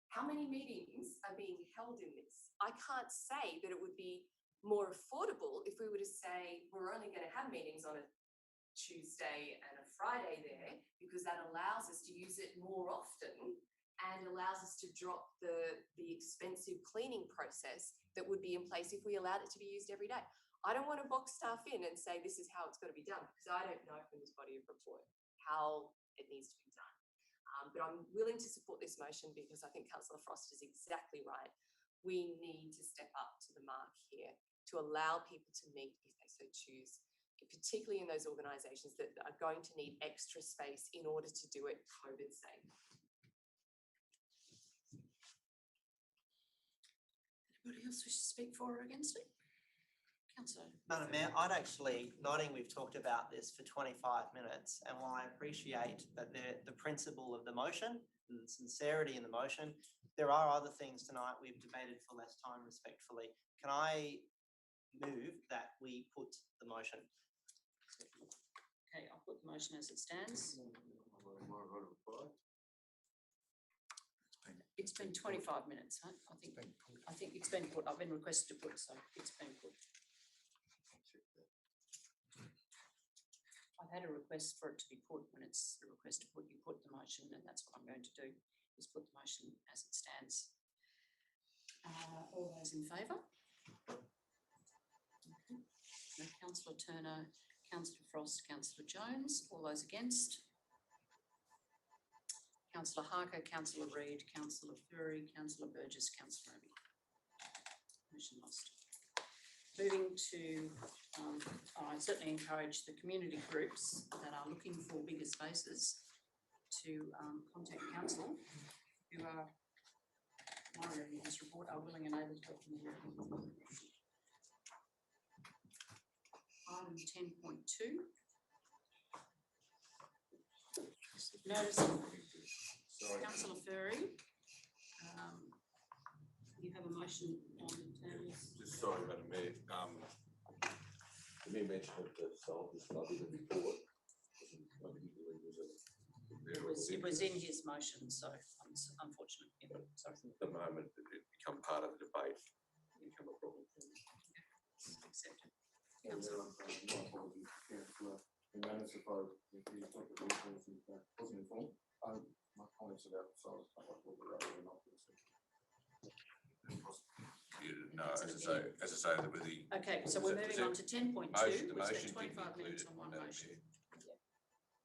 how many meetings are being held in this. I can't say that it would be more affordable if we were to say we're only going to have meetings on a Tuesday and a Friday there, because that allows us to use it more often and allows us to drop the expensive cleaning process that would be in place if we allowed it to be used every day. I don't want to box staff in and say this is how it's got to be done, because I don't know from this body of report how it needs to be done. But I'm willing to support this motion because I think Councillor Frost is exactly right. We need to step up to the mark here to allow people to meet if they so choose, particularly in those organisations that are going to need extra space in order to do it COVID safe. Anybody else wish to speak for or against it? Councillor. Madam Mayor, I'd actually, noting we've talked about this for 25 minutes, and while I appreciate that the principle of the motion, the sincerity in the motion, there are other things tonight we've debated for less time respectfully. Can I move that we put the motion? Okay, I'll put the motion as it stands. It's been 25 minutes, huh? I think it's been put. I've been requested to put, so it's been put. I've had a request for it to be put. When it's a request to put, you put the motion, and that's what I'm going to do, is put the motion as it stands. All those in favour? Okay. Councillor Turner, Councillor Frost, Councillor Jones. All those against? Councillor Harker, Councillor Reid, Councillor Furey, Councillor Burgess, Councillor Abbey. Motion lost. Moving to, I certainly encourage the community groups that are looking for bigger spaces to contact council, who are, my reading of this report, are willing and able to help them. Item 10.2. Notice, Councillor Furey, you have a motion on the terms. Just sorry, Madam Mayor, the mere mention of the soldiers study the report. It was in his motion, so unfortunate. Yeah, sorry. At the moment, it become part of the debate, become a problem. Accepted. My apologies, Councillor. In matters of both, if you took the details and wasn't informed, my comments about the size of the road are not No, as I say, that with the. Okay, so we're moving on to 10.2. The We spent motion 25 minutes on one motion.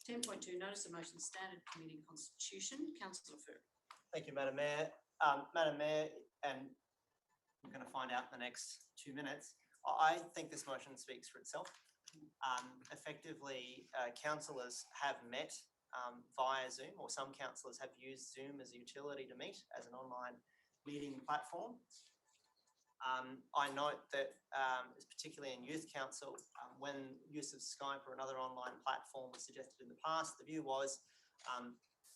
10.2, notice of motion, standard committee constitution. Councillor Furey. Thank you, Madam Mayor. Madam Mayor, and we're going to find out in the next 2 minutes. I think this motion speaks for itself. Effectively, councillors have met via Zoom, or some councillors have used Zoom as a utility to meet as an online meeting platform. I note that, particularly in youth council, when use of Skype or another online platform was suggested in the past, the view was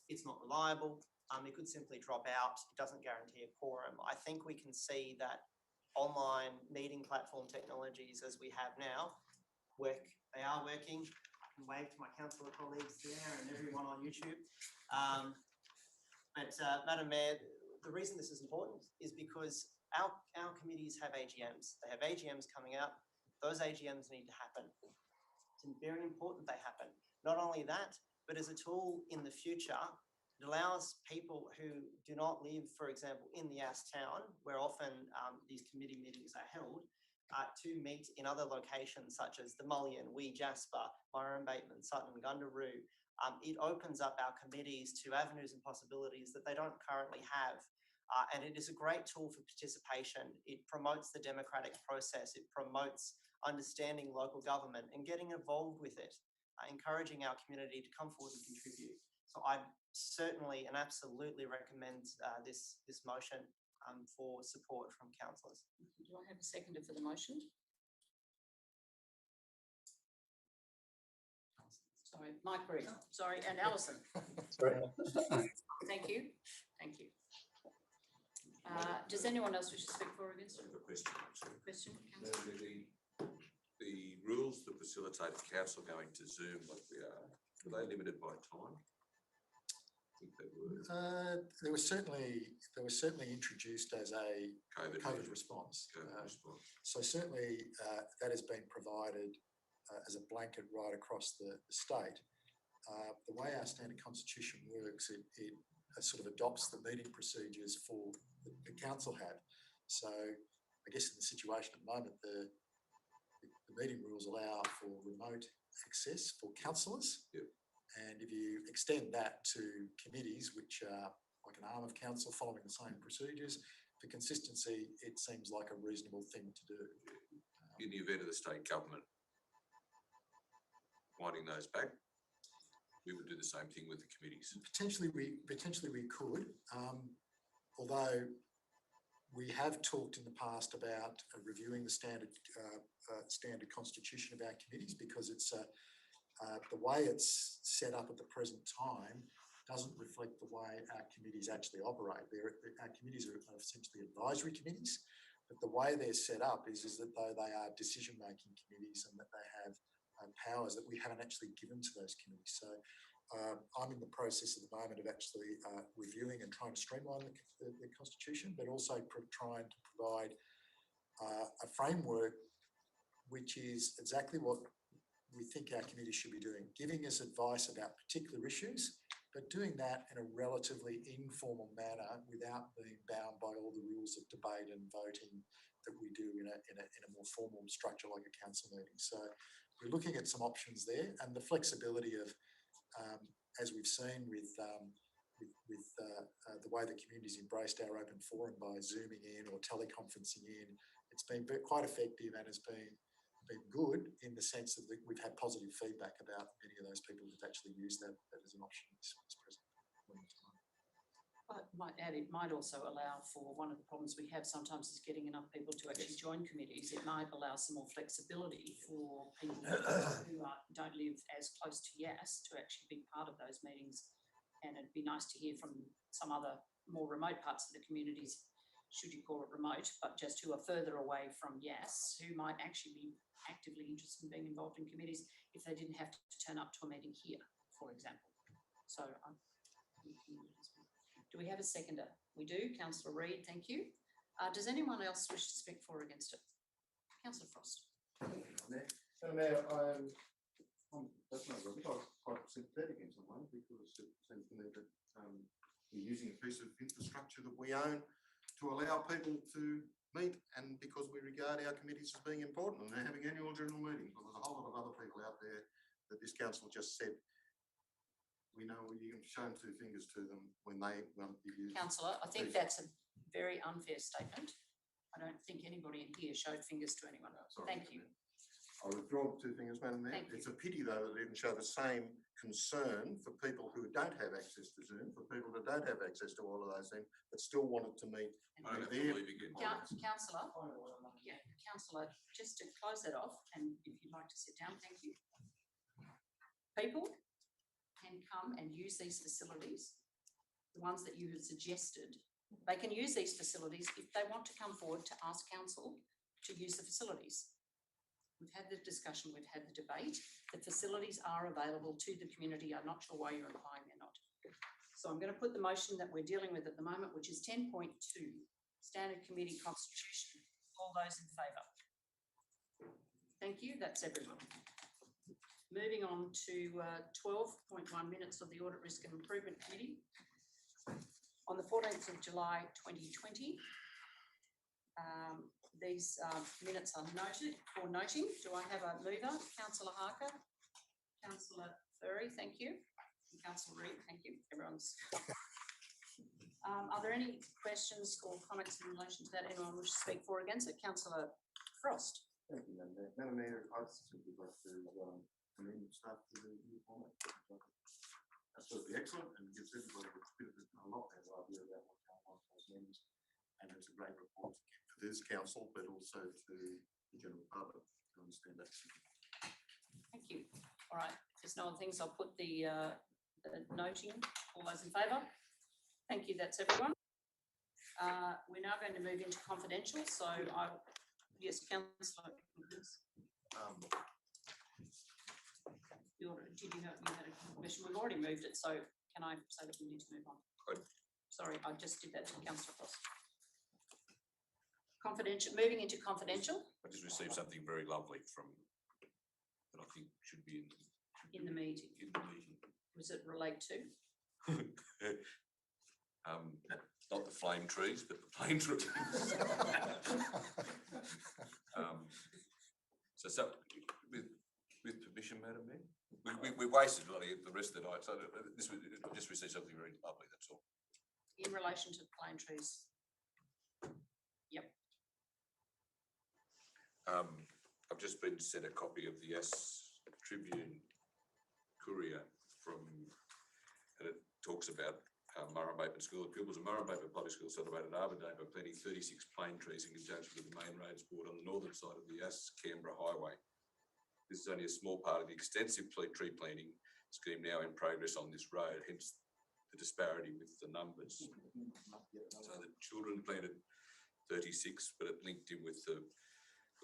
it's not reliable, it could simply drop out, it doesn't guarantee a quorum. I think we can see that online meeting platform technologies as we have now work. They are working. I can wave to my councillor colleagues there and everyone on YouTube. Madam Mayor, the reason this is important is because our committees have AGMs. They have AGMs coming up. Those AGMs need to happen. It's very important they happen. Not only that, but as a tool in the future, it allows people who do not live, for example, in the Yass town, where often these committee meetings are held, to meet in other locations such as the Mullion, Wee Jasper, Myron Bateman, Sutton, Gundaroo. It opens up our committees to avenues and possibilities that they don't currently have. And it is a great tool for participation. It promotes the democratic process. It promotes understanding local government and getting involved with it, encouraging our community to come forward and contribute. So I certainly and absolutely recommend this motion for support from councillors. Do I have a seconder for the motion? Sorry, Mike Reid. Sorry, and Alison. Sorry. Thank you. Thank you. Does anyone else wish to speak for or against? Question. The rules that facilitate the council going to Zoom like we are they limited by time? I think they were. They were certainly introduced as a COVID response. COVID response. So certainly that has been provided as a blanket right across the state. The way our standard constitution works, it sort of adopts the meeting procedures for the council have. So I guess in the situation at the moment, the meeting rules allow for remote access for councillors. Yep. And if you extend that to committees, which are like an arm of council following the same procedures, for consistency, it seems like a reasonable thing to do. In the event of the state government winding those back, we would do the same thing with the committees. Potentially we could, although we have talked in the past about reviewing the standard constitution of our committees, because it's the way it's set up at the present time doesn't reflect the way our committees actually operate. Our committees are essentially advisory committees, but the way they're set up is that though they are decision-making committees and that they have powers that we haven't actually given to those committees. So I'm in the process at the moment of actually reviewing and trying to streamline the constitution, but also trying to provide a framework which is exactly what we think our committee should be doing, giving us advice about particular issues, but doing that in a relatively informal manner without being bound by all the rules of debate and voting that we do in a more formal structure like a council meeting. So we're looking at some options there, and the flexibility of, as we've seen with the way the community's embraced our open forum by zooming in or teleconferencing in, it's been quite effective and has been good in the sense that we've had positive feedback about many of those people who've actually used that as an option this present point in time. I might add, it might also allow for, one of the problems we have sometimes is getting enough people to actually join committees. It might allow some more flexibility for people who don't live as close to Yass to actually be part of those meetings. And it'd be nice to hear from some other more remote parts of the communities, should you call it remote, but just who are further away from Yass, who might actually be actively interested in being involved in committees if they didn't have to turn up to a meeting here, for example. So do we have a seconder? We do. Councillor Reid, thank you. Does anyone else wish to speak for or against it? Councillor Frost. Mayor, I'm quite sympathetic in some ways, because it seems to me that we're using a piece of infrastructure that we own to allow people to meet, and because we regard our committees as being important, and they're having annual general meetings. But there's a whole lot of other people out there that this council just said, we know you can show them two fingers to them when they won't be used. Councillor, I think that's a very unfair statement. I don't think anybody in here showed fingers to anyone. Thank you. I withdraw two fingers, Madam Mayor. It's a pity, though, that it didn't show the same concern for people who don't have access to Zoom, for people that don't have access to all of those things, but still wanted to meet. Councillor, yeah, Councillor, just to close that off, and if you'd like to sit down, thank you. People can come and use these facilities, the ones that you have suggested. They can use these facilities if they want to come forward to ask council to use the facilities. We've had the discussion, we've had the debate. The facilities are available to the community. I'm not sure why you're implying they're not. So I'm going to put the motion that we're dealing with at the moment, which is 10.2, Standard Committee Constitution. All those in favour? Thank you, that's everyone. Moving on to 12.1 minutes of the Audit, Risk and Improvement Committee. On the 14th of July 2020, these minutes are noted for noting. Do I have a mover? Councillor Harker, Councillor Furry, thank you. And Councillor Reid, thank you. Everyone's. Are there any questions or comments in relation to that? Anyone wish to speak for or against it? Councillor Frost. Thank you, Madam Mayor. Madam Mayor, I'd simply like to commend staff to the new format. Absolutely excellent, and gives everybody a lot better idea about what's going on for those meetings. And it's a great report for this council, but also to the general public to understand that. Thank you. All right, if there's no other things, I'll put the noting. All those in favour? Thank you, that's everyone. We're now going to move into confidential. So yes, Councillor. Did you had a question? We've already moved it, so can I say that we need to move on? Good. Sorry, I just did that to Councillor Frost. Confidential, moving into confidential. I just received something very lovely from that that I think should be In the meeting. in the meeting. Was it relate to? Not the flame trees, but the plane trees. So with permission, Madam Mayor, we wasted a lot of the rest of the night, so this was just received something very lovely. That's all. In relation to plane trees. Yep. I've just been sent a copy of the Yass Tribune Courier and it talks about Murrumbateman School. The pupils of Murrumbateman Public School celebrated Arbor Day by planting 36 plane trees in conjunction with the main roads board on the northern side of the Yass-Canberra Highway. This is only a small part of the extensive tree planting scheme now in progress on this road, hence the disparity with the numbers. So the children planted 36, but it linked in with the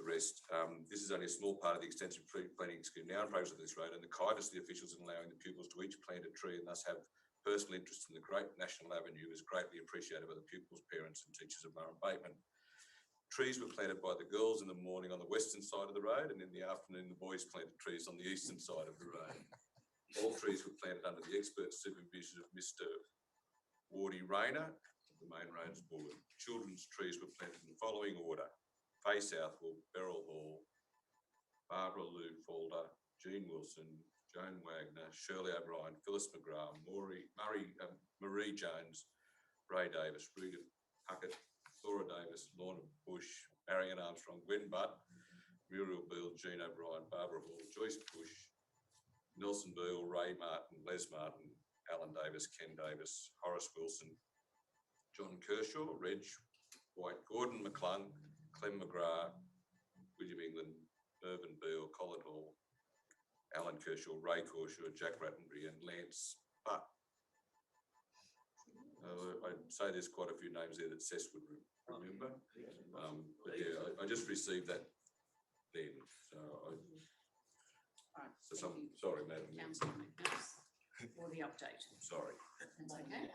rest. This is only a small part of the extensive tree planting scheme now in progress on this road, and the kindness of the officials in allowing the pupils to each plant a tree and thus have personal interest in the great national avenue is greatly appreciated by the pupils, parents and teachers of Murrumbateman. Trees were planted by the girls in the morning on the western side of the road, and in the afternoon the boys planted trees on the eastern side of the road. All trees were planted under the expert supervision of Mr. Wardy Rayner of the Main Roads Board. Children's trees were planted in the following order: Faye Southwell, Beryl Hall, Barbara Lou Falder, Jean Wilson, Joan Wagner, Shirley O'Brien, Phyllis McGrath, Marie Jones, Ray Davis, Rita Puckett, Laura Davis, Lorna Bush, Marion Armstrong, Gwen Butt, Muriel Beale, Jean O'Brien, Barbara Hall, Joyce Bush, Nelson Beale, Ray Martin, Les Martin, Alan Davis, Ken Davis, Horace Wilson, John Kershaw, Reg White, Gordon McClung, Clem McGrath, William England, Mervyn Beale, Colin Hall, Alan Kershaw, Ray Kershaw, Jack Rattenbury and Lance Butt. I'd say there's quite a few names there that Cess would remember. But yeah, I just received that then. Sorry, Madam Mayor. Councillor McNabb, for the update. Sorry. That's okay.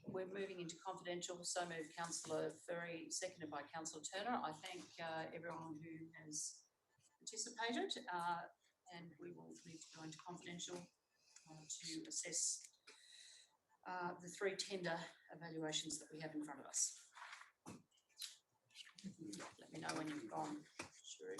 We're moving into confidential. So moved Councillor Ferry, seconded by Councillor Turner. I thank everyone who has participated, and we will need to go into confidential to assess the 3 tender evaluations that we have in front of us. Let me know when you've gone. Sure.